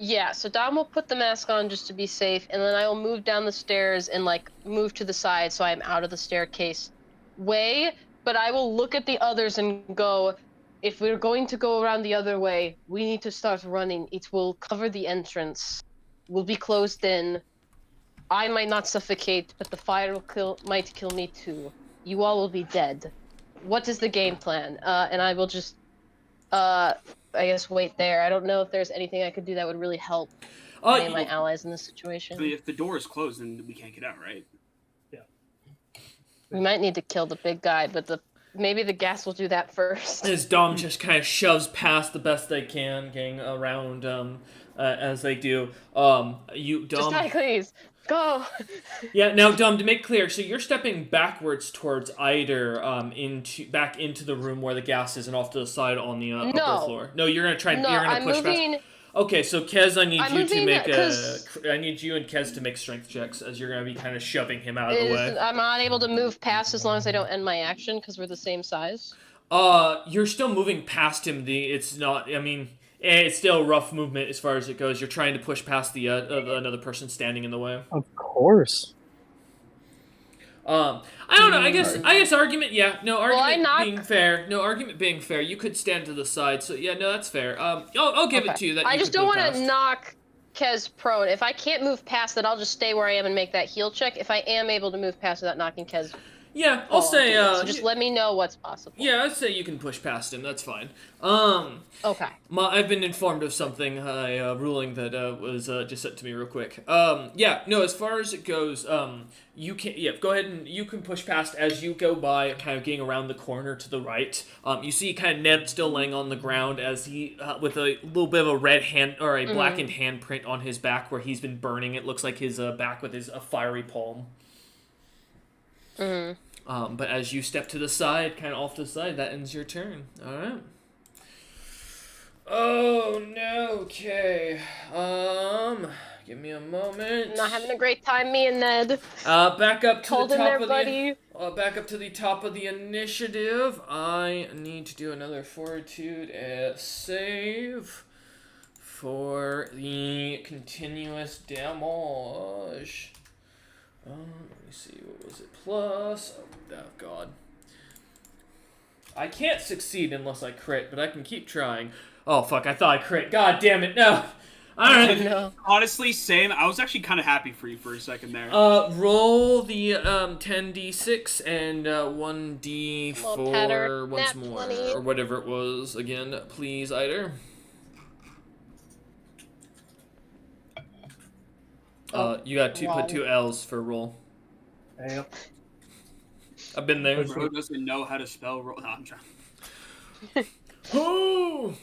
Yeah, so Dom will put the mask on just to be safe, and then I will move down the stairs and move to the side so I'm out of the staircase way, but I will look at the others and go, if we're going to go around the other way, we need to start running. It will cover the entrance. We'll be closed in. I might not suffocate, but the fire might kill me too. You all will be dead. What is the game plan? And I will just, I guess wait there. I don't know if there's anything I could do that would really help any of my allies in this situation. I mean, if the door is closed, then we can't get out, right? Yeah. We might need to kill the big guy, but maybe the gas will do that first. As Dom just kind of shoves past the best they can, getting around as they do. Dom. Just Diocles, go! Yeah, now Dom, to make clear, so you're stepping backwards towards Eider, back into the room where the gas is and off to the side on the upper floor. No, you're gonna try. No, you're gonna push past. Okay, so Kez, I need you and Kez to make strength checks as you're gonna be kind of shoving him out of the way. I'm not able to move past as long as I don't end my action because we're the same size. You're still moving past him. It's not. I mean, it's still rough movement as far as it goes. You're trying to push past the another person standing in the way. Of course. I don't know. I guess argument. Yeah, no Well, I argument knock. being fair. No argument being fair. You could stand to the side. So yeah, no, that's fair. I'll give it to you that I you just could don't move want to past. knock Kez prone. If I can't move past it, I'll just stay where I am and make that heal check. If I am able to move past without knocking Kez, Yeah, I'll say. do it. So just let me know what's possible. Yeah, I'd say you can push past him. That's fine. Okay. I've been informed of something, ruling that was just sent to me real quick. Yeah, no, as far as it goes, you can, go ahead and you can push past as you go by, kind of getting around the corner to the right. You see kind of Ned still laying on the ground as he, with a little bit of a red hand, or a blackened handprint on his back where he's been burning. It looks like his back with his fiery palm. But as you step to the side, kind of off to the side, that ends your turn. All right. Oh no. Okay. Give me a moment. Not having a great time, me and Ned. Back up to Cold the in top there, of buddy. back up to the top of the initiative. I need to do another fortitude save for the continuous damage. Let me see, what was it? Plus, oh god. I can't succeed unless I crit, but I can keep trying. Oh fuck, I thought I crit. God damn it, no! Alright. No. Honestly, same. I was actually kind of happy for you for a second there. Roll the 10d6 and 1d4 patter. once Nat more, 20. or whatever it was again, please, Eider. You got wrong. put 2 L's for roll. Yep. I've been there. Bro doesn't know how to spell roll. No, I'm trying. Oh!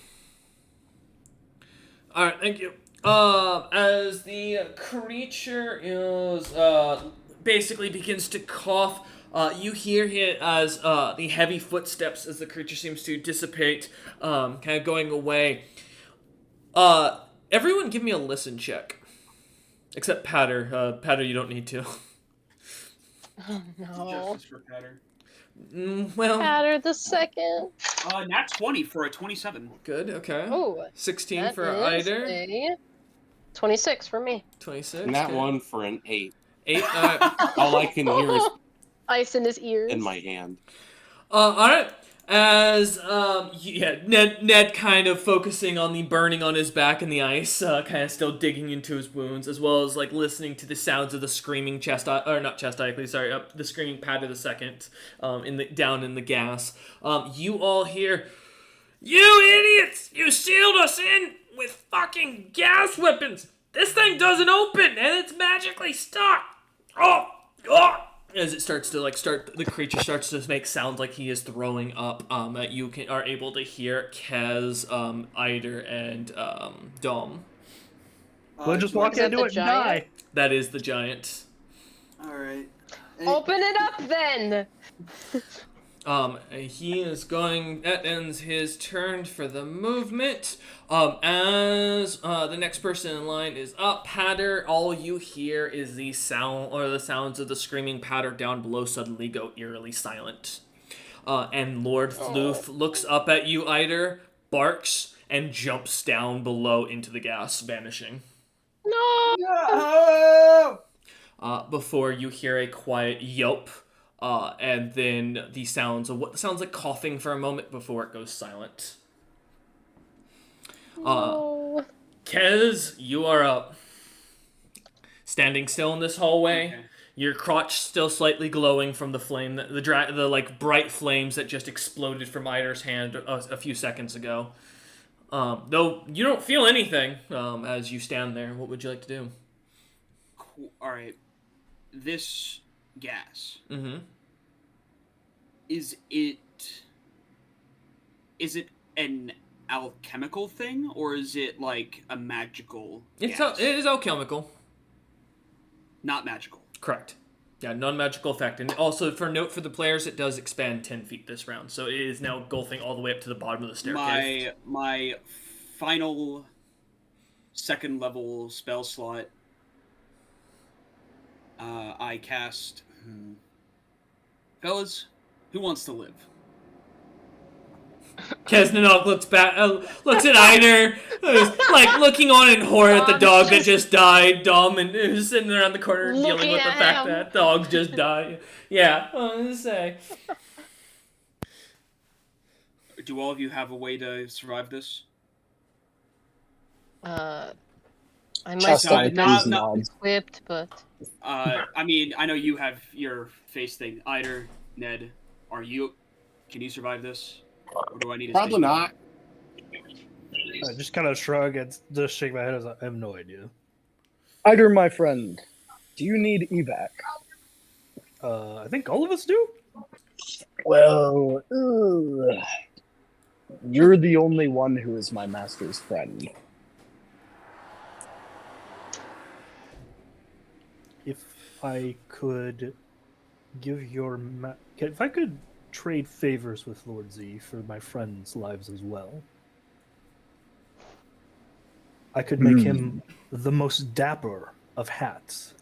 Alright, thank you. As the creature is, basically begins to cough, you hear it as, the heavy footsteps as the creature seems to dissipate, kind of going away. Everyone give me a listen check. Except Patter. Patter, you don't need to. Oh no. Justice for Patter. Well, Patter the second. Nat 20 for a 27. good, okay. Oh. 16 That for is Eider. a 26 for me. 26. And that good. one for an 8. 8. All I can hear is Ice in his ears. in my hand. Alright. As, Ned kind of focusing on the burning on his back and the ice, kind of still digging into his wounds, as well as, like, listening to the sounds of the screaming the screaming Patter the second, down in the gas. You all hear, "You idiots! You sealed us in with fucking gas weapons! This thing doesn't open, and it's magically stuck! Oh! As it starts to the creature starts to make sounds like he is throwing up. You are able to hear Kez, Eider, and Dom. We'll just walk is that into the it and giant? die. That is the giant. Alright. Open it up then. He is going. That ends his turn for the movement. As the next person in line is up, Patter. All you hear is the sounds of the screaming Patter down below suddenly go eerily silent. And Lord Floof looks up at you, Eider, barks, and jumps down below into the gas, vanishing. No. Before you hear a quiet yelp. And then the sounds of what sounds like coughing for a moment before it goes silent. No. Kez, you are up. Standing still in this hallway, Okay. your crotch still slightly glowing from the flame, the like bright flames that just exploded from Eider's hand a few seconds ago. Though you don't feel anything as you stand there. What would you like to do? Cool. Alright. This gas. Mm-hmm. Is it an alchemical thing, or is it like a magical gas? It is alchemical. Not magical. Correct. Yeah, non-magical effect. And also, for note for the players, it does expand 10 feet this round. So it is now engulfing all the way up to the bottom of the staircase. My final second level spell slot, I cast... Fellas, who wants to live? Kesnanok looks back, looks at Eider, who's like looking on in horror at the Dom's dog that just just died. Dom and who's sitting around the corner dealing looking with the at fact him. that dogs just died. Yeah, I was gonna say. Do all of you have a way to survive this? I might Chastity, be please not- nod. equipped, but I mean, I know you have your face thing. Eider, Ned, can you survive this? Or do I need to Probably not. I just kind of shrug and just shake my head. I have no idea. Eider, my friend, do you need evac? I think all of us do. Well, you're the only one who is my master's friend. If I could give your if I could trade favors with Lord Z for my friends' lives as well, I could make him the most dapper of hats.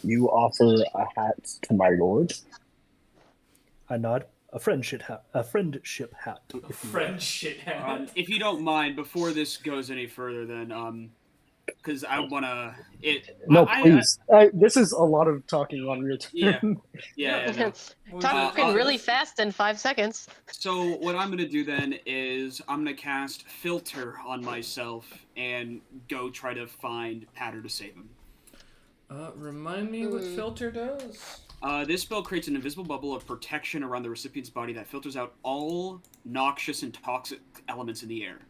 You offer a hat to my lord? I nod. A friendship hat. A friendship hat. if you will. Friendship. If you don't mind, before this goes any further, then because I wanna No, please. This is a lot of talking on your turn. Yeah. No. talking really fast in 5 seconds. So what I'm gonna do then is I'm gonna cast Filter on myself and go try to find Patter to save him. Remind me what filter does. This spell creates an invisible bubble of protection around the recipient's body that filters out all noxious and toxic elements in the air.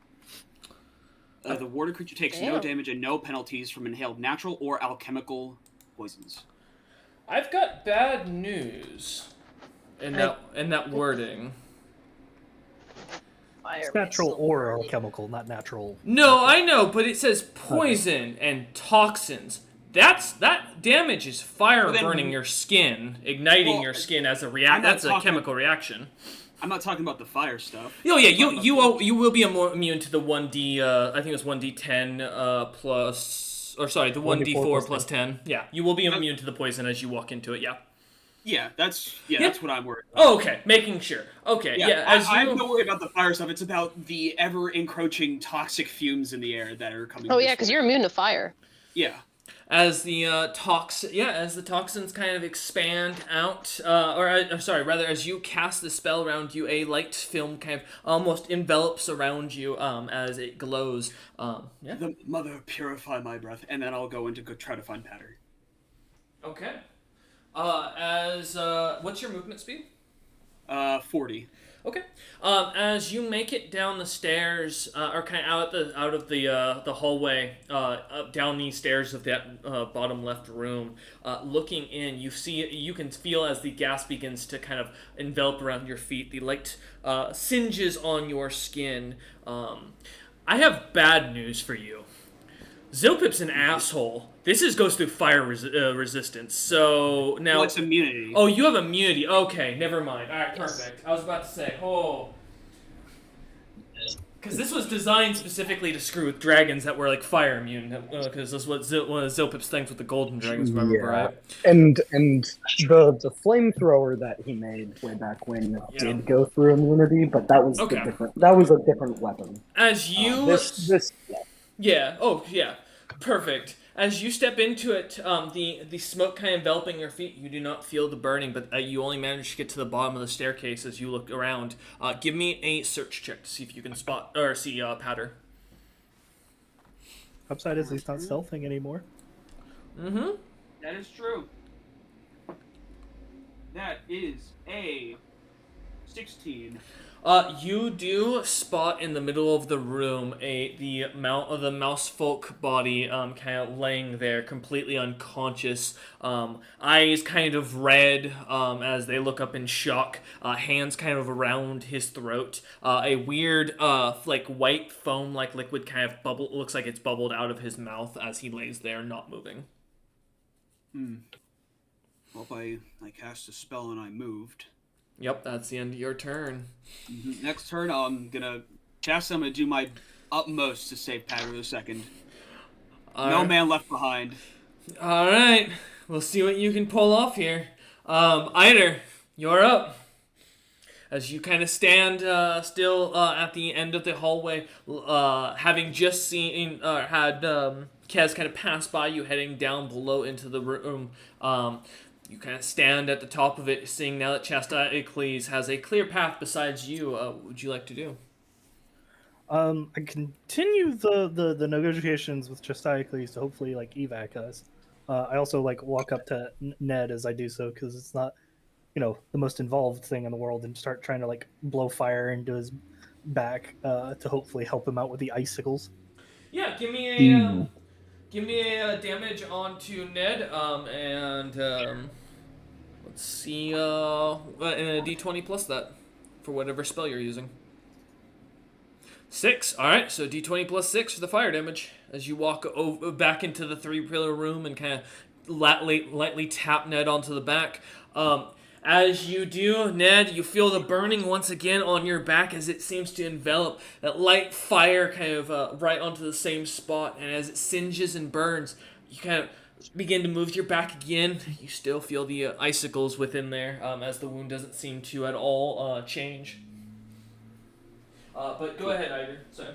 The warded creature takes no damage and no penalties from inhaled natural or alchemical poisons. I've got bad news in that wording. It's natural or chemical, not natural. No, I know, but it says poison and toxins. That damage is fire burning your skin, igniting your skin as a That's a chemical reaction. I'm not talking about the fire stuff. Oh yeah, you will be immune to the 1d. I think it was 1d10 plus, or sorry, the 1d4 plus 10. Yeah, you will be immune to the poison as you walk into it. Yeah. Yeah, that's what I'm worried about. Oh, okay, making sure. Okay, yeah. I'm not worried about the fire stuff. It's about the ever encroaching toxic fumes in the air that are coming. Oh yeah, because you're immune to fire. Yeah. As the as the toxins kind of expand out, as you cast the spell around you, a light film kind of almost envelops around you as it glows. The mother purify my breath, and then I'll go in to go try to find Patter. Okay. What's your movement speed? 40. Okay. As you make it down the stairs, or kind of out of the hallway, up down these stairs of that bottom left room, looking in, you can feel as the gas begins to kind of envelop around your feet. The light singes on your skin. I have bad news for you. Zilpip's an asshole. This goes through fire resistance. So now. What's immunity? Oh, you have immunity. Okay, never mind. All right, perfect. I was about to say, because this was designed specifically to screw with dragons that were like fire immune. Because this was one of Zilpip's things with the golden dragons. Remember, right? And the flamethrower that he made way back when did go through immunity, but that was That was a different weapon. As you this. Yeah. Oh, yeah. Perfect. As you step into it, the smoke kind of enveloping your feet, you do not feel the burning, but you only manage to get to the bottom of the staircase as you look around. Give me a search check to see if you can spot or see Patter. Upside is he's not stealthing anymore. Mm-hmm. That is true. That is a 16. You do spot in the middle of the room the mouse folk body kind of laying there completely unconscious, eyes kind of red as they look up in shock, hands kind of around his throat, a weird like white foam like liquid kind of looks like it's bubbled out of his mouth as he lays there not moving. Well, if I cast a spell and I moved. Yep, that's the end of your turn. Mm-hmm. Next turn, I'm gonna do my utmost to save Patter the second. No man left behind. All right, we'll see what you can pull off here. Eider, you're up. as you kind of stand still at the end of the hallway, having just seen had Kez kind of pass by you heading down below into the room. You kind of stand at the top of it, seeing now that Chasticles has a clear path besides you. What would you like to do? I continue the negotiations with Chasticles to hopefully like evac us. I also like walk up to Ned as I do so because it's not, the most involved thing in the world, and start trying to like blow fire into his back to hopefully help him out with the icicles. Yeah, give me a damage onto Ned. Let's see. And a D20 plus that for whatever spell you're using. 6. All right, so D20 plus 6 for the fire damage as you walk back into the 3-pillar room and kind of lightly tap Ned onto the back. As you do, Ned, you feel the burning once again on your back as it seems to envelop that light fire kind of right onto the same spot. And as it singes and burns, you kind of begin to move your back again. You still feel the icicles within there as the wound doesn't seem to at all change. But go ahead, Ider. Sorry.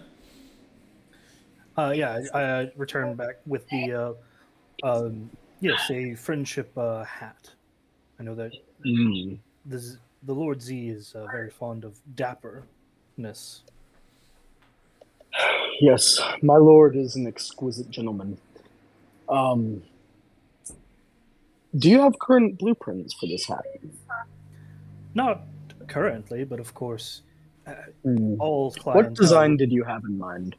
I return back with the a friendship hat. I know that the Lord Z is very fond of dapperness. Yes, my lord is an exquisite gentleman. Do you have current blueprints for this hat? Not currently, but of course, all clientele. What design did you have in mind?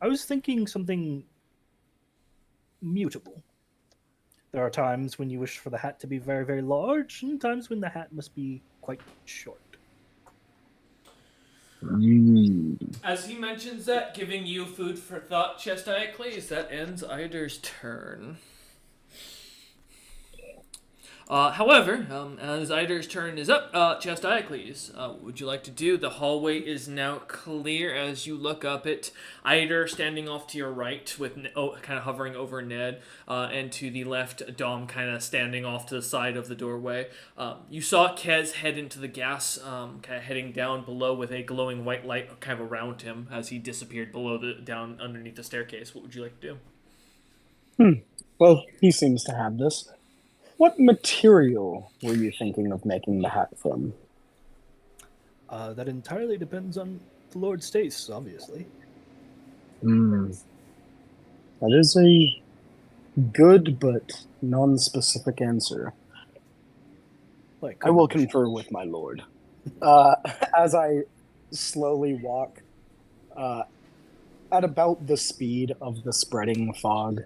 I was thinking something mutable. There are times when you wish for the hat to be very, very large, and times when the hat must be quite short. As he mentions that, giving you food for thought, Chasticles, that ends Ider's turn. However, as Ider's turn is up, Chasticles, what would you like to do? The hallway is now clear as you look up it. Ider standing off to your right, with kind of hovering over Ned, and to the left, Dom kind of standing off to the side of the doorway. You saw Kez head into the gas, kind of heading down below with a glowing white light kind of around him as he disappeared down underneath the staircase. What would you like to do? Well, he seems to have this. What material were you thinking of making the hat from? That entirely depends on the Lord's taste, obviously. That is a good but non-specific answer. I will confer with my lord. As I slowly walk at about the speed of the spreading fog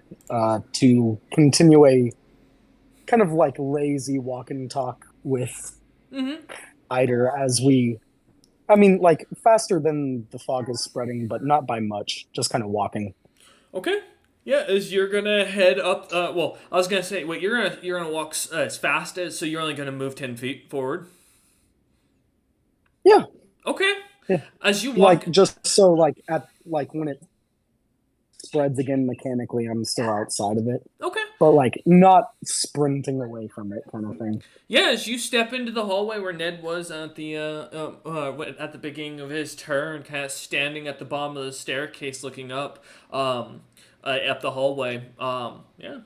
to continue a kind of like lazy walk and talk with Ider as faster than the fog is spreading, but not by much, just kind of walking. Okay. Yeah, as you're gonna head up, I was gonna say, wait, you're gonna walk as fast as, so you're only gonna move 10 feet forward? Yeah. Okay. Yeah. As you walk... just so, when it spreads again mechanically, I'm still outside of it. Okay. But, not sprinting away from it kind of thing. Yeah, as you step into the hallway where Ned was at the beginning of his turn, kind of standing at the bottom of the staircase looking up at the hallway.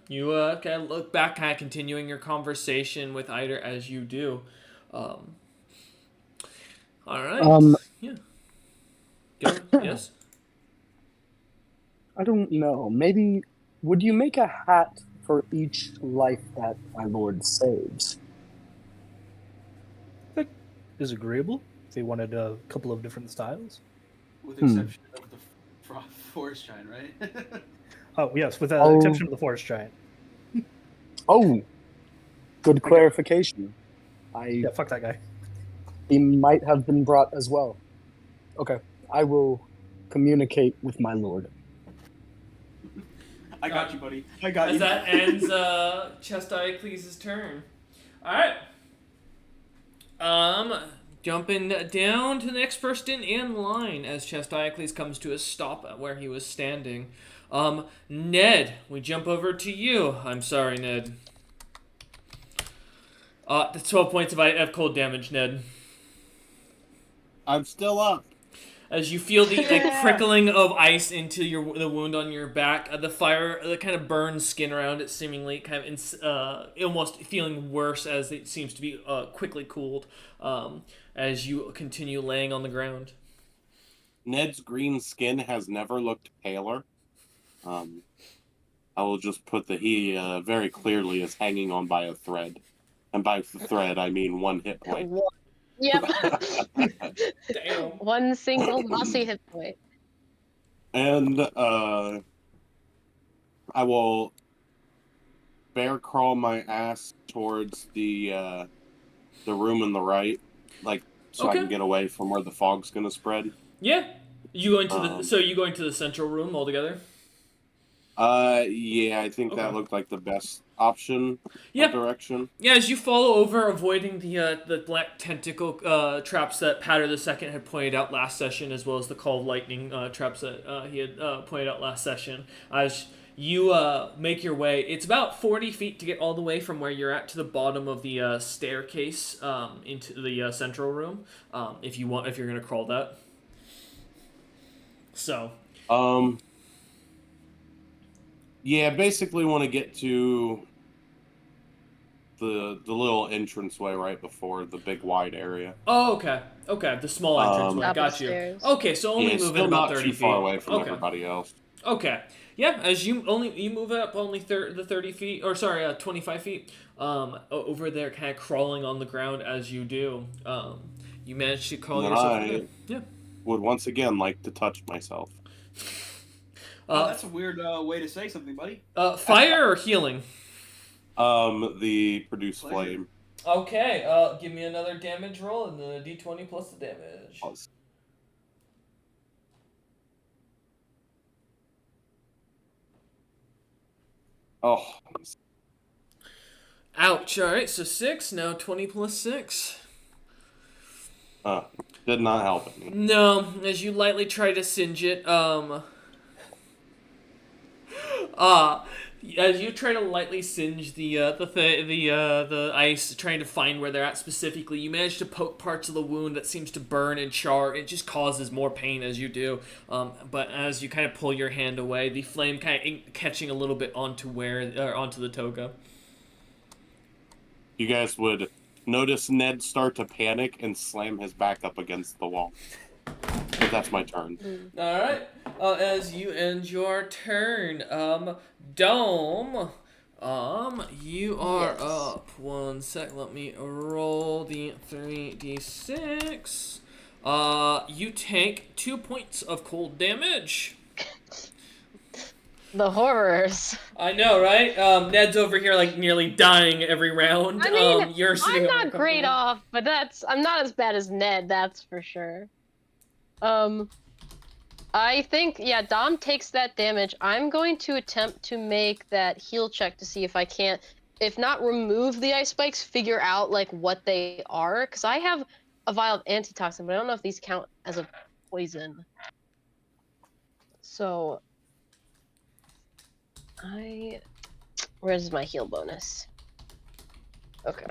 You kind of look back, kind of continuing your conversation with Ider as you do. All right. Yeah. Yes? I don't know. Maybe, would you make a hat for each life that my lord saves? That is agreeable. If they wanted a couple of different styles. With exception of the forest giant, right? Oh, yes, with the exception of the forest giant. Oh, good clarification. Yeah, fuck that guy. He might have been brought as well. Okay, I will communicate with my lord. I got you, buddy. I got you. As that ends Chasticles' turn. Alright. Jumping down to the next person in line as Chasticles comes to a stop at where he was standing. Ned, we jump over to you. I'm sorry, Ned. That's 12 points of cold damage, Ned. I'm still up. As you feel the Yeah. prickling of ice into the wound on your back, the fire kind of burns skin around it, seemingly kind of almost feeling worse as it seems to be quickly cooled as you continue laying on the ground. Ned's green skin has never looked paler. I will just put that he very clearly is hanging on by a thread. And by the thread, I mean 1 hit point. Yep. Damn. One single mossy hit point. And I will bear crawl my ass towards the room on the right, like so I Okay. can get away from where the fog's gonna spread. Yeah. You going to the central room altogether? Yeah, I think that Okay. looked like the best option Yeah. of direction. Yeah, as you follow over, avoiding the black tentacle traps that Patter the Second had pointed out last session, as well as the call of lightning traps that he had pointed out last session. As you make your way, it's about 40 feet to get all the way from where you're at to the bottom of the staircase into the central room. If you're gonna crawl that. So. Yeah, basically want to get to the little entranceway right before the big wide area. Oh, okay. Okay, the small entranceway. Top of Got the you. stairs. Okay, so only Yeah, moving still about not 30 too far feet. away from Okay. everybody else. Okay. Yeah, as you move up only the 30 feet, or sorry, 25 feet, over there, kind of crawling on the ground as you do. You manage to crawl And yourself. I Yeah. would once again like to touch myself. That's a weird way to say something, buddy. Fire or healing? The produce Pleasure. flame. Okay. Give me another damage roll and the d20 plus the damage. Oh, Ouch. All right. So 6. Now 20 plus 6. did not help me. No, as you lightly try to singe it, as you try to lightly singe the ice, trying to find where they're at specifically, you manage to poke parts of the wound that seems to burn and char. It just causes more pain as you do. But as you kind of pull your hand away, the flame kind of catching a little bit onto the toga. You guys would notice Ned start to panic and slam his back up against the wall. But that's my turn. All right. As you end your turn, Dome, you are Yes. up. 1 sec. Let me roll the 3d6. You take 2 points of cold damage. The horrors. I know, right? Ned's over here like nearly dying every round. I mean, you're sitting I'm over not great comfortable. off, but I'm not as bad as Ned, that's for sure. I think, yeah, Dom takes that damage. I'm going to attempt to make that heal check to see if I can't, if not remove the ice spikes, figure out, like, what they are. Because I have a vial of antitoxin, but I don't know if these count as a poison. So, where's my heal bonus? Okay.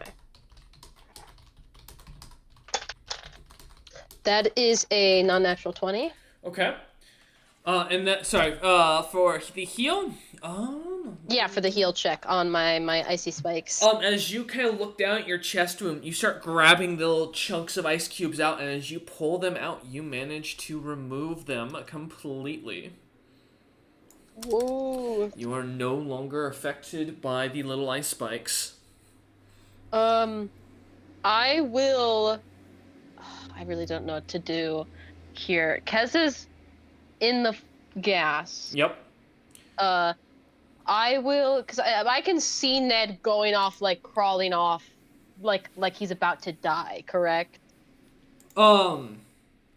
That is a non-natural 20. Okay. And that, sorry, for the heal, Yeah, for the heal check on my icy spikes. as you kind of look down at your chest wound, you start grabbing the little chunks of ice cubes out, and as you pull them out, you manage to remove them completely. Whoa. You are no longer affected by the little ice spikes. I will... I really don't know what to do here. Kez is in the gas. Yep. I will... Because I can see Ned going off, like, crawling off, like he's about to die, correct?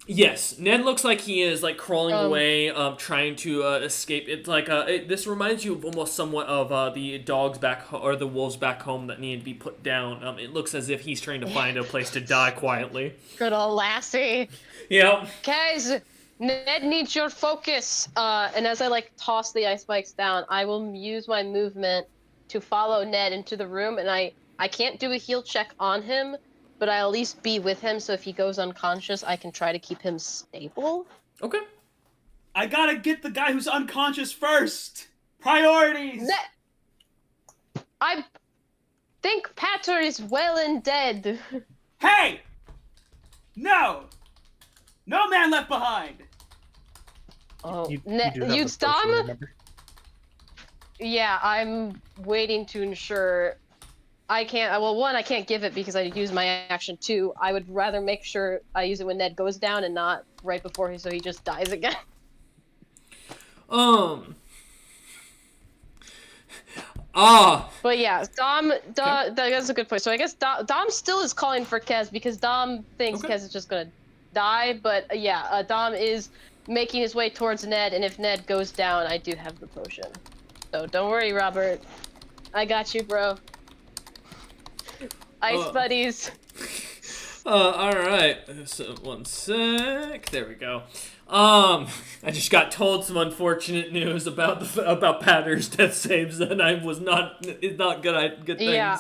Yes, Ned looks like he is like crawling away, trying to escape. It's like this reminds you of almost somewhat of the dogs or the wolves back home that need to be put down. It looks as if he's trying to find a place to die quietly. Good old lassie. Yep. Guys, Ned needs your focus. And as I like toss the ice spikes down, I will use my movement to follow Ned into the room, and I I can't do a heal check on him, but I'll at least be with him, so if he goes unconscious, I can try to keep him stable. Okay. I gotta get the guy who's unconscious first. Priorities. I think Pater is well and dead. Hey! No! No man left behind! Oh, You do have you the potion, Dom? remember? Yeah, I'm waiting to ensure. I can't. Well, one, I can't give it because I use my action. Two, I would rather make sure I use it when Ned goes down and not right before so he just dies again. But yeah, Dom, that's a good point. So I guess Dom still is calling for Kez because Dom thinks Kez is just gonna die. But Dom is making his way towards Ned, and if Ned goes down, I do have the potion. So don't worry, Robert. I got you, bro. Ice buddies. Alright. So, one sec. There we go. I just got told some unfortunate news about Patter's death saves, and I was not good things. Yeah,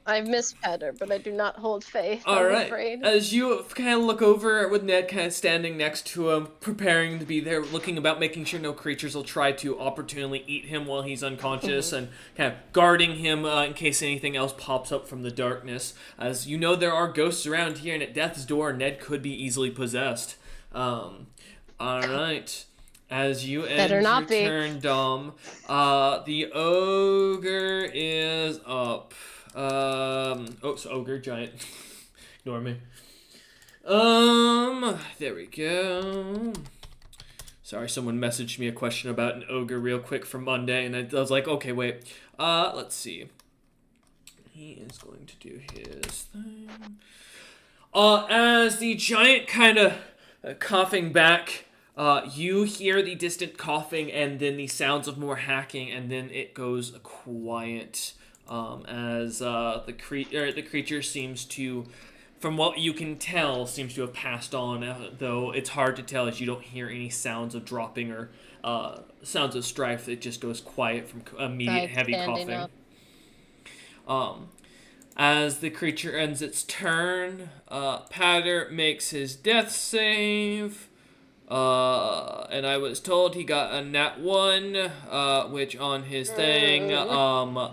I miss Patter, but I do not hold faith. I'm afraid. As you kind of look over with Ned kind of standing next to him, preparing to be there, looking about, making sure no creatures will try to opportunely eat him while he's unconscious, and kind of guarding him in case anything else pops up from the darkness. As you know, there are ghosts around here, and at death's door, Ned could be easily possessed. Alright. As you end your turn, Dom, the ogre is up. So ogre, giant. Ignore me. There we go. Sorry, someone messaged me a question about an ogre real quick for Monday, and I was like, okay, wait. Let's see. He is going to do his thing. As the giant kind of coughing back, you hear the distant coughing and then the sounds of more hacking, and then it goes quiet. As the creature seems to, from what you can tell, seems to have passed on, though it's hard to tell as you don't hear any sounds of dropping or sounds of strife. It just goes quiet from immediate heavy coughing. As the creature ends its turn, Patter makes his death save. And I was told he got a nat 1, which on his thing,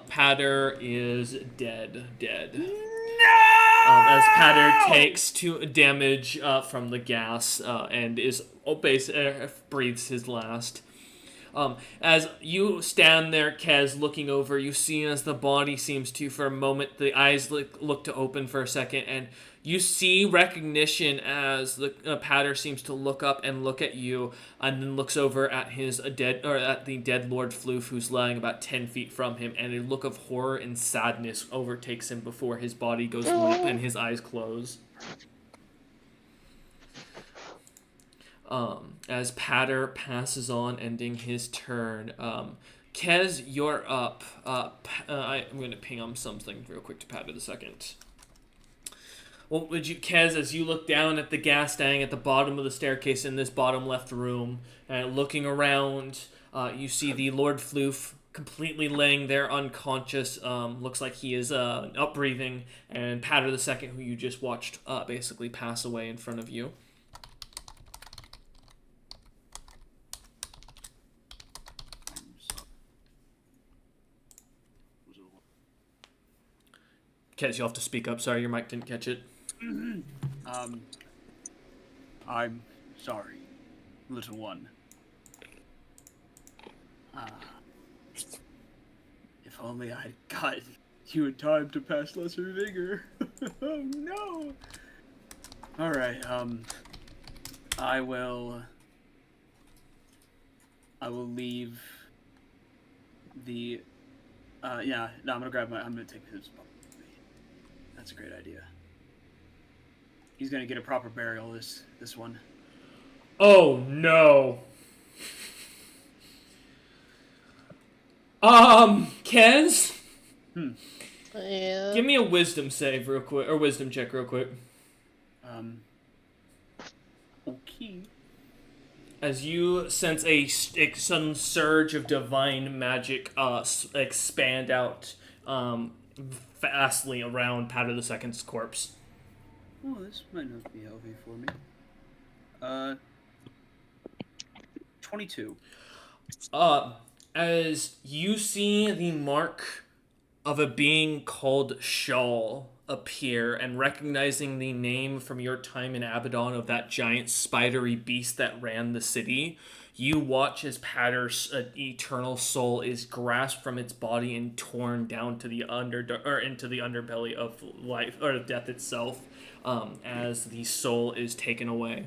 Patter is dead. No! As Patter takes 2 damage from the gas and breathes his last. As you stand there, Kez, looking over, you see as the body seems to, for a moment, the eyes look to open for a second, and you see recognition as the Patter seems to look up and look at you, and then looks over at at the dead Lord Floof, who's lying about 10 feet from him, and a look of horror and sadness overtakes him before his body goes limp and his eyes close. As Patter passes on, ending his turn. Kez, you're up. I'm going to ping on something real quick to Patter the second. What would you, Kez, as you look down at the gas tank at the bottom of the staircase in this bottom left room, and looking around, you see the Lord Floof completely laying there unconscious. Looks like he is up breathing, and Patter the second, who you just watched basically pass away in front of you. Kez, you'll have to speak up. Sorry, your mic didn't catch it. I'm sorry, little one. If only I'd got you in time to pass lesser vigor. Oh no! Alright, I will leave the I'm gonna take his. That's a great idea. He's gonna get a proper burial, this one. Oh no. Kez? Yeah. Give me a wisdom save real quick, or wisdom check real quick. Okay. As you sense a sudden surge of divine magic expand out vastly around Patter II's corpse. Oh, this might not be healthy for me. 22. As you see the mark of a being called Shawl appear, and recognizing the name from your time in Abaddon of that giant spidery beast that ran the city, you watch as Patter's eternal soul is grasped from its body and torn down to the into the underbelly of life or death itself, as the soul is taken away.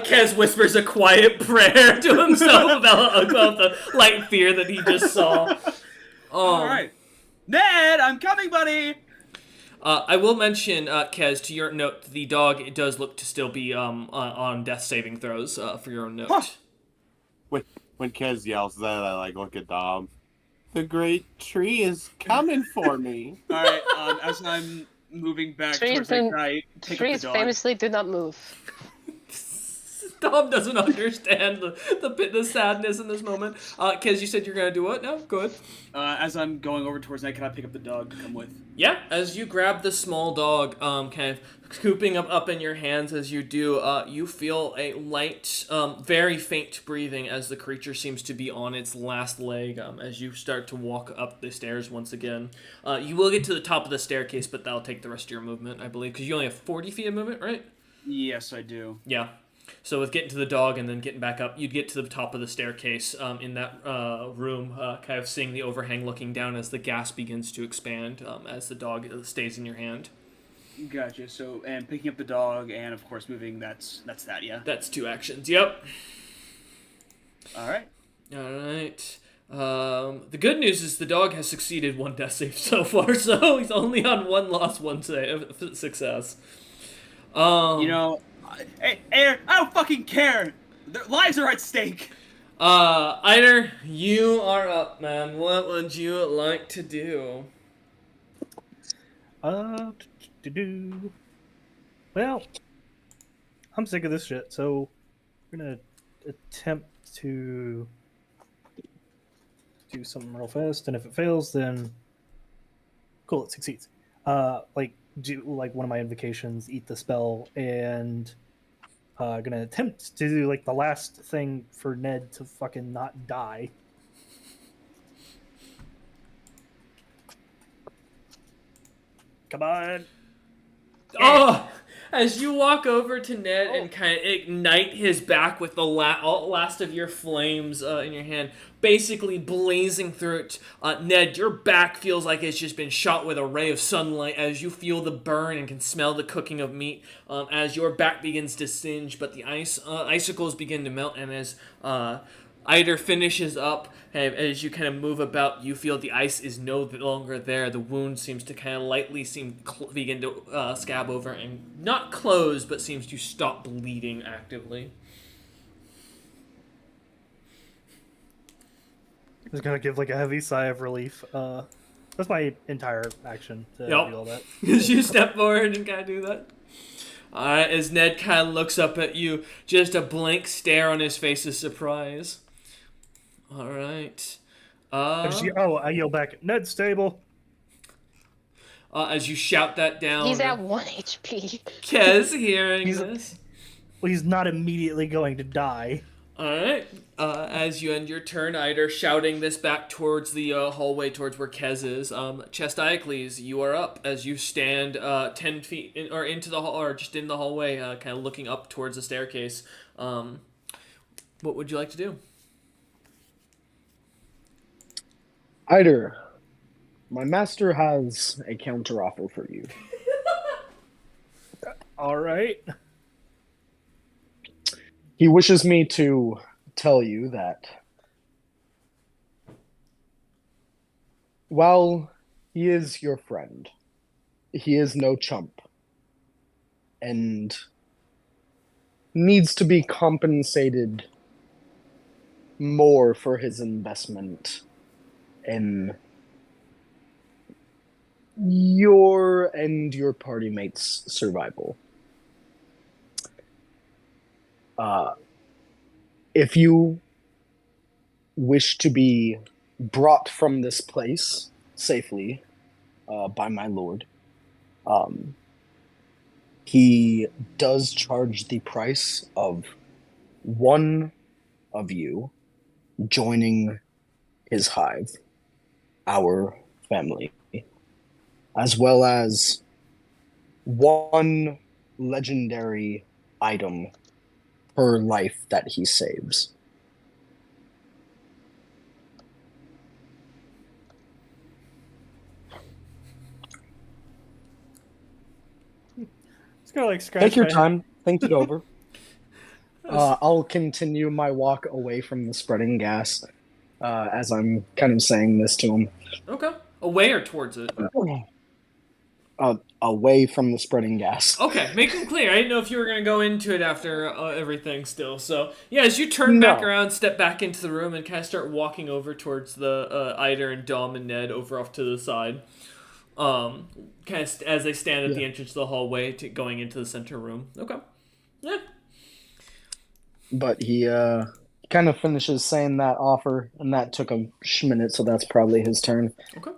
Kez whispers a quiet prayer to himself about the light fear that he just saw. All right, Ned, I'm coming, buddy. I will mention, Kez, to your note, the dog it does look to still be on death saving throws for your own note. Huh. When Kez yells that, I look at Dom. The great tree is coming for me. All right, as I'm moving back towards the guy, pick up the trees dog. famously do not move. Dom doesn't understand the sadness in this moment. Kez, you said you're gonna do what now? Go ahead. As I'm going over towards Ned, can I pick up the dog to come with? Yeah, as you grab the small dog, kind of scooping up in your hands as you do, you feel a light, very faint breathing as the creature seems to be on its last leg, as you start to walk up the stairs once again. You will get to the top of the staircase, but that'll take the rest of your movement, I believe, because you only have 40 feet of movement, right? Yes, I do. Yeah. So with getting to the dog and then getting back up, you'd get to the top of the staircase in that room, kind of seeing the overhang looking down as the gas begins to expand as the dog stays in your hand. Gotcha. So, and picking up the dog and, of course, moving, that's that, yeah? That's 2 actions, yep. All right. The good news is the dog has succeeded 1 death save so far, so he's only on 1 loss, 1 success. Hey, I don't fucking care. Their lives are at stake. Eider, you are up, man. What would you like to do? Well, I'm sick of this shit, so we're gonna attempt to do something real fast, and if it fails, then cool, it succeeds. Do one of my invocations, eat the spell, and gonna attempt to do the last thing for Ned to fucking not die. Come on. Oh! As you walk over to Ned and kind of ignite his back with the last of your flames in your hand, basically blazing through it, Ned, your back feels like it's just been shot with a ray of sunlight as you feel the burn and can smell the cooking of meat as your back begins to singe, but the icicles begin to melt, and as Eider finishes up, as you kind of move about, you feel the ice is no longer there. The wound seems to kind of lightly begin to scab over and not close, but seems to stop bleeding actively. I was gonna give a heavy sigh of relief. That's my entire action to do all that. As you step forward and kind of do that. Alright, as Ned kind of looks up at you, just a blank stare on his face of surprise. Alright. I yell back, Ned's stable. As you shout that down. He's at 1 HP. Kez hearing this. Well, he's not immediately going to die. Alright. As you end your turn, Eider shouting this back towards the hallway towards where Kez is. Chestiacles, you are up as you stand 10 feet into the hall, or just in the hallway, kind of looking up towards the staircase. What would you like to do? Eider, my master has a counteroffer for you. All right. He wishes me to tell you that while he is your friend, he is no chump and needs to be compensated more for his investment in your and your party mate's survival. If you wish to be brought from this place safely by my lord, he does charge the price of one of you joining his hive, our family, as well as one legendary item per life that he saves. It's gonna like scratch. Take your my head. time, think it over. I'll continue my walk away from the spreading gas as I'm kind of saying this to him. Okay. Away or towards it? Away from the spreading gas. Okay, make it clear. I didn't know if you were going to go into it after everything still. So, yeah, as you turn back around, step back into the room, and kind of start walking over towards the Ida and Dom and Ned over off to the side. Kind of as they stand at the entrance to the hallway going into the center room. Okay. Yeah. But he kind of finishes saying that offer, and that took a minute, so that's probably his turn. Okay.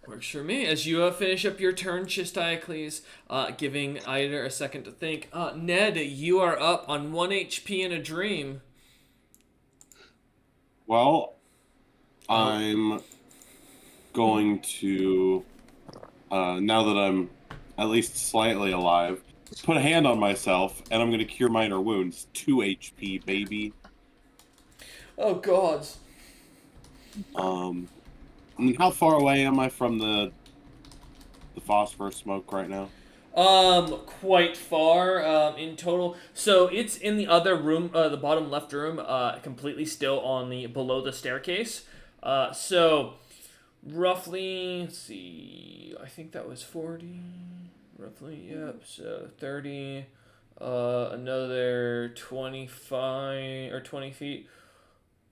Works for me. As you finish up your turn, Chistiacles, giving Ida a second to think. Ned, you are up on 1 HP in a dream. Well, I'm going to, now that I'm at least slightly alive, put a hand on myself, and I'm going to cure minor wounds. 2 HP, baby. Oh, God. And how far away am I from the phosphorus smoke right now? Quite far, in total. So it's in the other room, the bottom left room, completely still on below the staircase. So roughly, let's see, I think that was 40, roughly, yep, so 30, another 25, or 20 feet,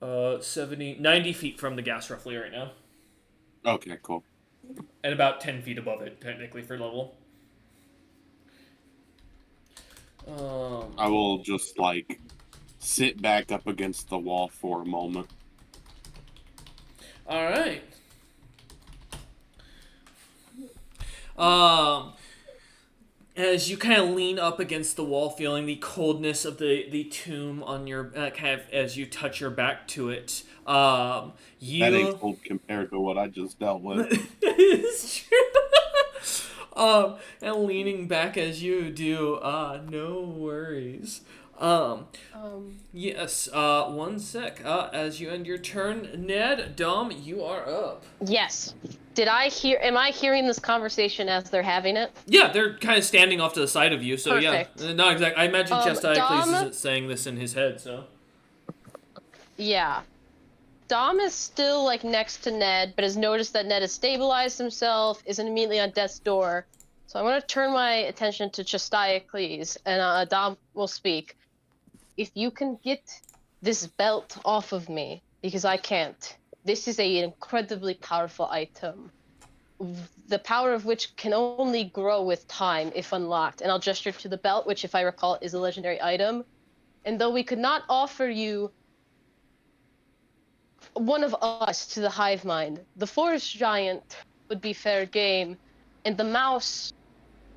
70, 90 feet from the gas roughly right now. Okay, cool. And about 10 feet above it, technically, for level. I will just, like, sit back up against the wall for a moment. Alright. As you kind of lean up against the wall, feeling the coldness of the tomb on your, kind of, as you touch your back to it, That ain't cold compared to what I just dealt with. It's true. And leaning back as you do, no worries. Yes, 1 sec. As you end your turn, Ned, Dom, you are up. Yes. Am I hearing this conversation as they're having it? Yeah, they're kind of standing off to the side of you, so Perfect. yeah. Not exactly. I imagine Chistiacles Dom? isn't saying this in his head, so. Yeah. Dom is still, like, next to Ned, but has noticed that Ned has stabilized himself, isn't immediately on death's door. So I'm going to turn my attention to Chistiacles, and Dom will speak. If you can get this belt off of me, because I can't. This is an incredibly powerful item, the power of which can only grow with time if unlocked. And I'll gesture to the belt, which, if I recall, is a legendary item. And though we could not offer you one of us to the hive mind, the forest giant would be fair game, and the mouse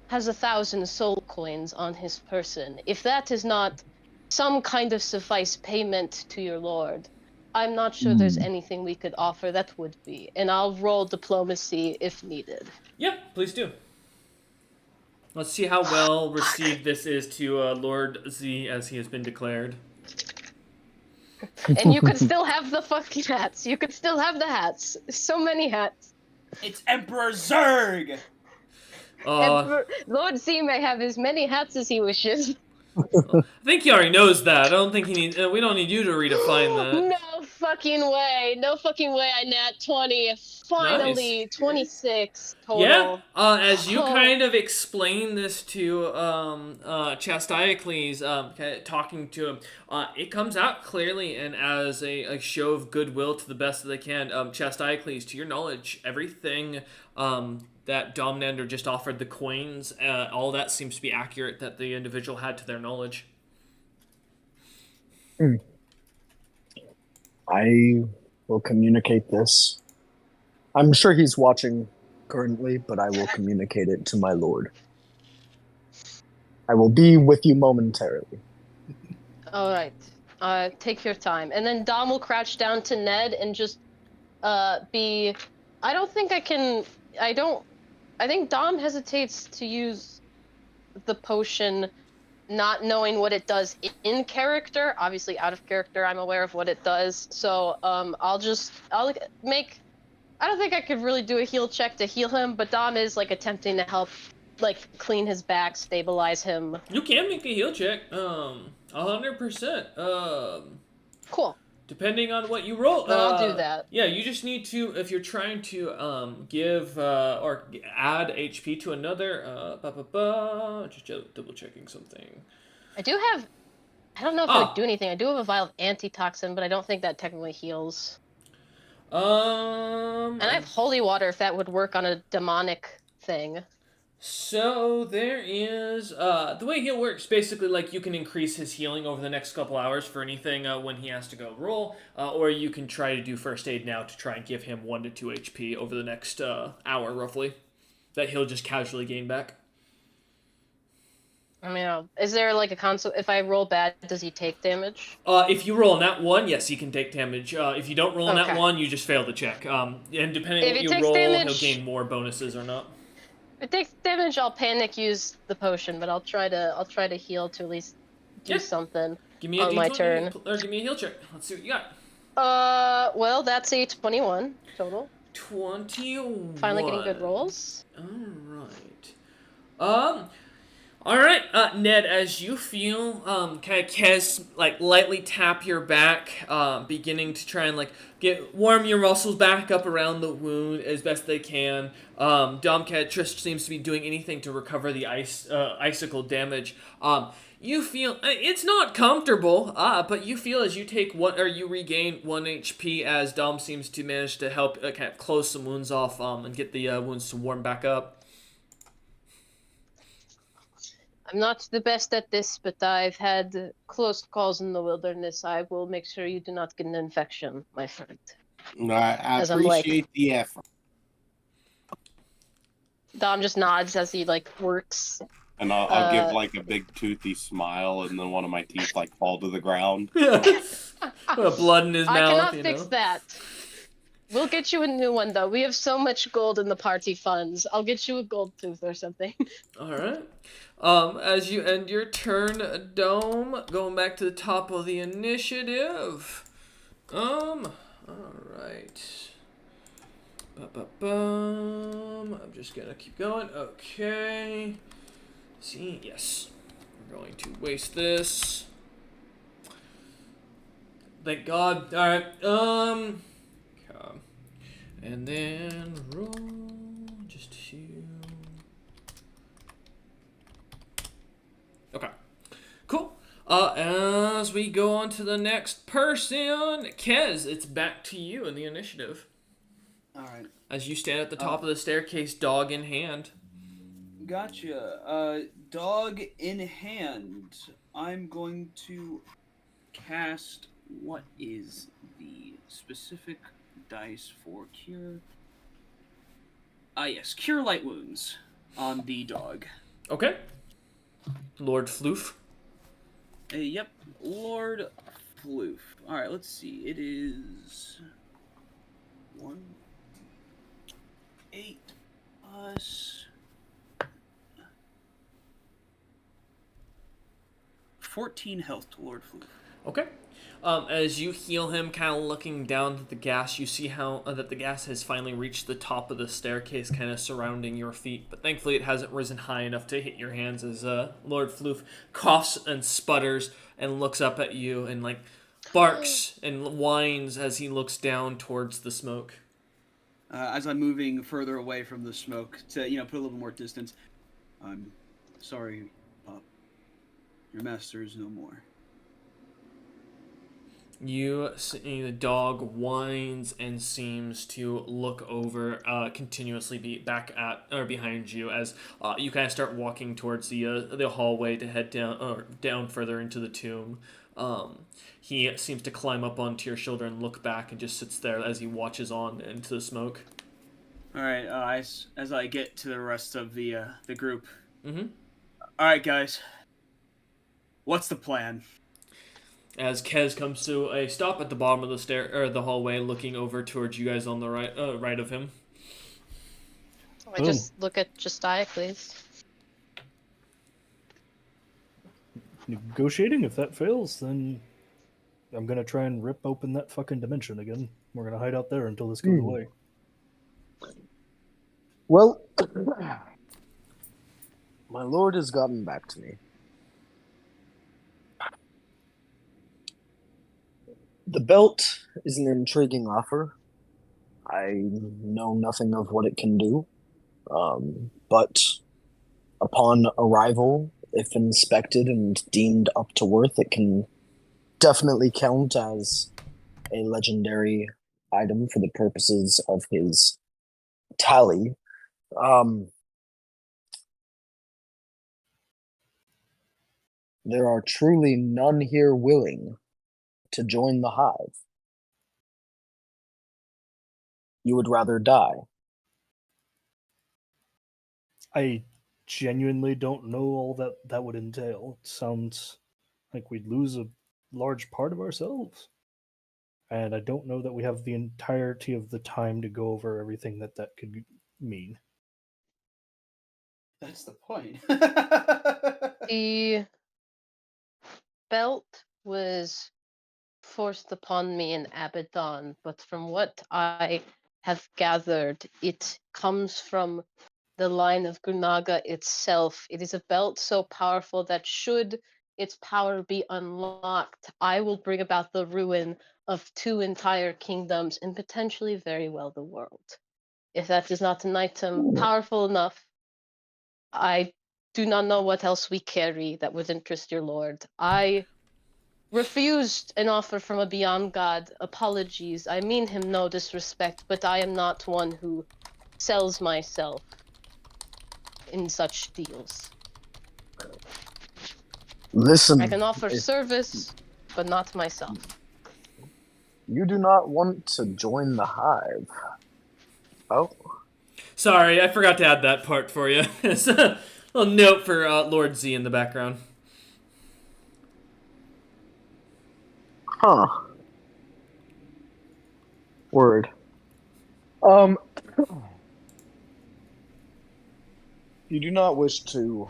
has 1,000 soul coins on his person. If that is not some kind of suffice payment to your lord, I'm not sure there's anything we could offer that would be. And I'll roll diplomacy if needed. Yeah, please do. Let's see how well received this is to Lord Z as he has been declared. And you could still have the fucking hats. You could still have the hats. So many hats. It's Emperor Zurg! Lord Z may have as many hats as he wishes. I think he already knows that. I don't think he needs. We don't need you to redefine that. No, fucking way. No fucking way I nat 20. Finally, Nice. 26 Yeah, total. as you Oh. kind of explain this to Chastiocles, talking to him, it comes out clearly and as a show of goodwill to the best that they can. Chastiocles, to your knowledge, everything that Domnander just offered, the coins, all that seems to be accurate that the individual had to their knowledge. I will communicate this. I'm sure he's watching currently, but I will communicate it to my lord. I will be with you momentarily. All right. Take your time. And then Dom will crouch down to Ned and just be. I think Dom hesitates to use the potion, not knowing what it does in character. Obviously, out of character, I'm aware of what it does. So I'll make. I don't think I could really do a heal check to heal him, but Dom is like attempting to help, like clean his back, stabilize him. You can make a heal check, 100%. Cool. Depending on what you roll. Then I'll do that. Yeah, you just need to, if you're trying to give or add HP to another, just double checking something. I don't know if it would do anything. I do have a vial of antitoxin, but I don't think that technically heals. And I have holy water if that would work on a demonic thing. So there is the way heal works. Basically, like you can increase his healing over the next couple hours for anything when he has to go roll, or you can try to do first aid now to try and give him 1 to 2 HP over the next hour roughly. That he'll just casually gain back. I mean, is there like a console? If I roll bad, does he take damage? If you roll a nat 1, yes, he can take damage. If you don't roll a nat Okay. 1, you just fail the check. And depending on If what he you takes roll, damage- he'll gain more bonuses or not. If it takes damage, I'll panic use the potion, but I'll try to heal to at least do Yeah. something Give me a on D20 my turn. or give me a heal check. Let's see what you got. Well, that's a 21 total. 21. Finally getting good rolls. Alright, Ned, as you feel, kind of Kez, like, lightly tap your back, beginning to try and, like, warm your muscles back up around the wound as best they can. Domcat just seems to be doing anything to recover the icicle damage. You feel, it's not comfortable, but you feel as you you regain 1 HP as Dom seems to manage to help kind of close some wounds off, and get the wounds to warm back up. I'm not the best at this, but I've had close calls in the wilderness. I will make sure you do not get an infection, my friend. I As I'm like- appreciate the effort. Dom just nods as he like works. And I'll give like a big toothy smile, and then one of my teeth like fall to the ground. Blood in his I mouth, cannot you fix know. that. We'll get you a new one though. We have so much gold in the party funds. I'll get you a gold tooth or something. Alright. As you end your turn, Dome, going back to the top of the initiative. Alright. I'm just gonna keep going. Okay. See, yes. We're going to waste this. Thank God. Alright, and then roll just to... Okay. Cool. As we go on to the next person, Kez, it's back to you in the initiative. Alright. As you stand at the top of the staircase, dog in hand. Gotcha. Dog in hand. I'm going to cast what is the specific dice for cure? Yes, cure light wounds on the dog. Okay. Lord Floof. Yep, Lord Floof. Alright, let's see. It is 1, 8 plus 14 health to Lord Floof. Okay. As you heal him, kind of looking down at the gas, you see how that the gas has finally reached the top of the staircase, kind of surrounding your feet. But thankfully, it hasn't risen high enough to hit your hands. As Lord Floof coughs and sputters and looks up at you and like barks and whines as he looks down towards the smoke. As I'm moving further away from the smoke to, put a little more distance. I'm sorry, Pop. Your master is no more. You see the dog whines and seems to look over, continuously back at or behind you as you kind of start walking towards the hallway to head down further into the tomb. He seems to climb up onto your shoulder and look back and just sits there as he watches on into the smoke. All right, as I get to the rest of the group. Mm-hmm. All right, guys. What's the plan? As Kez comes to a stop at the bottom of the hallway, looking over towards you guys on the right of him. I just look at Diocles. Negotiating. If that fails, then I'm gonna try and rip open that fucking dimension again. We're gonna hide out there until this goes away. Well, my lord has gotten back to me. The belt is an intriguing offer. I know nothing of what it can do, but upon arrival, if inspected and deemed up to worth, it can definitely count as a legendary item for the purposes of his tally. There are truly none here willing to join the hive. You would rather die. I genuinely don't know all that would entail. It sounds like we'd lose a large part of ourselves. And I don't know that we have the entirety of the time to go over everything that could mean. That's the point. The belt was forced upon me in Abaddon, but from what I have gathered, it comes from the line of Grunaga itself. It is a belt so powerful that should its power be unlocked, I will bring about the ruin of 2 entire kingdoms and potentially very well the world. If that is not an item powerful enough, I do not know what else we carry that would interest your lord. I refused an offer from a beyond god. Apologies. I mean him no disrespect, but I am not one who sells myself in such deals. Listen, I can offer service, but not myself. You do not want to join the hive. Oh. Sorry, I forgot to add that part for you. It's a little note for Lord Z in the background. Huh. Word. You do not wish to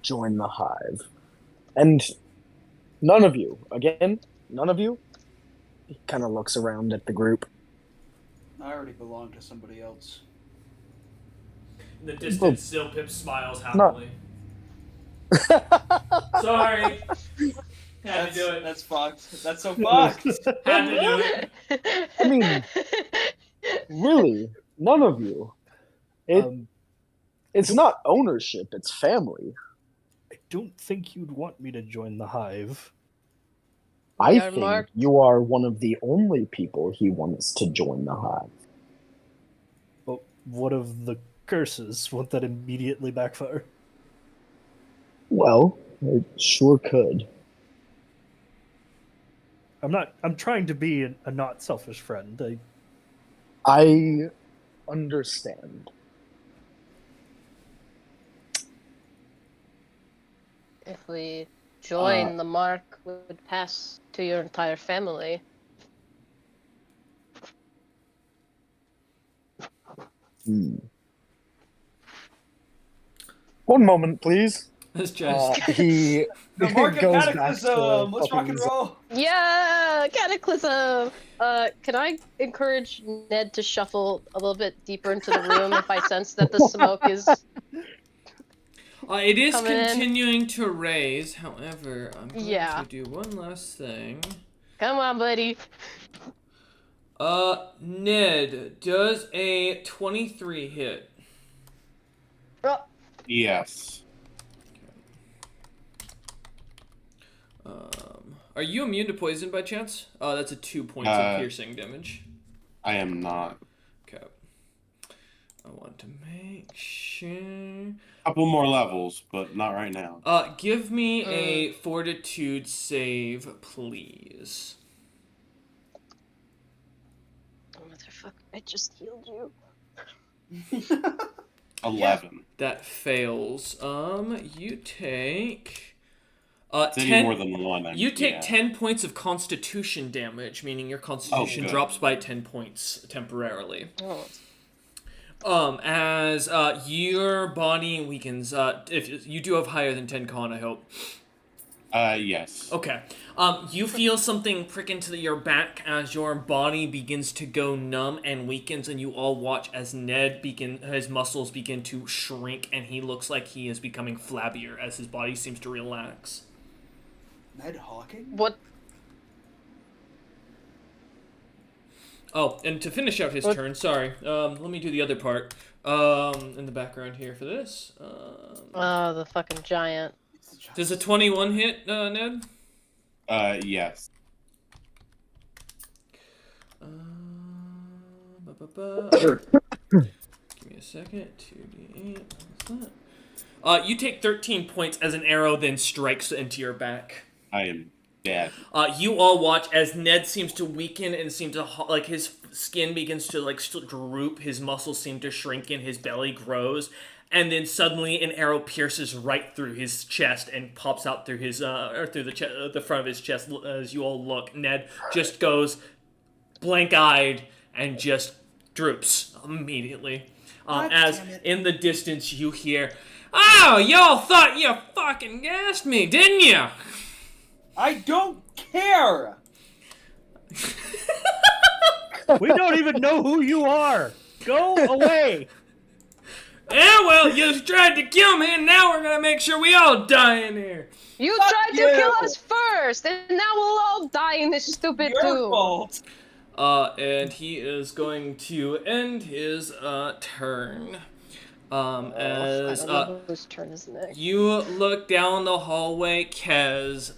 join the hive. And none of you, he kind of looks around at the group. I already belong to somebody else. In the distance, Zilpip smiles happily. Sorry. Had to do it. That's fucked. That's so fucked. Had to do it. I mean, really, none of you. It's not ownership, it's family. I don't think you'd want me to join the hive. I think you are one of the only people he wants to join the hive. But what of the curses? Won't that immediately backfire? Well, it sure could. I'm trying to be a not selfish friend. I understand. If we join, the mark would pass to your entire family. One moment, please. That's just he the mark of goes Cataclysm. Let's rock and roll. Yeah, Cataclysm. Can I encourage Ned to shuffle a little bit deeper into the room if I sense that the smoke is? It is continuing to raise. However, I'm going Yeah. to do one last thing. Come on, buddy. Ned, does a 23 hit? Oh, Yes. Are you immune to poison by chance? That's a 2 points of piercing damage. I am not. Okay. I want to make sure. Couple more levels, but not right now. Give me a fortitude save, please. oh, motherfucker! I just healed you. 11. That fails. You take. It's any 10. more than one. You take 10 points of constitution damage, meaning your constitution good. drops by 10 points temporarily. Oh. As your body weakens, if you do have higher than 10 con, I hope. Yes. Okay. You feel something prick into your back as your body begins to go numb and weakens, and you all watch as his muscles begin to shrink, and he looks like he is becoming flabbier as his body seems to relax. Ned Hawking? What? Oh, and to finish out his turn, sorry, let me do the other part, in the background here for this. Oh, the fucking giant. Does a 21 hit, Ned? Yes. Give me a second. 2d8. What's that? You take 13 points as an arrow then strikes into your back. I am dead. You all watch as Ned seems to weaken and seem to like his skin begins to droop, his muscles seem to shrink, and his belly grows, and then suddenly an arrow pierces right through his chest and pops out through his or through the front of his chest. As you all look, Ned just goes blank-eyed and just droops immediately. As in the distance you hear, "Oh, y'all thought you fucking gassed me, didn't you?" I don't care! We don't even know who you are. Go away. Yeah, well, you tried to kill me, and now we're gonna make sure we all die in here. You Fuck tried to you. kill us first, and now we'll all die in this stupid Your tomb. fault. And he is going to end his turn. As I don't know whose turn is next. you look down the hallway, Kez,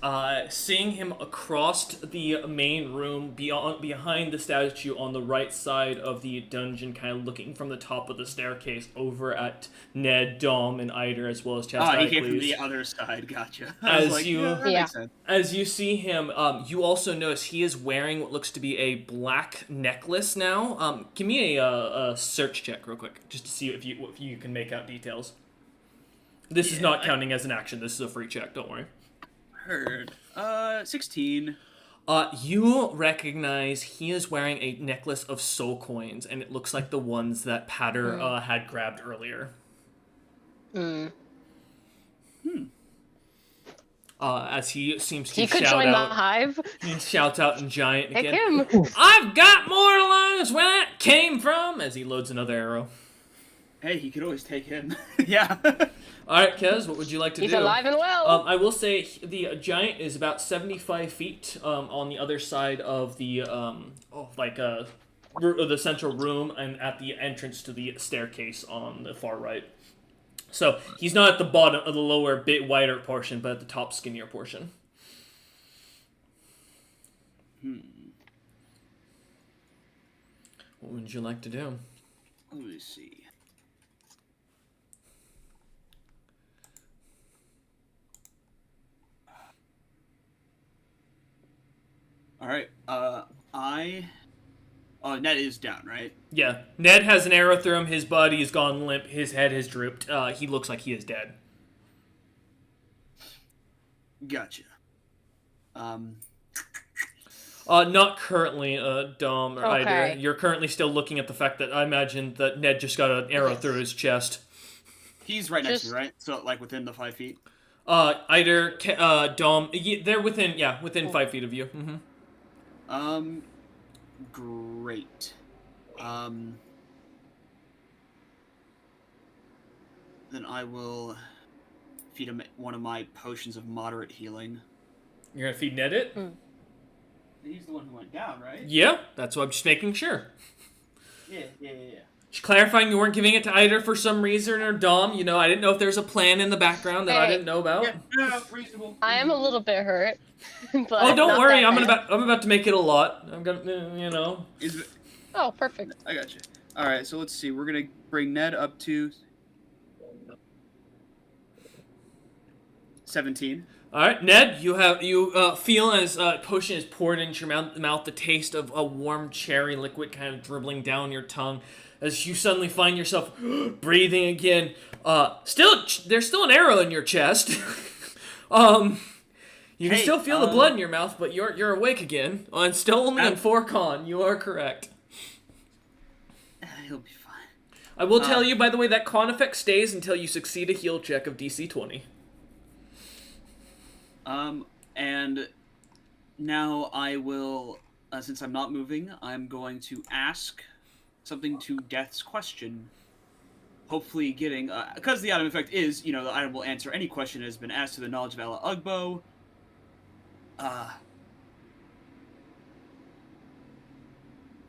seeing him across the main room behind the statue on the right side of the dungeon, kind of looking from the top of the staircase over at Ned, Dom, and Eider, as well as Chastised. He came from the other side, gotcha. I As was like, you- that makes sense. As you see him, you also notice he is wearing what looks to be a black necklace now. Give me a search check real quick, just to see if you can make out details. This is not counting as an action. This is a free check. Don't worry. Heard. 16. You recognize he is wearing a necklace of soul coins, and it looks like the ones that Patter had grabbed earlier. As he seems to He could shout join the out, hive. he shouts out in giant Pick again. him. I've got more lines where that came from. As he loads another arrow. Hey, he could always take him. Yeah. All right, Kez, what would you like to He's do? alive and well. I will say the giant is about 75 feet on the other side of the the central room and at the entrance to the staircase on the far right. So he's not at the bottom of the lower, bit wider portion, but at the top, skinnier portion. What would you like to do? Let me see. All right. Oh, Ned is down, right? Yeah, Ned has an arrow through him. His body has gone limp. His head has drooped. He looks like he is dead. Gotcha. Not currently, Dom or Okay. either. You're currently still looking at the fact that I imagine that Ned just got an arrow through his chest. He's right next to Just- me, right? So, like, within the 5 feet? Either Dom, they're within 5 feet of you. Mm-hmm. Great. Then I will feed him one of my potions of moderate healing. You're gonna feed Ned it? He's the one who went down, right? Yeah, that's what I'm just making sure. Yeah. Just clarifying you weren't giving it to either for some reason or Dom. You know, I didn't know if there's a plan in the background that I Hey. didn't know about. Yeah, no, reasonable. I am a little bit hurt. But Oh, don't not worry. that bad. I'm about to make it a lot. I'm gonna, you know. Oh, perfect. I got you. All right, so let's see. We're gonna bring Ned up to 17. All right, Ned, you feel as potion is poured into your mouth, the taste of a warm cherry liquid kind of dribbling down your tongue, as you suddenly find yourself breathing again. There's still an arrow in your chest. You can still feel the blood in your mouth, but you're awake again. And still only on 4 con. You are correct. He'll be fine. I will tell you, by the way, that con effect stays until you succeed a heal check of DC 20. And now I will, since I'm not moving, I'm going to ask something to Death's question. Hopefully getting, because the item effect is, the item will answer any question that has been asked to the knowledge of Ala Ugbo.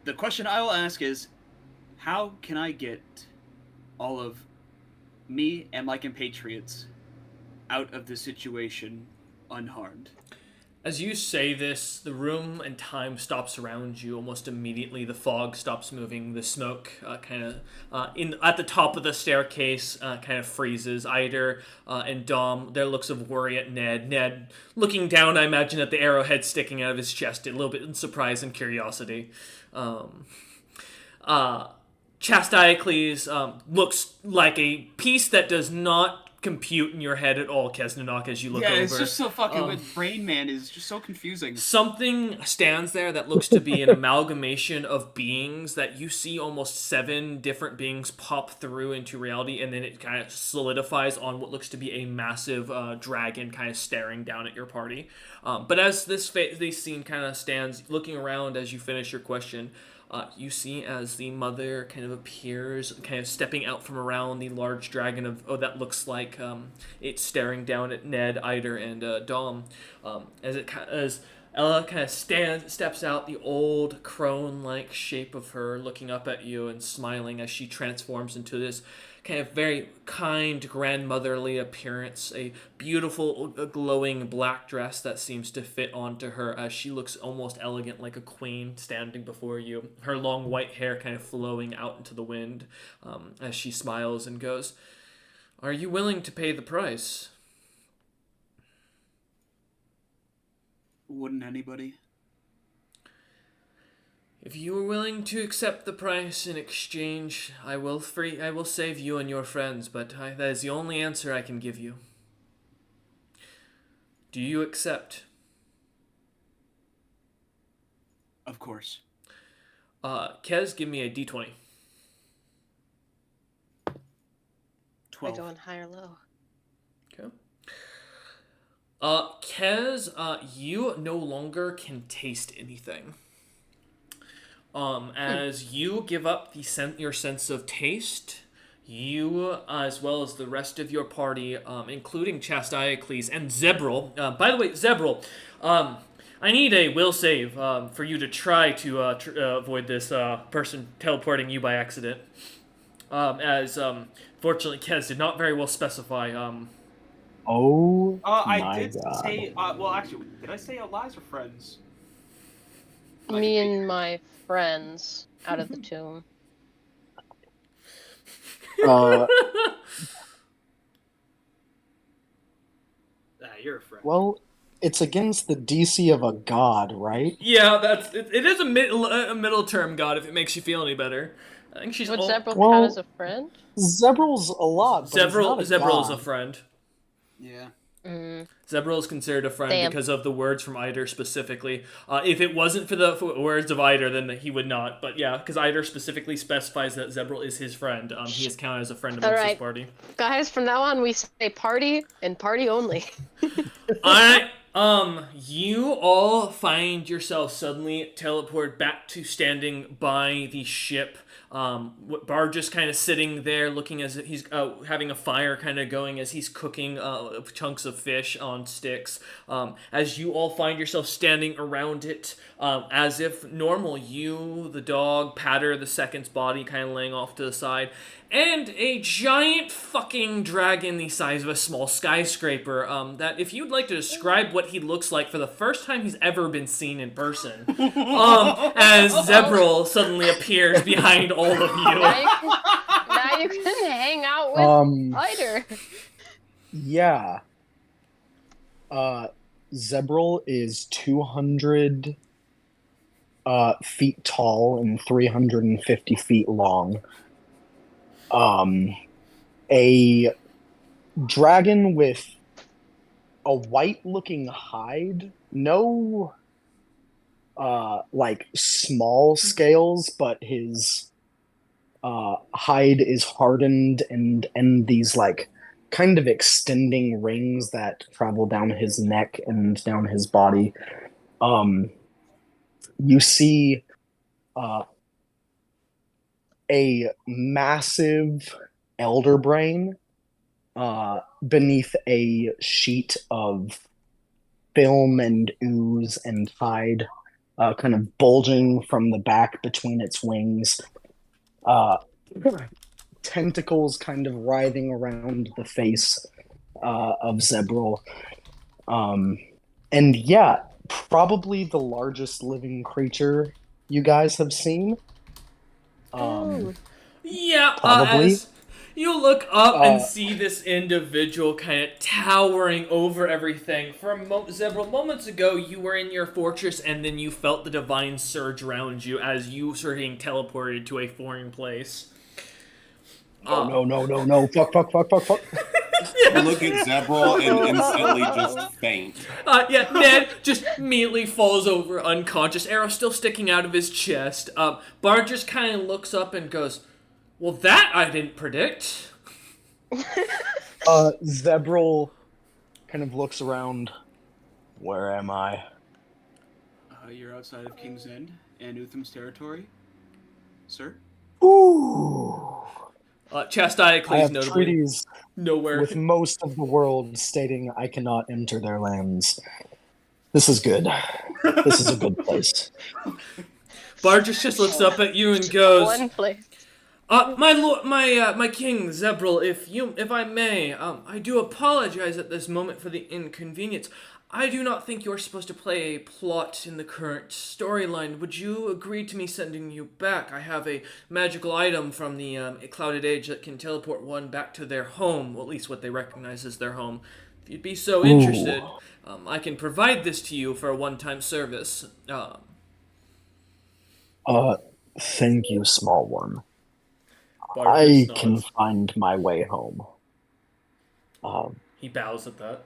The question I will ask is, how can I get all of me and my compatriots out of this situation unharmed? As you say this, the room and time stops around you almost immediately. The fog stops moving. The smoke at the top of the staircase kind of freezes. Eider and Dom, their looks of worry at Ned. Ned looking down, I imagine, at the arrowhead sticking out of his chest, a little bit in surprise and curiosity. Chastiacles looks like a piece that does not compute in your head at all, Kesnanok, as you look over. Yeah, it's just so fucking Brain Man is just so confusing. Something stands there that looks to be an amalgamation of beings that you see almost 7 different beings pop through into reality, and then it kind of solidifies on what looks to be a massive dragon kind of staring down at your party. But as this scene kind of stands, looking around as you finish your question, you see as the mother kind of appears, kind of stepping out from around the large dragon that looks like it's staring down at Ned, Eider, and Dom. As Ella kind of steps out, the old crone-like shape of her looking up at you and smiling as she transforms into this kind of very kind grandmotherly appearance, a beautiful glowing black dress that seems to fit onto her as she looks almost elegant like a queen standing before you, her long white hair kind of flowing out into the wind as she smiles and goes, "Are you willing to pay the price?" Wouldn't anybody? If you are willing to accept the price in exchange, I will save you and your friends, but that is the only answer I can give you. Do you accept? Of course. Kez, give me a d20. 12. I go on high or low. Okay. Kez, you no longer can taste anything. As you give up your sense of taste, you, as well as the rest of your party, including Chastiacles and Zebril. By the way, Zebril, I need a will save for you to try to avoid this person teleporting you by accident. Fortunately, Kez did not very well specify. Oh, I my did God. say. Well, actually, did I say allies or friends? Me and my friends out of the tomb. You're a friend. Well, it's against the DC of a god, right? Yeah, it is a middle term god if it makes you feel any better. I think she's Would all... Zebril Well- count as a friend? Zebral's a lot, but Zebril he's not a is a god. friend. Yeah. Zebril is considered a friend Damn. because of the words from Eider specifically. If it wasn't for the words of Eider, then he would not. But yeah, because Eider specifically specifies that Zebril is his friend. He is counted as a friend amongst his Alright. party. Guys, from now on we say party and party only. Alright, You all find yourself suddenly teleported back to standing by the ship. Bar just kind of sitting there, looking as if he's having a fire kind of going as he's cooking chunks of fish on sticks. As you all find yourself standing around it, as if normal, you, the dog, Patter, the second's body kind of laying off to the side, and a giant fucking dragon the size of a small skyscraper. That if you'd like to describe what he looks like for the first time he's ever been seen in person, as Zebril suddenly appears behind all of you. Now you can hang out with Spider. Yeah. Zebril is 200 feet tall and 350 feet long. A dragon with a white-looking hide. No, like, small scales, but his hide is hardened and these, like, kind of extending rings that travel down his neck and down his body. You see a massive elder brain beneath a sheet of film and ooze and hide, kind of bulging from the back between its wings. Tentacles kind of writhing around the face of Zebril. And yeah, probably the largest living creature you guys have seen. Yeah, probably. As you look up and see this individual kind of towering over everything. For several moments ago, you were in your fortress, and then you felt the divine surge around you as you were being teleported to a foreign place. No. Fuck. You look at Zebril and instantly just faint. Yeah, Ned just immediately falls over unconscious, arrow still sticking out of his chest. Bard just kind of looks up and goes, well, that I didn't predict. Zebril kind of looks around. Where am I? You're outside of King's End and Uthem's territory, sir. Ooh. Chastiacles, I have notably. treaties Nowhere. with most of the world stating I cannot enter their lands. This is good. This is a good place. Barges just looks up at you and goes, One place. my lord, my king, Zebril, if I may, I do apologize at this moment for the inconvenience. I do not think you're supposed to play a plot in the current storyline. Would you agree to me sending you back? I have a magical item from the Clouded Age that can teleport one back to their home, well, at least what they recognize as their home. If you'd be so interested, I can provide this to you for a one-time service. Thank you, small one. Barges I can nods. find my way home. He bows at that.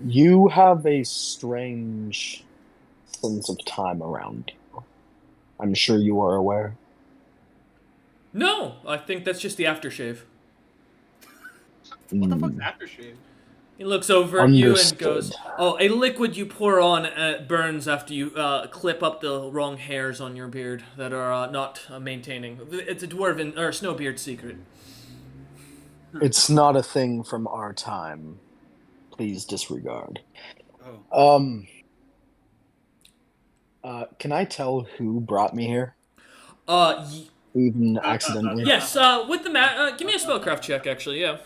You have a strange sense of time around you. I'm sure you are aware. No, I think that's just the aftershave. What the fuck's aftershave? He looks over at you and Understood. goes, oh, a liquid you pour on burns after you clip up the wrong hairs on your beard that are not maintaining. It's a dwarven, or snowbeard secret. It's not a thing from our time. Please disregard. Oh. Can I tell who brought me here? Yes, Even accidentally? with the give me a spellcraft check, actually, yeah.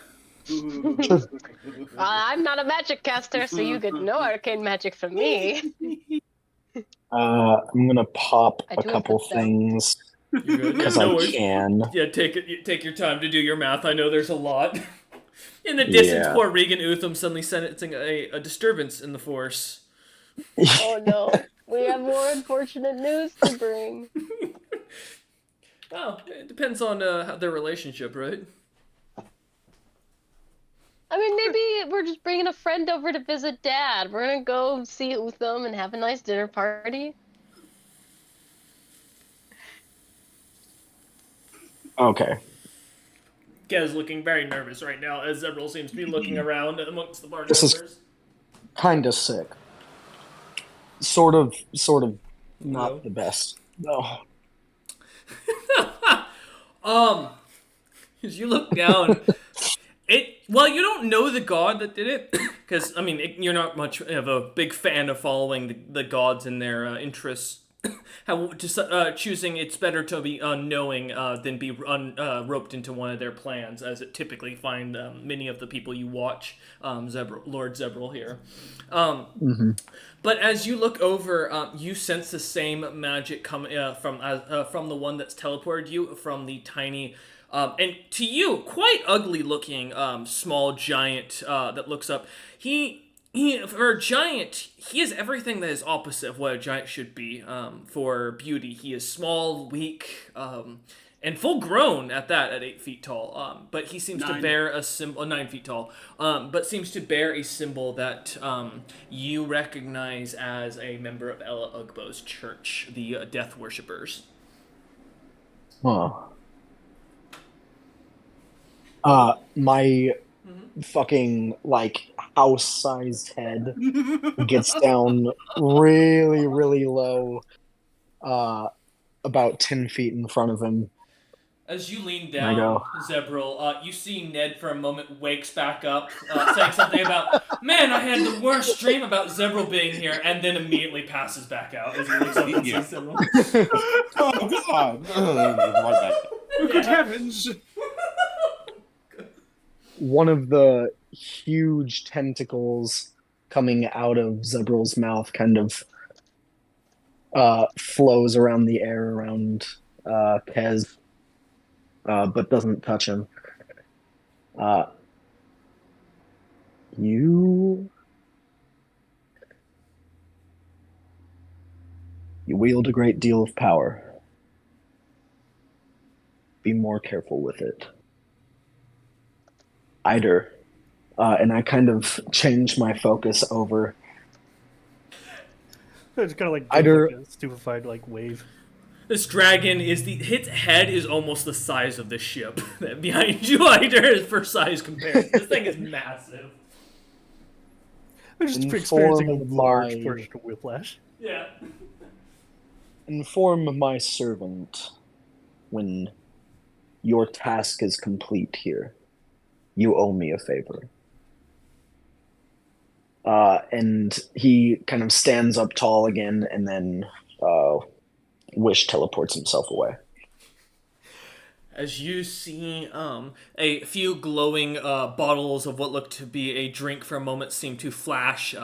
I'm not a magic caster, so you get no arcane magic from me. I'm gonna pop I a do have couple good stuff. things You're good. because no I worries. can. Yeah, take your time to do your math. I know there's a lot. In the distance, Yeah. poor Regan Uthem suddenly sensing a disturbance in the force. Oh no, we have more unfortunate news to bring. Oh, it depends on their relationship, right? I mean, maybe we're just bringing a friend over to visit Dad. We're gonna go see Uthem and have a nice dinner party. Okay. Gez looking very nervous right now as Zebril seems to be looking around amongst the bar This is- members. Kinda sick. Sort of, not No. the best. No. As you look down, well, you don't know the god that did it, because I mean, you're not much of a big fan of following the gods and their interests. How just choosing it's better to be unknowing than be roped into one of their plans, as it typically find many of the people you watch, Lord Zebril here. But as you look over, you sense the same magic come from the one that's teleported you from the tiny. And to you, quite ugly looking small giant that looks up. For a giant, he is everything that is opposite of what a giant should be. For beauty, he is small, weak, and full grown at that, at 8 feet tall. But he seems to bear a symbol, 9 feet tall. But seems to bear a symbol that you recognize as a member of Ella Ugbo's church, the Death Worshippers. Huh. My fucking like house-sized head gets down really, really low, about 10 feet in front of him. As you lean I down, go. Zebril, you see Ned for a moment wakes back up, saying something about, "Man, I had the worst dream about Zebril being here," and then immediately passes back out as he looks up and sees Zebril. Oh God! Right back. Good heavens! One of the huge tentacles coming out of Zebril's mouth kind of flows around the air around Kez, but doesn't touch him. You wield a great deal of power. Be more careful with it. Eider, and I kind of change my focus over. It's kind of like Eider, a stupefied like wave. This dragon its head is almost the size of the ship that behind you, Eider, for size comparison. This thing is massive. I'm just Inform experiencing a large my- version of whiplash. Yeah. inform my servant when your task is complete here. You owe me a favor. And he kind of stands up tall again, and then Wish teleports himself away. As you see a few glowing bottles of what look to be a drink for a moment seem to flash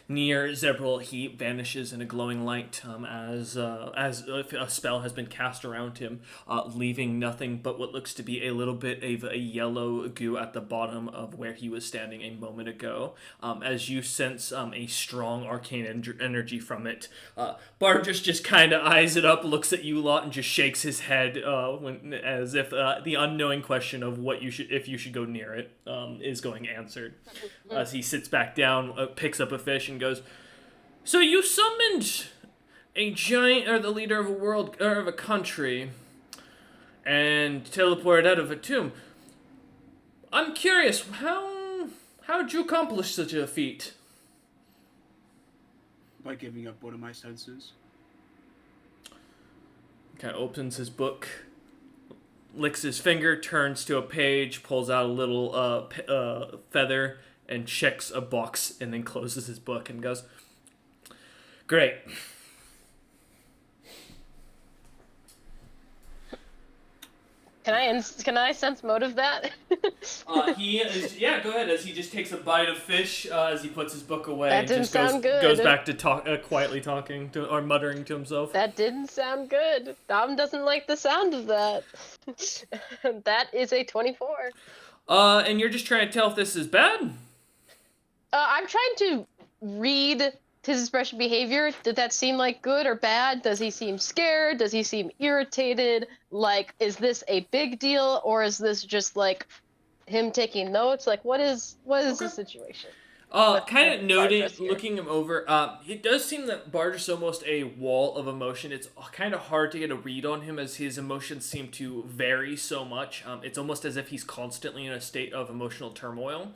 near Zebril, he vanishes in a glowing light as if a spell has been cast around him, leaving nothing but what looks to be a little bit of a yellow goo at the bottom of where he was standing a moment ago. As you sense a strong arcane energy from it, Bargis just kind of eyes it up, looks at you lot, and just shakes his head as if the unknowing question of if you should go near it is going answered. As he sits back down, picks up a fish, and goes, "So you summoned a giant, or the leader of a world, or of a country, and teleported out of a tomb. I'm curious, how'd you accomplish such a feat?" By giving up one of my senses. Kind of opens his book, licks his finger, turns to a page, pulls out a little feather, and checks a box, and then closes his book and goes, "Great. Can I sense motive that? He is, yeah, go ahead. As he just takes a bite of fish, as he puts his book away, That and didn't just goes sound good. goes back to quietly talking to, or muttering to himself. That didn't sound good. Dom doesn't like the sound of that. That is a 24. And you're just trying to tell if this is bad? I'm trying to read his expression behavior. Did that seem like good or bad? Does he seem scared? Does he seem irritated? Like, is this a big deal, or is this just like him taking notes? Like, what is the situation? Kind of noting, Bargis here. looking him over, it does seem that Barge is almost a wall of emotion. It's kind of hard to get a read on him as his emotions seem to vary so much. It's almost as if he's constantly in a state of emotional turmoil.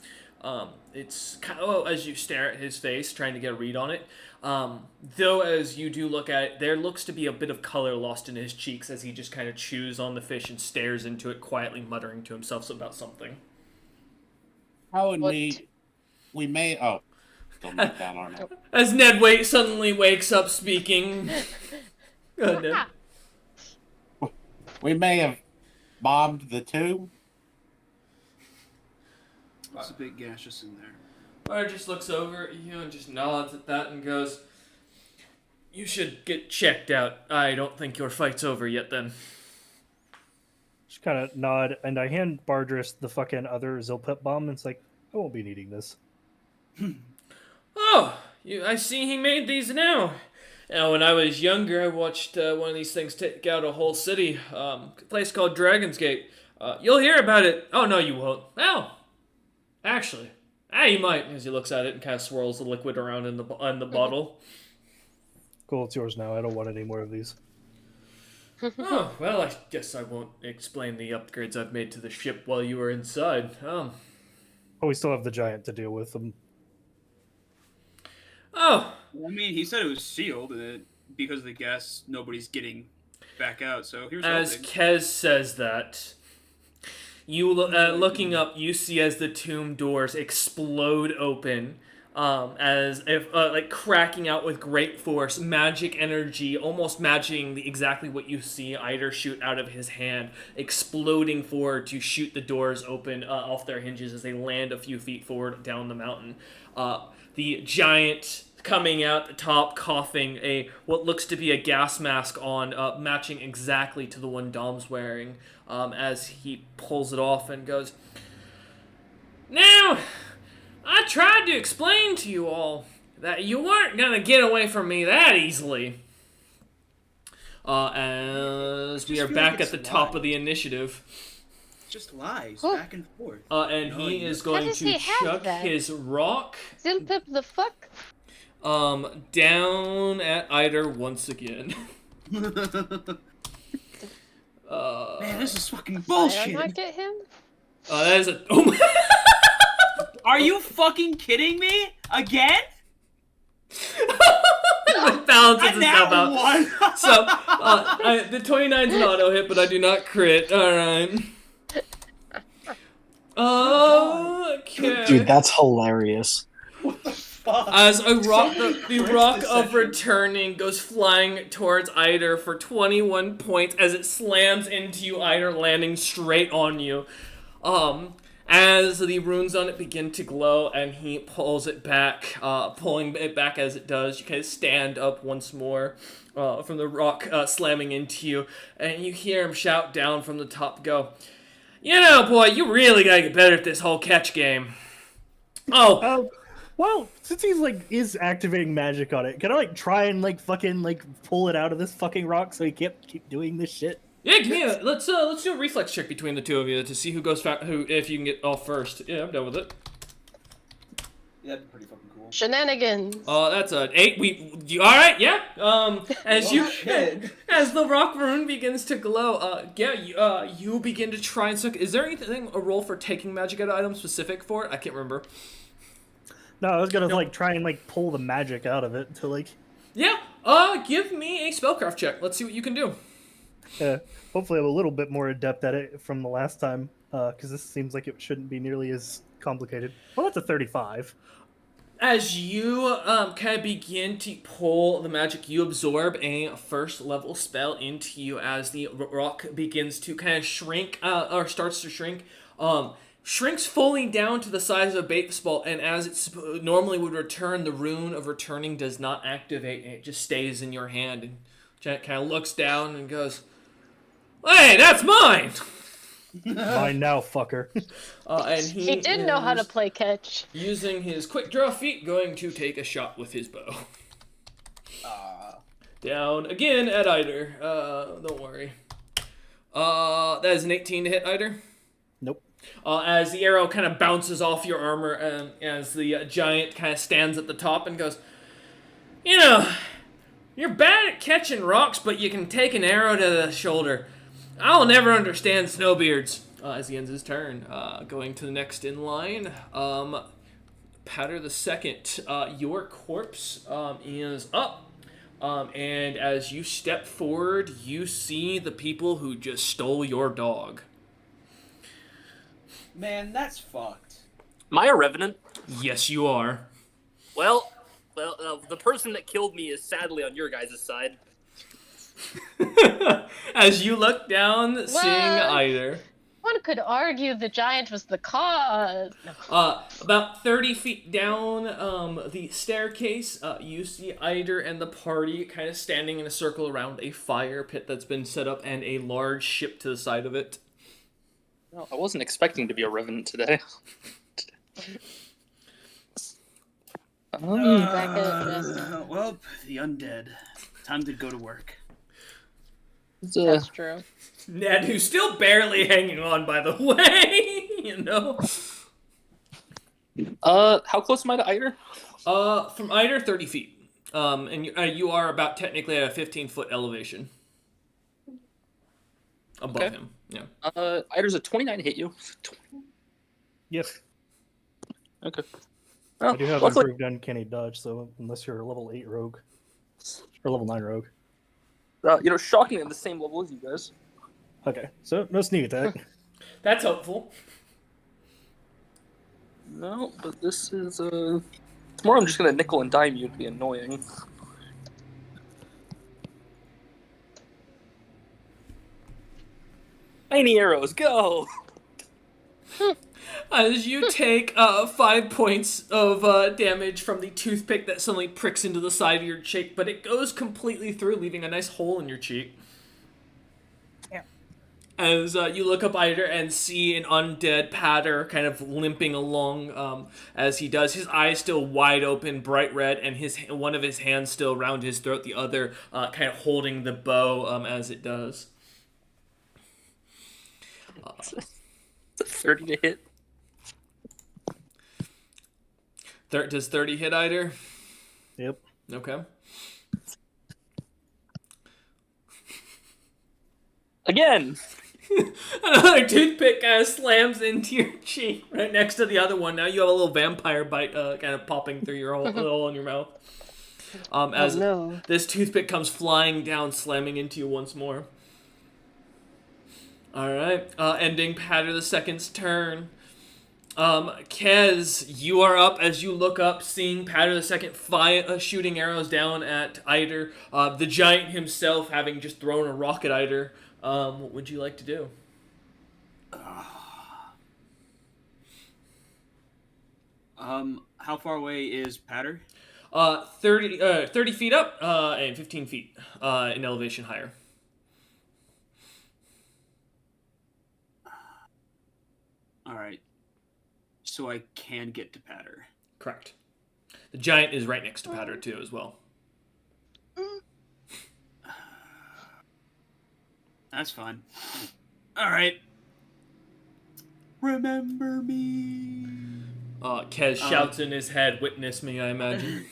It's kind of, as you stare at his face, trying to get a read on it. Though, as you do look at it, there looks to be a bit of color lost in his cheeks as he just kind of chews on the fish and stares into it, quietly muttering to himself about something. How would What? we may don't make that Arnold. As Ned suddenly wakes up speaking. Go ahead, Ned. We may have bombed the tomb. It's a bit gaseous in there. Bard just looks over at you and just nods at that and goes, "You should get checked out. I don't think your fight's over yet then." Just kind of nod, and I hand Bardris the fucking other Zilpep bomb, and it's like, I won't be needing this. Oh, I see he made these now. Now, when I was younger, I watched one of these things take out a whole city, a place called Dragon's Gate. You'll hear about it. Oh, no, you won't. Well, actually, you might, as he looks at it and kind of swirls the liquid around in the bottle. Cool, it's yours now. I don't want any more of these. Oh, well, I guess I won't explain the upgrades I've made to the ship while you were inside. Oh, we still have the giant to deal with. Oh, Well, I mean, he said it was sealed, and that because of the gas, nobody's getting back out. So here's as hoping. Kez says that, you looking up, you see as the tomb doors explode open, as if like cracking out with great force, magic energy, almost matching exactly what you see Eider shoot out of his hand, exploding forward to shoot the doors open off their hinges as they land a few feet forward down the mountain. The giant coming out the top, coughing, what looks to be a gas mask on, matching exactly to the one Dom's wearing, as he pulls it off and goes, "Now, I tried to explain to you all that you weren't gonna get away from me that easily." As we are feel back like at the it's top lies. of the initiative. Just lies Oh. back and forth. And No, he you- is going does to he have chuck that? his rock Zilpip the fuck? down at Eider once again. Man, this is fucking Did I bullshit. not get him? That is a. Oh my. Are you fucking kidding me? Again? It balances And itself that out. one. So, the 29's an auto hit, but I do not crit. Alright. Okay. Dude, that's hilarious. As a rock, the rock this of session. returning goes flying towards Eider for 21 points as it slams into you, Eider, landing straight on you. As the runes on it begin to glow and he pulls it back, pulling it back as it does, you kind of stand up once more from the rock slamming into you, and you hear him shout down from the top, go, "You know, boy, you really gotta get better at this whole catch game." Oh, Well, since he's is activating magic on it, can I try and fucking pull it out of this fucking rock so he can't keep doing this shit? yeah, give me let's do a reflex check between the two of you to see who goes if you can get off first. Yeah, I'm done with it. Yeah, that'd be pretty fucking cool. Shenanigans. That's an 8. All right, yeah. As Oh, you shit. as the rock rune begins to glow, you begin to try and suck. Is there anything a roll for taking magic out of items specific for it? I can't remember. No, I was gonna try and pull the magic out of it to Yeah. Give me a spellcraft check. Let's see what you can do. hopefully I'm a little bit more adept at it from the last time, because this seems like it shouldn't be nearly as complicated. Well, that's a 35. As you kind of begin to pull the magic, you absorb a first level spell into you as the rock begins to kind of shrink, or starts to shrink. Shrinks fully down to the size of a baseball, and as it normally would return, the rune of returning does not activate, and it just stays in your hand. And Janet kind of looks down and goes, "Hey, that's mine!" Mine now, fucker. And He did know how to is, play catch. using his quick draw feat, going to take a shot with his bow. Down again at Eider. Don't worry. That is an 18 to hit, Eider. Nope. As the arrow kind of bounces off your armor, as the giant kind of stands at the top and goes, "You know, you're bad at catching rocks, but you can take an arrow to the shoulder. I'll never understand snowbeards. as he ends his turn. Going to the next in line, Patter the second. Your corpse is up. And as you step forward, you see the people who just stole your dog. Man, that's fucked. Am I a revenant? Yes, you are. Well, the person that killed me is sadly on your guys' side. As you look down, seeing Eider. One could argue the giant was the cause. No. About 30 feet down the staircase, you see Eider and the party kind of standing in a circle around a fire pit that's been set up and a large ship to the side of it. No, I wasn't expecting to be a revenant today. Well, the undead. Time to go to work. That's true. Ned, who's still barely hanging on, by the way, you know? How close am I to Eider? From Eider, 30 feet. And you are about technically at a 15-foot elevation. Above him, yeah. Eider's a 29 hit you. Yes. Okay. I do have luckily- improved uncanny dodge, so unless you're a level 8 rogue or level 9 rogue. Shockingly, I'm the same level as you guys. Okay, so no sneak attack. That's helpful. No, but this is it's more I'm just gonna nickel and dime you to be annoying. Tiny arrows, go! As you take 5 points of damage from the toothpick that suddenly pricks into the side of your cheek, but it goes completely through, leaving a nice hole in your cheek. Yeah. As you look up Eider and see an undead Patter kind of limping along as he does, his eyes still wide open, bright red, and one of his hands still around his throat, the other kind of holding the bow as it does. It's a 30 to hit. Does 30 hit Eider? Yep. Okay. Again! Another toothpick kind of slams into your cheek right next to the other one. Now you have a little vampire bite kind of popping through your hole in your mouth. As this toothpick comes flying down, slamming into you once more. Alright, ending Patter the Second's turn. Kez, you are up as you look up, seeing Patter the Second shooting arrows down at Eider. The giant himself having just thrown a rock at Eider. What would you like to do? How far away is Patter? 30 feet up, and 15 feet in elevation higher. Alright. So I can get to Patter. Correct. The giant is right next to Patter, too, as well. That's fine. Alright. Remember me. Kez shouts in his head, "Witness me," I imagine.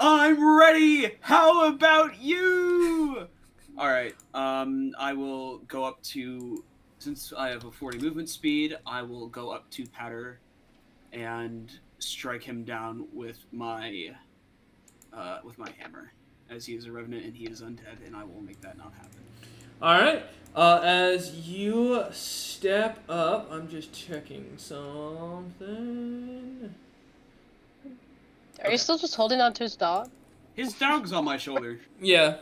I'm ready! How about you? Alright, I will go up to... Since I have a 40 movement speed, I will go up to Patter and strike him down with my hammer, as he is a revenant and he is undead, and I will make that not happen. Alright, as you step up, I'm just checking something. Are you still just holding on to his dog? His dog's on my shoulder. Yeah.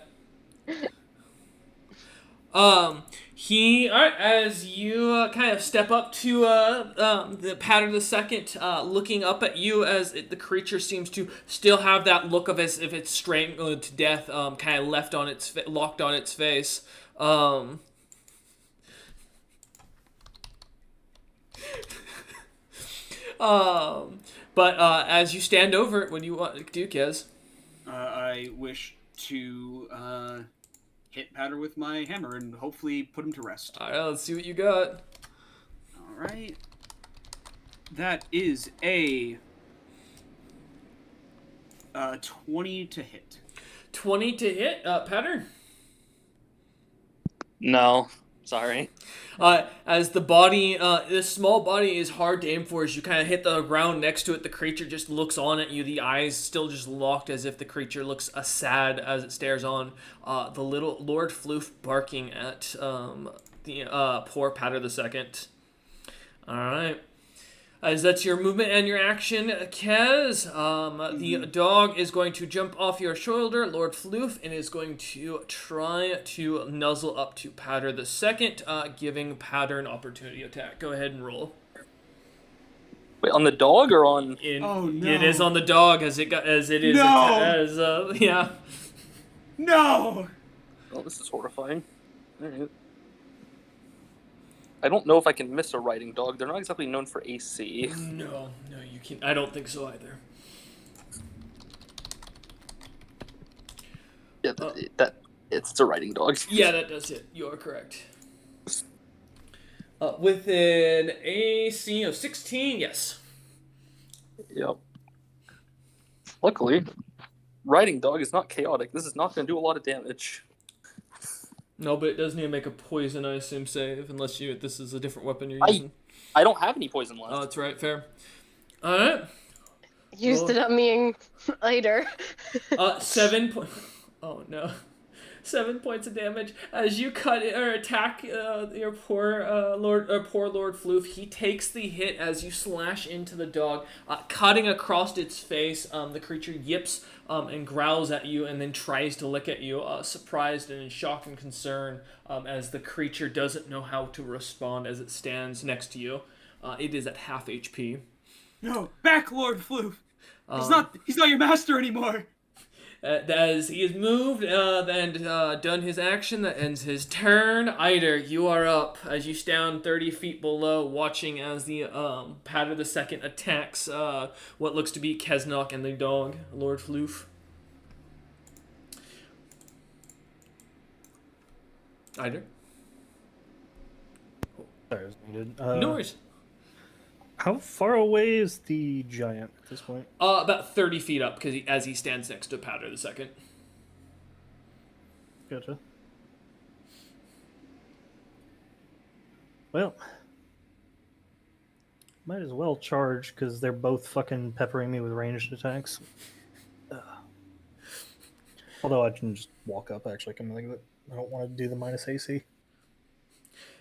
As you kind of step up to the Patter the Second, looking up at you as the creature seems to still have that look of as if it's strangled to death, kind of locked on its face. But as you stand over it, what do you want to do, Kez? I wish to hit Patter with my hammer and hopefully put him to rest. All right, let's see what you got. All right. That is a 20 to hit. 20 to hit, Patter? No. Sorry. As the body, this small body is hard to aim for. As you kind of hit the ground next to it, the creature just looks on at you. The eyes still just locked, as if the creature looks sad as it stares on. The little Lord Floof barking at the poor Patter the Second. All right. As that's your movement and your action, Kez, the dog is going to jump off your shoulder, Lord Floof, and is going to try to nuzzle up to Patter the Second, giving Patter an opportunity attack. Go ahead and roll. Wait, on the dog or on? Oh, no. It is on the dog as it is. No! Yeah. No! Oh, this is horrifying. All right. I don't know if I can miss a riding dog. They're not exactly known for AC. No, you can't. I don't think so either. Yeah, it's a riding dog. Yeah, that does it. You are correct. With an AC of 16, yes. Yep. Luckily, riding dog is not chaotic. This is not going to do a lot of damage. No, but it does need to make a poison, I assume, save, unless this is a different weapon you're I using. I don't have any poison left. Oh, that's right, fair. Alright. Used it on me later. 7 points. Oh no. 7 points of damage as you cut or attack your poor Lord Floof. He takes the hit as you slash into the dog, cutting across its face. The creature yips and growls at you, and then tries to lick at you, surprised and in shock and concern as the creature doesn't know how to respond as it stands next to you. It is at half HP. No, back, Lord Floof. He's not your master anymore. As he has moved and done his action, that ends his turn. Eider, you are up as you stand 30 feet below, watching as the Patter the Second attacks what looks to be Kesnock and the dog, Lord Floof. Eider? Sorry, I was muted. No worries. How far away is the giant at this point? About 30 feet up, as he stands next to Patter the Second. Gotcha. Well, might as well charge because they're both fucking peppering me with ranged attacks. Although I can just walk up. Actually, come to think of it, I don't want to do the minus AC.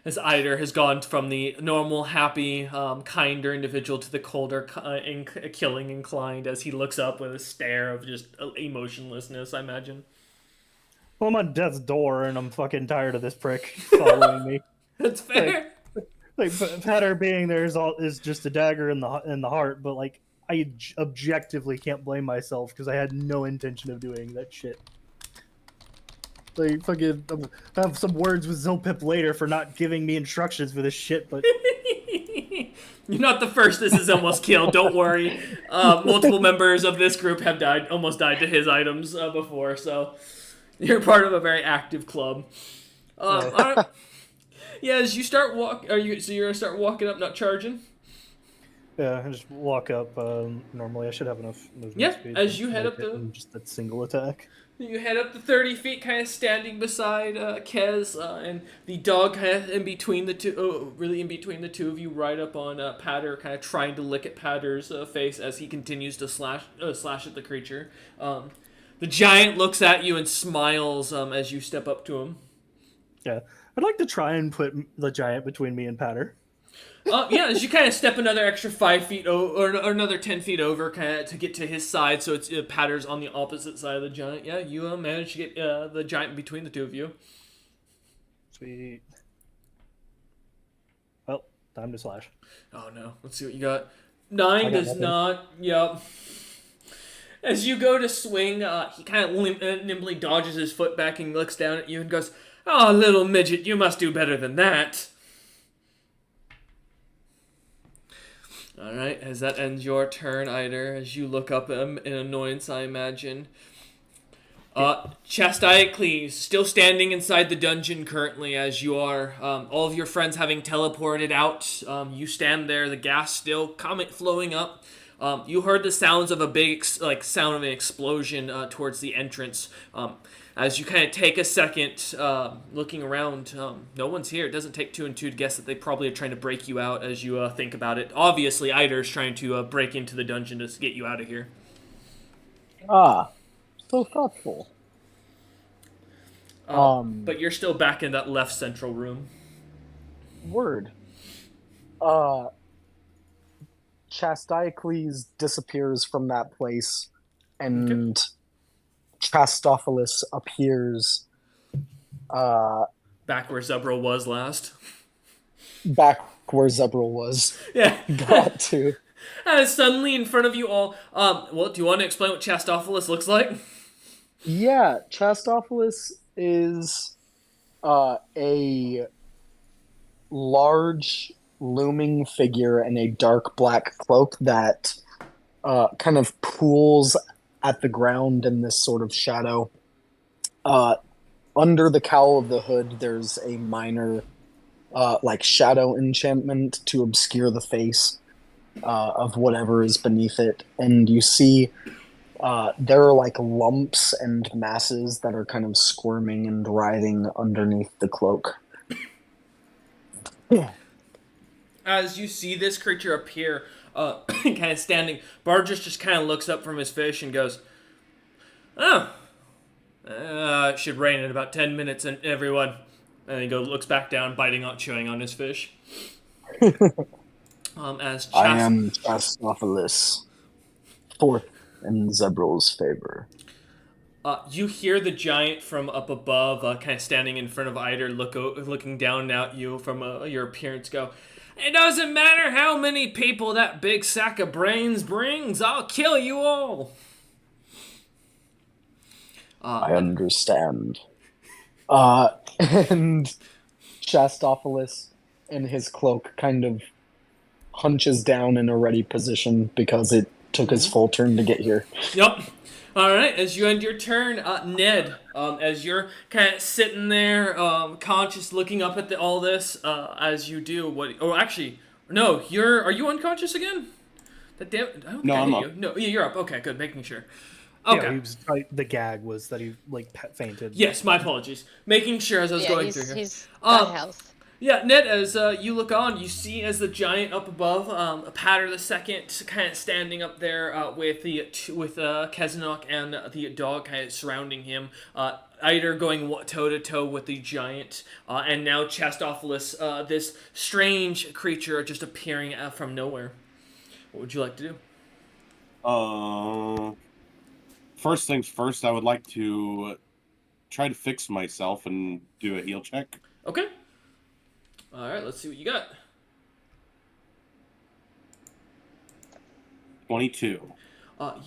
As Eider has gone from the normal, happy, kinder individual to the colder, killing inclined as he looks up with a stare of just emotionlessness, I imagine. Well, I'm on death's door and I'm fucking tired of this prick following me. That's fair. Like Patter being there is just a dagger in the heart, but like I objectively can't blame myself because I had no intention of doing that shit. Like, fucking, I have some words with Zilpip later for not giving me instructions for this shit, but... You're not the first this is almost killed, don't worry. Multiple members of this group have almost died to his items before, so... You're part of a very active club. Alright. Yeah, as you start so you're gonna start walking up, not charging? Yeah, I just walk up, normally I should have enough movement speed. As you head up just that single attack. You head up the 30 feet, kind of standing beside Kez, and the dog kind of in between the two, really in between the two of you, right up on Patter, kind of trying to lick at Patter's face as he continues to slash at the creature. The giant looks at you and smiles as you step up to him. Yeah, I'd like to try and put the giant between me and Patter. Yeah, as you kind of step another extra 5 feet or another 10 feet over, kind of to get to his side, so it's Patter's on the opposite side of the giant. Yeah, you managed to get the giant between the two of you. Sweet. Well, time to slash. Oh no, let's see what you got. 9 does not. Yep. As you go to swing, he kind of nimbly dodges his foot back and looks down at you and goes, "Oh, little midget, you must do better than that." Alright, as that ends your turn, Eider, as you look up in annoyance, I imagine. Chastiacles, still standing inside the dungeon currently, as you are. All of your friends having teleported out. You stand there, the gas still flowing up. You heard the sounds of a big sound of an explosion towards the entrance. As you kind of take a second looking around, no one's here. It doesn't take two and two to guess that they probably are trying to break you out as you think about it. Obviously, Eider's trying to break into the dungeon to get you out of here. Ah, so thoughtful. But you're still back in that left central room. Word. Chastiocles disappears from that place, and Chastophilus appears Back where Zebro was last. back where Zebril was. Yeah. Got to. And suddenly in front of you all, well, do you want to explain what Chastophilus looks like? Yeah, Chastophilus is a large looming figure in a dark black cloak that kind of pools at the ground in this sort of shadow. Under the cowl of the hood, there's a minor shadow enchantment to obscure the face of whatever is beneath it. And you see there are like lumps and masses that are kind of squirming and writhing underneath the cloak. As you see this creature appear, kind of standing, Barges just kind of looks up from his fish and goes, "Oh, it should rain in about 10 minutes, and everyone." And he looks back down, chewing on his fish. I am Chastophilus, fourth in Zebril's favor. You hear the giant from up above, kind of standing in front of Eider, looking down at you from your appearance, go, "It doesn't matter how many people that big sack of brains brings, I'll kill you all." I understand. And Chastophilus, in his cloak, kind of hunches down in a ready position because it took his full turn to get here. Yep. All right. As you end your turn, Ned, as you're kind of sitting there, conscious, looking up at all this, as you do what? Oh, actually, no. Are you unconscious again? No, I'm up. You. No, you're up. Okay, good. Making sure. Okay. Yeah, he was, the gag was that he fainted. Yes, my apologies. Making sure as I was going through here. He's got health. Yeah, Ned, as you look on, you see as the giant up above, Patter the Second, kind of standing up there with Kezenok and the dog kind of surrounding him. Eider going toe to toe with the giant, and now Chastophilus, this strange creature just appearing from nowhere. What would you like to do? First things first, I would like to try to fix myself and do a heal check. Okay. All right, let's see what you got. 22.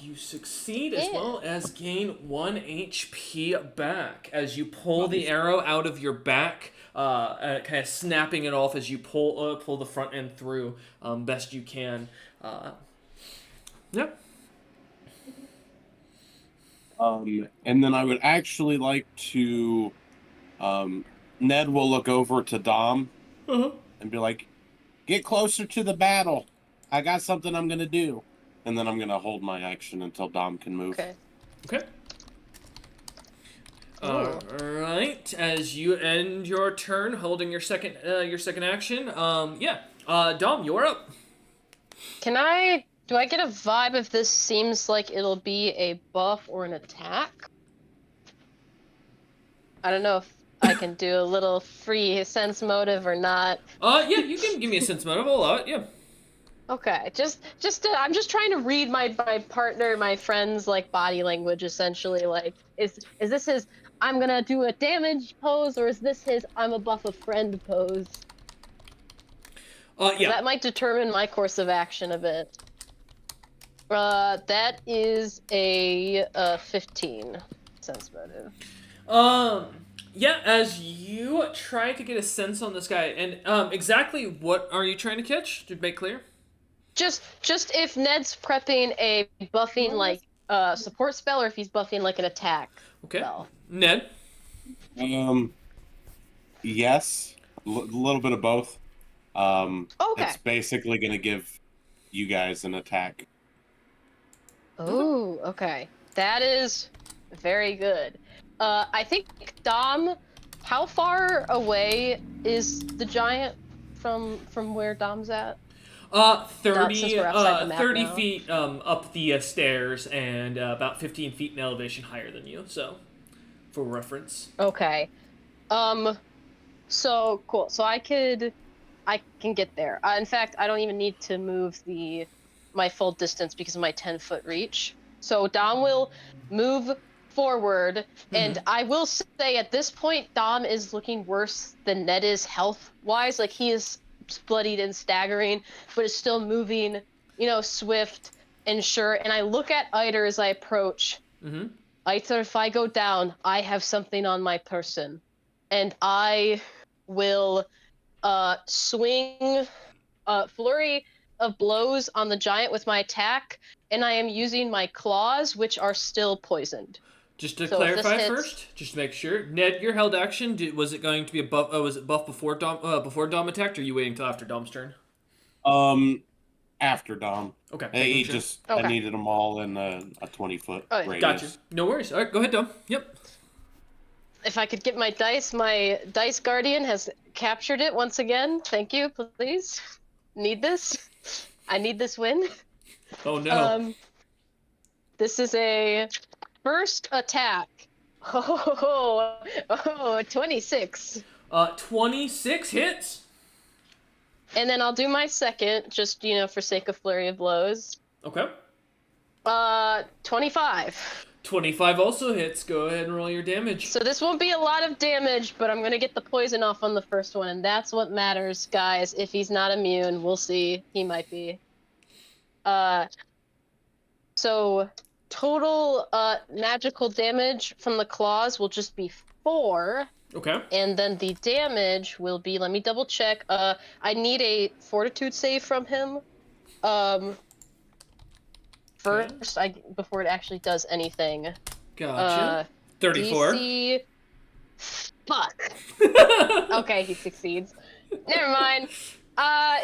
You succeed as well as gain 1 HP back as you pull the arrow out of your back, kind of snapping it off as you pull the front end through best you can. Yep. And then I would actually like to... Ned will look over to Dom and be like, "Get closer to the battle. I got something I'm going to do." And then I'm going to hold my action until Dom can move. Okay. Alright, as you end your turn holding your second action, Dom, you're up. Do I get a vibe if this seems like it'll be a buff or an attack? I don't know if I can do a little free sense motive or not. Yeah, you can give me a sense motive. I'll allow it, yeah. Okay, I'm just trying to read my partner, my friend's body language essentially. Is this his I'm gonna do a damage pose, or is this his I'm a buff a friend pose? Yeah. That might determine my course of action a bit. That is a 15 sense motive. Yeah, as you try to get a sense on this guy, and exactly what are you trying to catch? To make clear. Just if Ned's prepping a buffing support spell, or if he's buffing an attack spell. Ned. Yes, a little bit of both. Okay. It's basically going to give you guys an attack Oh, okay. That is very good. I think Dom, how far away is the giant from where Dom's at? Not since 30, we're outside the map 30 now. feet up the stairs and about 15 feet in elevation higher than you. So, for reference. Okay. So cool. So I can get there. In fact, I don't even need to move my full distance because of my 10-foot reach. So Dom will move forward, and I will say at this point, Dom is looking worse than Ned is health-wise. Like, he is bloodied and staggering, but is still moving, swift and sure. And I look at Eider as I approach. Mm-hmm. Eider, if I go down, I have something on my person, and I will swing flurry of blows on the giant with my attack, and I am using my claws, which are still poisoned. Just to So if this clarify hits- first, just to make sure, Ned, your held action, was it going to be a buff? Was it buff before Dom attacked, or are you waiting until after Dom's turn? After Dom. Okay. I needed them all in a 20-foot Oh, yeah. radius. Gotcha. No worries. All right, go ahead, Dom. Yep. If I could get my dice guardian has captured it once again. Thank you, please. Need this. I need this win. Oh no. This is a first attack. 26. 26 hits. And then I'll do my second, just, for sake of flurry of blows. Okay. 25. 25 also hits. Go ahead and roll your damage. So this won't be a lot of damage, but I'm gonna get the poison off on the first one, and that's what matters, guys. If he's not immune, we'll see. He might be. So total magical damage from the claws will just be 4. Okay. And then the damage will be, let me double check. I need a fortitude save from him. First, before it actually does anything. Gotcha. 34. DC. Fuck. Okay, he succeeds. Never mind.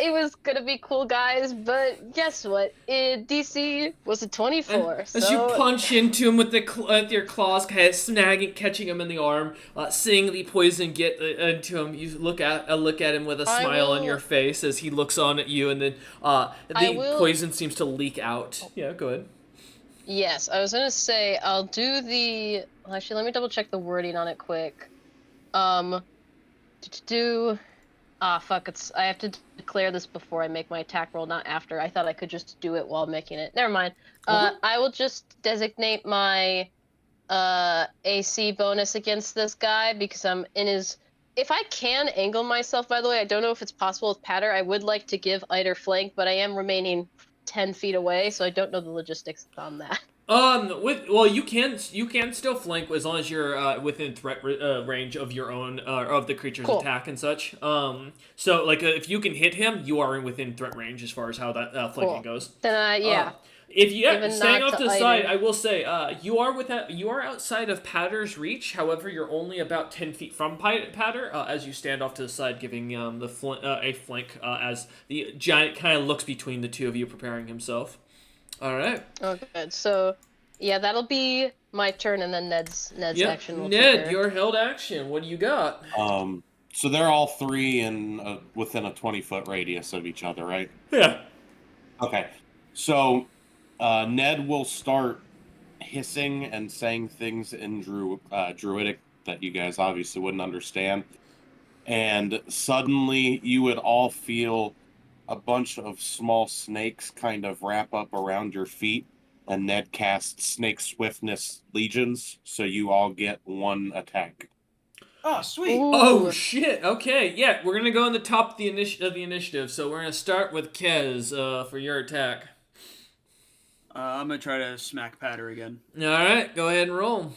It was gonna be cool, guys, but guess what? DC was a 24. As you punch into him with your claws, kind of catching him in the arm, seeing the poison get into him, you look at him with a smile on your face as he looks on at you, and then the poison seems to leak out. Yeah, go ahead. Yes, I was gonna say I'll do the. Actually, let me double check the wording on it quick. Fuck! I have to declare this before I make my attack roll, not after. I thought I could just do it while making it. Never mind. I will just designate my AC bonus against this guy because I'm in his. If I can angle myself, by the way, I don't know if it's possible with Patter. I would like to give Eider flank, but I am remaining 10 feet away, so I don't know the logistics on that. You can still flank as long as you're within threat range of your own of the creature's attack and such. So like if you can hit him, you are within threat range as far as how that flanking goes. Then yeah. If you staying off to the side, I will say you are outside of Patter's reach. However, you're only about 10 feet from Patter as you stand off to the side, giving a flank as the giant kind of looks between the two of you, preparing himself. All right. Oh, good. So, yeah, that'll be my turn, and then Ned's action will Ned, trigger. your held action. What do you got? So they're all three within a 20-foot radius of each other, right? Yeah. Okay. So Ned will start hissing and saying things in Druidic that you guys obviously wouldn't understand. And suddenly you would all feel a bunch of small snakes kind of wrap up around your feet, and Ned casts Snake Swiftness Legions, so you all get one attack. Oh, sweet. Ooh. Oh, shit. Okay, yeah, we're going to go on the top of the initiative, so we're going to start with Kez for your attack. I'm going to try to smack Patter again. All right, go ahead and roll.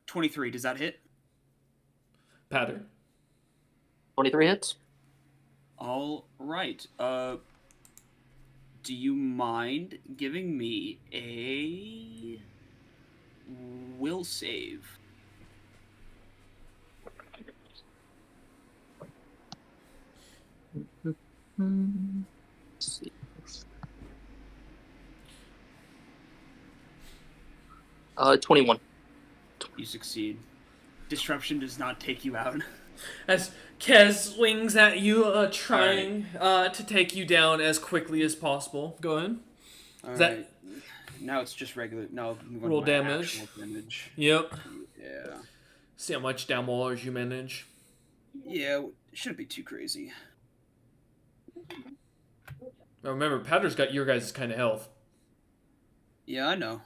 23, does that hit? Patter. 23 hits. All right. Do you mind giving me a will save? Let's see. 21. You succeed. Disruption does not take you out. As Kez swings at you, trying to take you down as quickly as possible. Go ahead. All that- right. Now it's just regular. No, I'm going Roll to my damage. actual damage. Yep. Yeah. See how much damage you manage. Yeah, it shouldn't be too crazy. Now remember, Powder's got your guys' kind of health. Yeah, I know.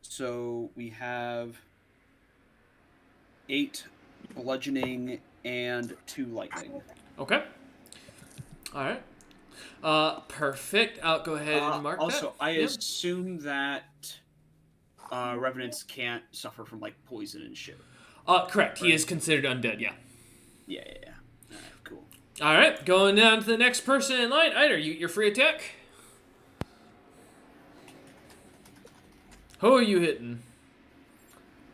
So we have 8 bludgeoning and 2 lightning. Okay. All right. Perfect. I'll go ahead and mark also, that. I Yep. assume that revenants can't suffer from like poison and shit. Correct. He is considered undead. Yeah. Yeah. All right, cool. All right. Going down to the next person in line. Eider, you're free attack. Who are you hitting?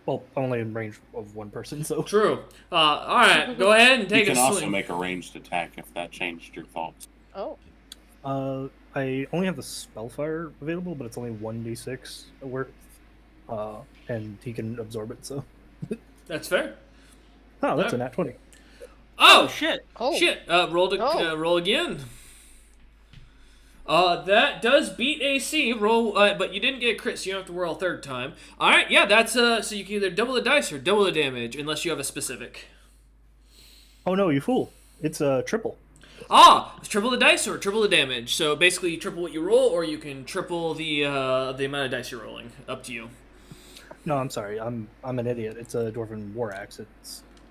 Well, only in range of one person, so. True. All right. Go ahead and You take can a also swing. make a ranged attack if that changed your thoughts. Oh. I only have the Spellfire available, but it's only 1d6 worth, and he can absorb it, so. That's fair. Oh, that's a nat 20. Oh shit! Oh. shit! Roll again. That does beat AC. Roll, but you didn't get a crit, so you don't have to roll a third time. All right, yeah, that's so you can either double the dice or double the damage, unless you have a specific. Oh no, you fool! It's a triple. It's triple the dice or triple the damage. So basically, you triple what you roll, or you can triple the amount of dice you're rolling. Up to you. No, I'm sorry. I'm an idiot. It's a Dwarven War Axe.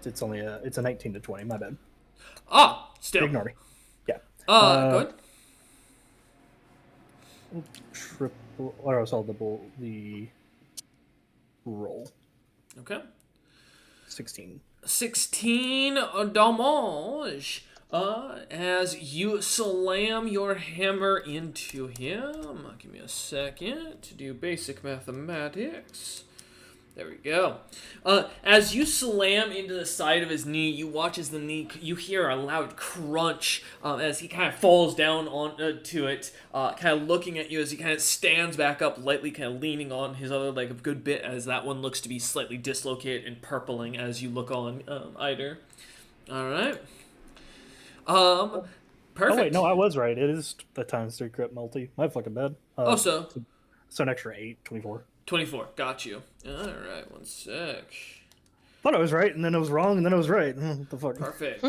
It's only it's a 19 to 20. My bad. Still. Ignore me. Yeah. Go ahead. Triple, or else I'll double the roll. Okay. 16. 16 damage. As you slam your hammer into him. Give me a second to do basic mathematics. There we go. As you slam into the side of his knee, you watch as you hear a loud crunch as he kind of falls down to it, kind of looking at you as he kind of stands back up lightly, kind of leaning on his other leg a good bit as that one looks to be slightly dislocated and purpling as you look on Eider. All right. Perfect. Oh wait, no, I was right. It is the times 3 crit multi. My fucking bad. So an extra 8, 24. 24. Got you. All right, one sec. Thought I was right, and then I was wrong, and then I was right. What the fuck? Perfect.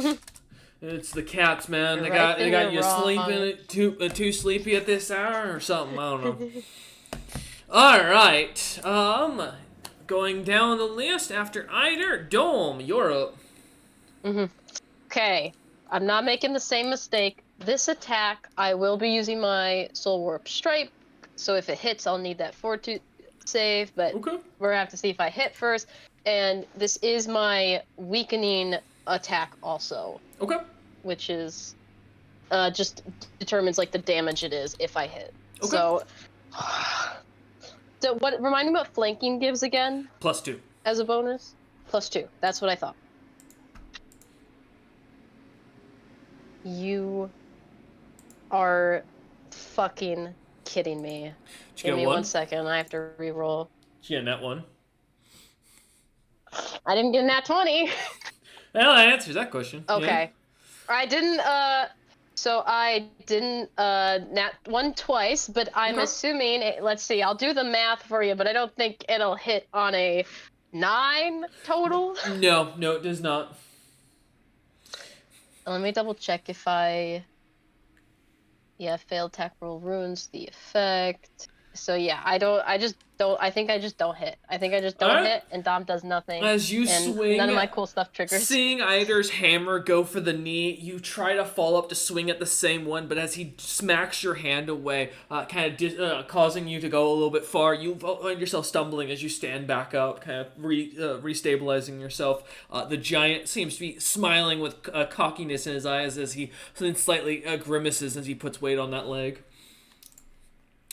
It's the cats, man. You're They right, got then you you're wrong. sleeping too sleepy at this hour or something. I don't know. All right. Going down the list after Eider, Dome, you're up. Okay. I'm not making the same mistake. This attack, I will be using my Soul Warp Stripe. So if it hits, I'll need that Fortitude save. But Okay. we're gonna have to see if I hit first. And this is my weakening attack also, Okay. which is just determines like the damage it is if I hit. Okay. So what? Remind me what flanking gives again +2. as a bonus. +2. That's what I thought. You are fucking kidding me. Did you Give get me one? 1 second. I have to re-roll. Yeah, net one. I didn't get a nat 20. Well, that answers that question. Yeah. Okay. I didn't, so I didn't, nat 1 twice, but I'm Okay. assuming, let's see, I'll do the math for you, but I don't think it'll hit on a 9 total. No, it does not. Let me double check if I... Yeah, failed attack roll ruins the effect. So yeah, I think I just don't hit. I think I just don't Alright. hit, and Dom does nothing. As you and swing, none of my cool stuff triggers. Seeing Eider's hammer go for the knee, you try to fall up to swing at the same one, but as he smacks your hand away, kind of causing you to go a little bit far, you find yourself stumbling as you stand back up, kind of restabilizing yourself. The giant seems to be smiling with cockiness in his eyes as he then slightly grimaces as he puts weight on that leg.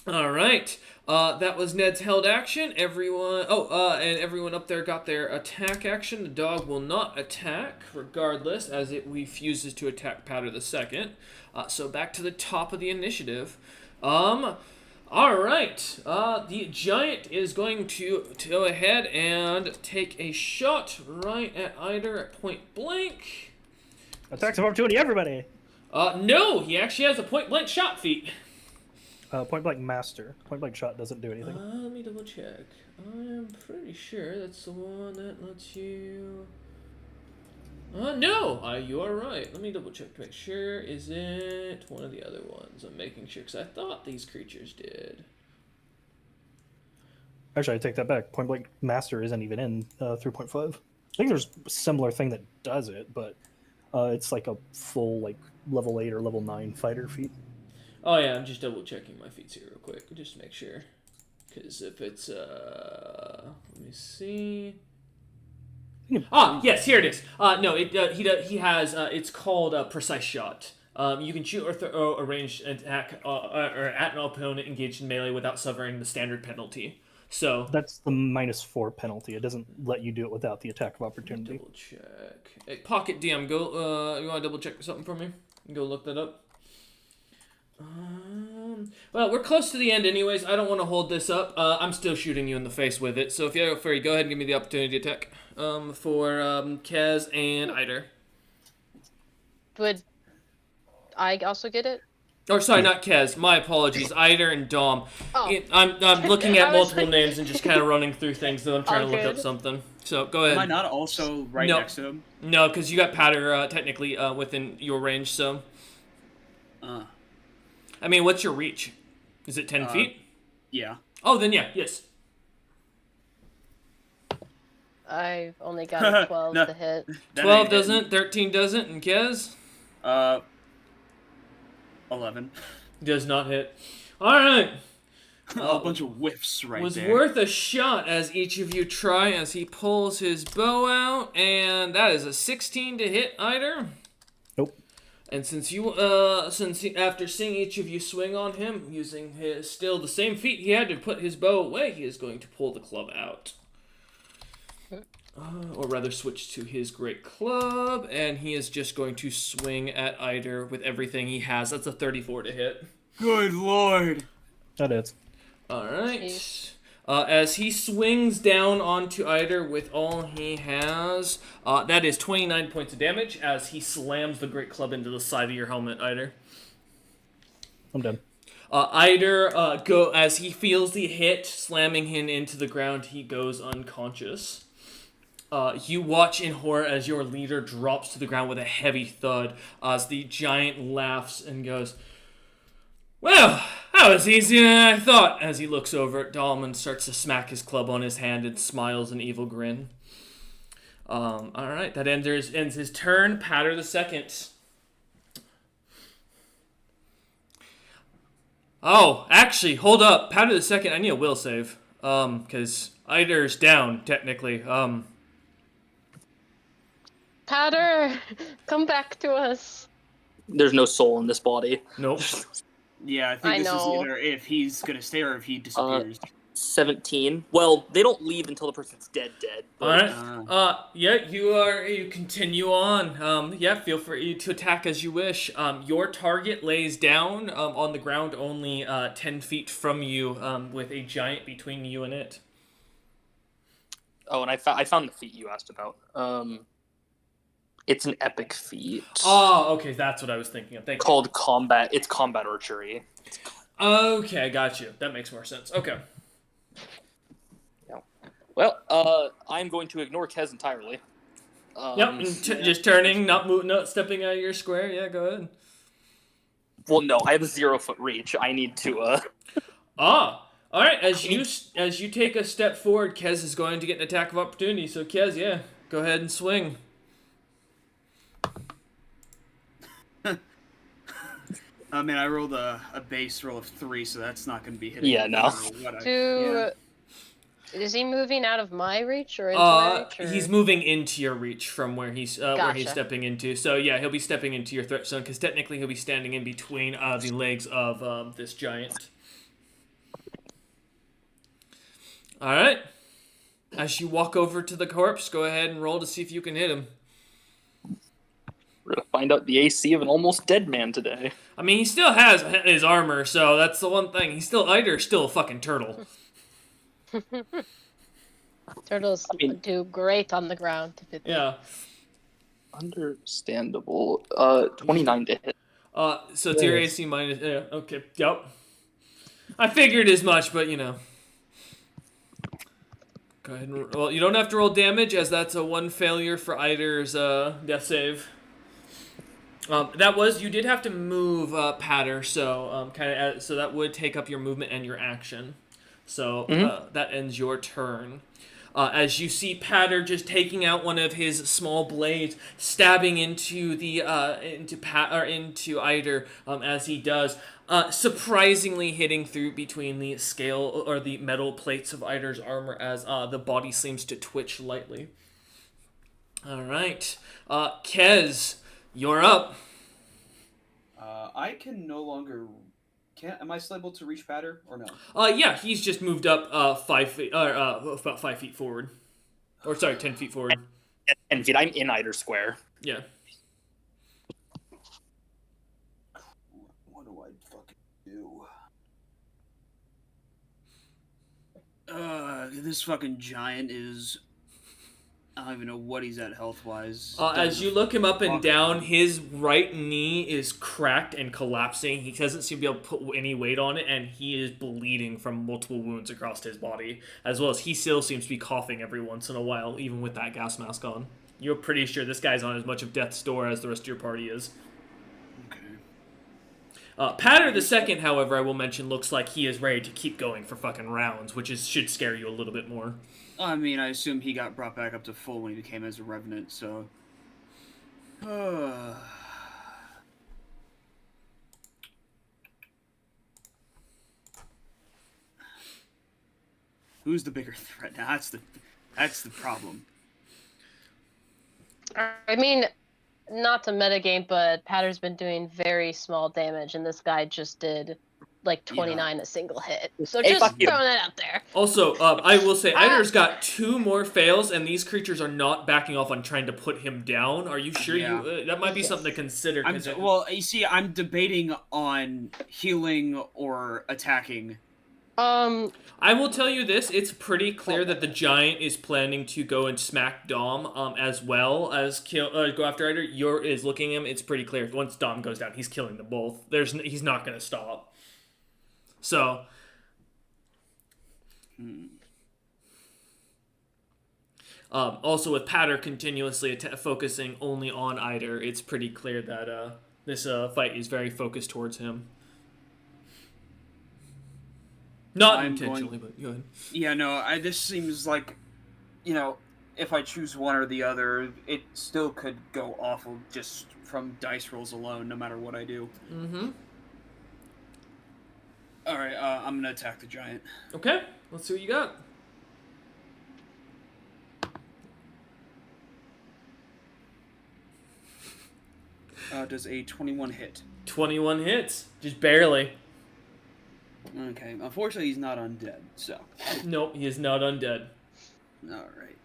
All right. That was Ned's held action. Everyone. And everyone up there got their attack action. The dog will not attack, regardless, as it refuses to attack Powder the Second. So back to the top of the initiative. All right. The giant is going to go ahead and take a shot right at Eider at point blank. Attacks of opportunity, everybody. No, he actually has a point blank shot feat. Point blank master. Point blank shot doesn't do anything. Let me double check. I'm pretty sure that's the one that lets you. No, you are right. Let me double check to make sure. Is it one of the other ones? I'm making sure because I thought these creatures did. Actually, I take that back. Point blank master isn't even in 3.5. I think there's a similar thing that does it, but it's like a full like level 8 or level 9 fighter feat. Oh yeah, I'm just double checking my feats here real quick, just to make sure. Because if it's let me see. Yes, here it is. No, he has. It's called Precise Shot. You can shoot or throw a ranged attack or at an opponent engaged in melee without suffering the standard penalty. So that's the -4 penalty. It doesn't let you do it without the attack of opportunity. Double check. Hey, Pocket DM, go. You want to double check something for me? Go look that up. Well, we're close to the end anyways. I don't want to hold this up. I'm still shooting you in the face with it. So if you're free, go ahead and give me the opportunity to attack for Kez and Eider. Would I also get it? Or sorry, not Kez. My apologies. Eider and Dom. Oh. I'm looking at multiple names and just kind of running through things that I'm trying to look up something. So go ahead. Am I not also next to him? No, because you got Powder technically within your range, so... I mean, what's your reach? Is it 10 feet? Yeah. Oh, then yeah, yes. I've only got a 12 No. to hit. 12 doesn't, 13 doesn't, and Kez? 11. Does not hit. Alright. A bunch of whiffs right was there. worth a shot as each of you try as he pulls his bow out, and that is a 16 to hit, Eider. Nope. And after seeing each of you swing on him, using still the same feat he had to put his bow away, he is going to pull the club out. Or rather switch to his great club, and he is just going to swing at Eider with everything he has. That's a 34 to hit. Good lord. That is. Alright. As he swings down onto Eider with all he has, that is 29 points of damage as he slams the great club into the side of your helmet, Eider. I'm done. Eider, as he feels the hit slamming him into the ground, he goes unconscious. You watch in horror as your leader drops to the ground with a heavy thud as the giant laughs and goes, "Well, that was easier than I thought," as he looks over at Dom and starts to smack his club on his hand and smiles an evil grin. Alright, that ends his turn. Powder the Second. Oh, actually, hold up. Powder the Second, I need a will save. Because Eider's down, technically. Powder, come back to us. There's no soul in this body. Nope. Yeah, I think I this know. is either if he's gonna stay or if he disappears. 17. Well, they don't leave until the person's dead. But, Alright. Yeah, you continue on. Yeah, feel free to attack as you wish. Your target lays down on the ground only 10 feet from you, with a giant between you and it. Oh, and I found the feat you asked about. It's an epic feat. Oh, okay, that's what I was thinking of. Thank you. Called combat. It's combat archery. Okay, I got you. That makes more sense. Okay. Well, I'm going to ignore Kez entirely. Yep, and just turning, not stepping out of your square. Yeah, go ahead. Well, no, I have a 0-foot reach. I need to. All right. As you take a step forward, Kez is going to get an attack of opportunity. So Kez, yeah, go ahead and swing. I mean, I rolled a base roll of 3, so that's not going to be hitting. Yeah, no. Is he moving out of my reach or into my reach? Or? He's moving into your reach from where he's Gotcha. stepping into. So yeah, he'll be stepping into your threat zone because technically he'll be standing in between the legs of this giant. All right. As you walk over to the corpse, go ahead and roll to see if you can hit him. We're gonna find out the AC of an almost dead man today. I mean, he still has his armor, so that's the one thing. Eider's still a fucking turtle. Turtles do great on the ground, typically. Yeah. Understandable. 29 to hit. So it's your AC minus. Yeah, okay. Yep. I figured as much, but you know. Go ahead and well, you don't have to roll damage, as that's a 1 failure for Eider's death save. You did have to move Patter, so so that would take up your movement and your action. So that ends your turn. As you see Patter just taking out one of his small blades, stabbing into the into Eider as he does, surprisingly hitting through between the scale or the metal plates of Eider's armor as the body seems to twitch lightly. All right, Kez, you're up. I can no longer. Am I still able to reach Patter or no? Yeah, he's just moved up 5 feet, about 5 feet forward, or sorry, 10 feet forward. 10 feet. I'm in Eider Square. Yeah. What do I fucking do? This fucking giant is. I don't even know what he's at health-wise. As you look him up and down, his right knee is cracked and collapsing. He doesn't seem to be able to put any weight on it, and he is bleeding from multiple wounds across his body, as well as he still seems to be coughing every once in a while, even with that gas mask on. You're pretty sure this guy's on as much of death's door as the rest of your party is. Okay. Patter the second, however, I will mention, looks like he is ready to keep going for fucking rounds, which should scare you a little bit more. I mean, I assume he got brought back up to full when he became as a revenant, so. Who's the bigger threat now? That's the problem. I mean, not to metagame, but Patter's been doing very small damage, and this guy just did like 29 a single hit. So Hey, just fuck you. throwing that out there. Also, I will say, Eider's got 2 more fails, and these creatures are not backing off on trying to put him down. Are you sure you... that might be something to consider. Well, you see, I'm debating on healing or attacking. I will tell you this, it's pretty clear that the giant is planning to go and smack Dom, as well as go after Eider. Is looking at him, it's pretty clear. Once Dom goes down, he's killing them both. He's not going to stop. So, also with Patter continuously focusing only on Eider, it's pretty clear that this fight is very focused towards him. Not intentionally, but go ahead. Yeah, no, this seems like, if I choose one or the other, it still could go awful just from dice rolls alone, no matter what I do. Mm-hmm. Alright, I'm gonna attack the giant. Okay, let's see what you got. Does a 21 hit? 21 hits. Just barely. Okay, unfortunately he's not undead, so. Nope, he is not undead. Alright.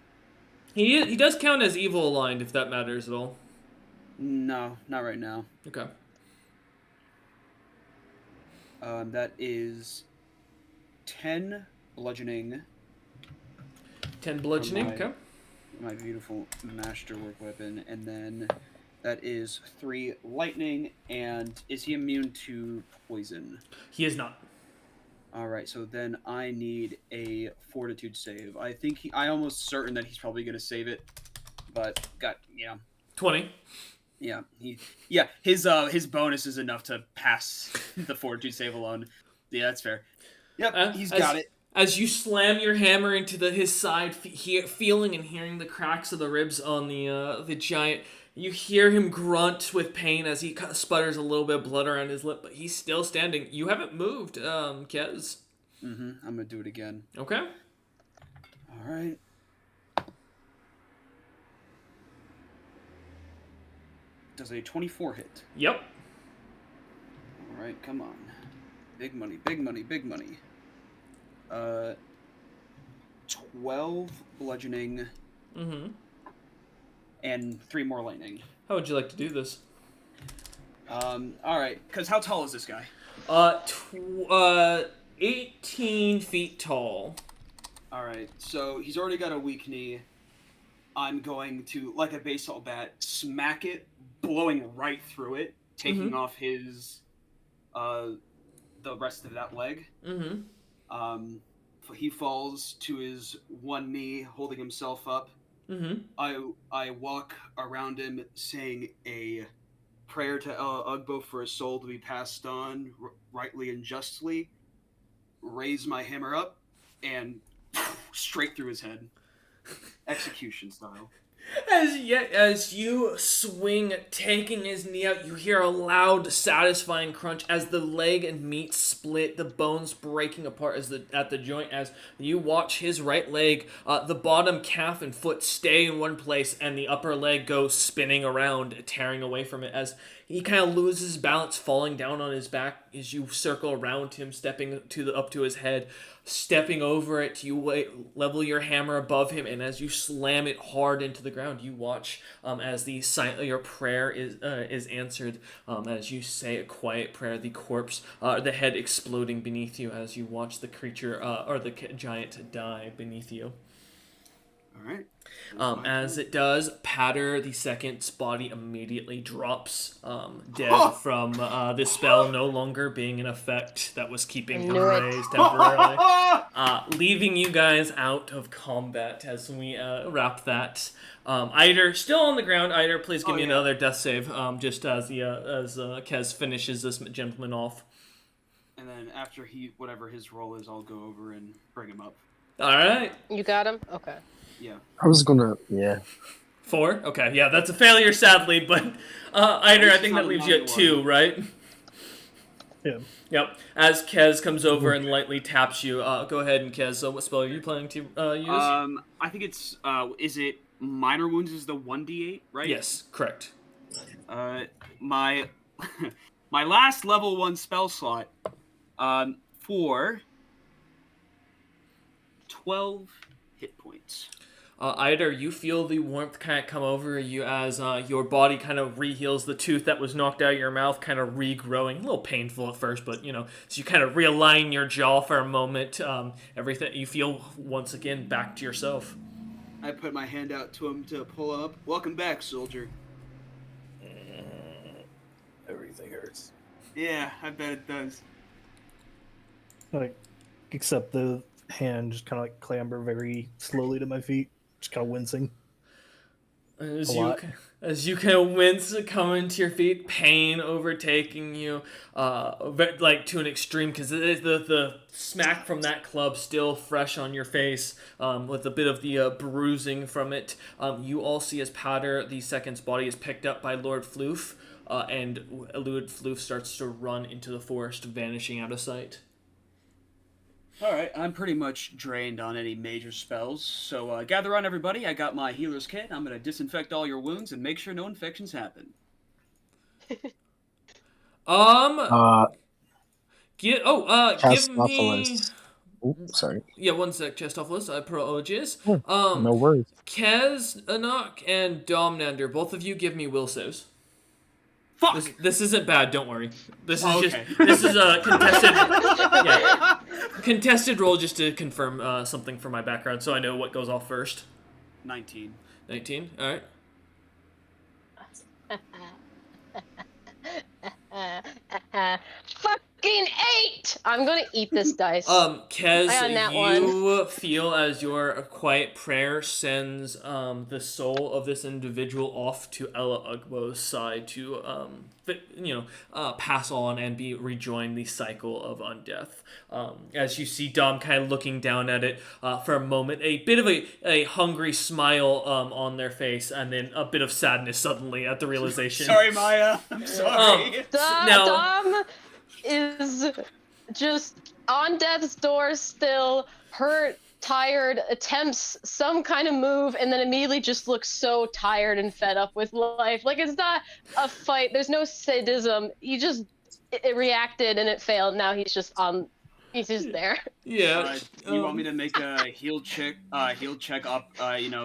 He does count as evil aligned, if that matters at all. No, not right now. Okay. That is 10 bludgeoning. 10 bludgeoning, okay. My beautiful masterwork weapon, and then that is 3 lightning, and is he immune to poison? He is not. Alright, so then I need a fortitude save. I think I'm almost certain that he's probably going to save it, but 20. Yeah, his bonus is enough to pass the fortitude save alone. Yeah, that's fair. Yep, he's got it. As you slam your hammer into his side, feeling and hearing the cracks of the ribs on the giant, you hear him grunt with pain as he sputters a little bit of blood around his lip, but he's still standing. You haven't moved, Kez. I'm gonna do it again. Okay. All right. Does a 24 hit? Yep. All right, come on. Big money, big money, big money. 12 bludgeoning, Mm-hmm. and 3 more lightning. How would you like to do this? Alright, because how tall is this guy? 18 feet tall. Alright, so he's already got a weak knee. I'm going to, like a baseball bat, smack it, blowing right through it, taking off his, the rest of that leg. Mm-hmm. He falls to his one knee, holding himself up. Mm-hmm. I walk around him, saying a prayer to Ugbo for a soul to be passed on rightly and justly. Raise my hammer up, and straight through his head, execution style. As you swing, taking his knee out, you hear a loud, satisfying crunch as the leg and meat split, the bones breaking apart at the joint. As you watch his right leg, the bottom calf and foot stay in one place, and the upper leg goes spinning around, tearing away from it. As he kind of loses balance, falling down on his back as you circle around him, stepping up to his head. Stepping over it, you level your hammer above him, and as you slam it hard into the ground, you watch as your prayer is answered. As you say a quiet prayer, the corpse, the head exploding beneath you, as you watch the creature or the giant die beneath you. All right. As it does, Patter the Second's body immediately drops dead from this spell no longer being in effect that was keeping him raised temporarily, leaving you guys out of combat as we wrap that. Eider, still on the ground. Eider, please give me another death save, just as Kez finishes this gentleman off. And then after whatever his role is, I'll go over and bring him up. All right. You got him? Okay. Yeah. I was gonna, yeah. 4? Okay, yeah, that's a failure, sadly, but Eider, I think that leaves you at 2, right? Yeah. Yep. As Kez comes over and lightly taps you, go ahead and Kez, so what spell are you planning to use? I think it's, is it minor wounds is the 1d8, right? Yes, correct. My last level 1 spell slot, for 12 hit points. Eider, you feel the warmth kind of come over you as your body kind of re-heals, the tooth that was knocked out of your mouth kind of regrowing. A little painful at first, but, so you kind of realign your jaw for a moment. Everything, you feel once again back to yourself. I put my hand out to him to pull up. Welcome back, soldier. Everything hurts. Yeah, I bet it does. Like, except the hand just kind of like clamber very slowly to my feet, just kind of wincing. As you kind of wince, coming to your feet, pain overtaking you, like to an extreme, because the smack from that club still fresh on your face, with a bit of the bruising from it. You all see as Patter the Second's body is picked up by Lord Floof, and Lord Floof starts to run into the forest, vanishing out of sight. Alright, I'm pretty much drained on any major spells, so gather on everybody, I got my healer's kit, I'm gonna disinfect all your wounds and make sure no infections happen. Give me... Oops, sorry. Yeah, one sec, Chestophilus, apologies. No worries. Kez, Anak, and Domnander, both of you give me will saves. Fuck! This isn't bad, don't worry. This is this is a contested roll just to confirm something from my background, so I know what goes off first. 19. 19, alright. Fucking 8! I'm gonna eat this dice. Kez, I got that you feel as your quiet prayer sends the soul of this individual off to Ella Ugbo's side to pass on and be rejoin the cycle of undeath. As you see Dom kind of looking down at it for a moment, a bit of a hungry smile on their face, and then a bit of sadness suddenly at the realization. Sorry, Maya. I'm sorry. Dom is just on death's door still, hurt, tired, attempts some kind of move, and then immediately just looks so tired and fed up with life. Like, it's not a fight, there's no sadism. He just it reacted and it failed. Now he's just on He's just there. Yeah. Do you want me to make a heal check up,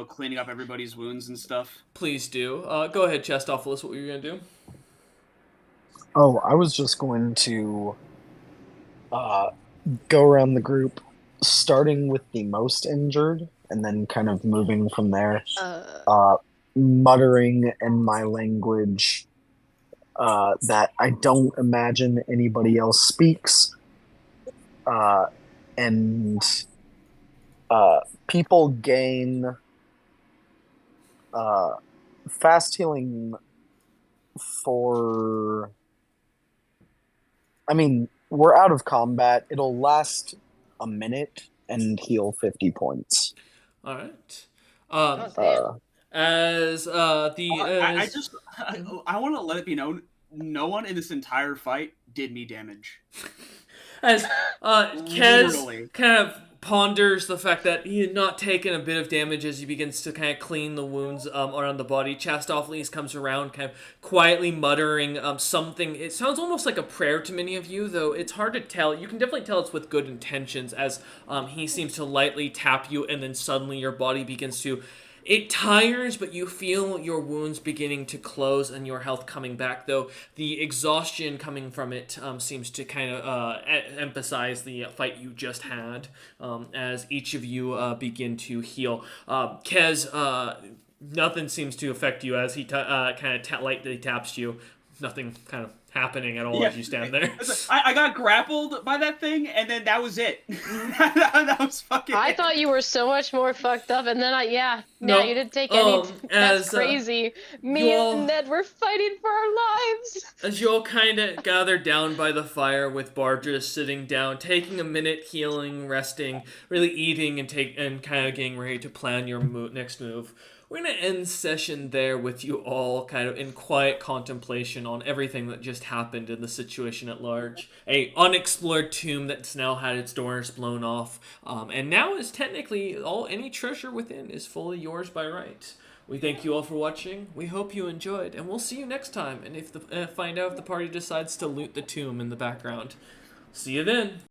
cleaning up everybody's wounds and stuff? Please do. Go ahead, Chestophilus. What were you gonna do? Oh, I was just going to go around the group, starting with the most injured, and then kind of moving from there, muttering in my language that I don't imagine anybody else speaks, and people gain fast healing for. I mean, we're out of combat. It'll last a minute and heal 50 points. All right. Oh, damn. As I want to let it be known, no one in this entire fight did me damage. as Kez Literally. kind of ponders the fact that he had not taken a bit of damage as he begins to kind of clean the wounds around the body. Chastopheles comes around kind of quietly muttering something. It sounds almost like a prayer to many of you, though it's hard to tell. You can definitely tell it's with good intentions as he seems to lightly tap you, and then suddenly your body begins to... It tires, but you feel your wounds beginning to close and your health coming back, though the exhaustion coming from it seems to kind of emphasize the fight you just had as each of you begin to heal. Kez, nothing seems to affect you as he kind of lightly taps you. Nothing kind of happening at all as you stand there. I got grappled by that thing, and then that was it. that was fucking. I thought you were so much more fucked up, and then No, you didn't take any. That's as, crazy. Me and Ned were fighting for our lives. As you all kind of gather down by the fire with Bardra sitting down, taking a minute, healing, resting, really eating, and kind of getting ready to plan your next move. We're going to end session there with you all kind of in quiet contemplation on everything that just happened in the situation at large. A unexplored tomb that's now had its doors blown off, and now is technically any treasure within is fully yours by right. We thank you all for watching. We hope you enjoyed, and we'll see you next time. And find out if the party decides to loot the tomb in the background. See you then.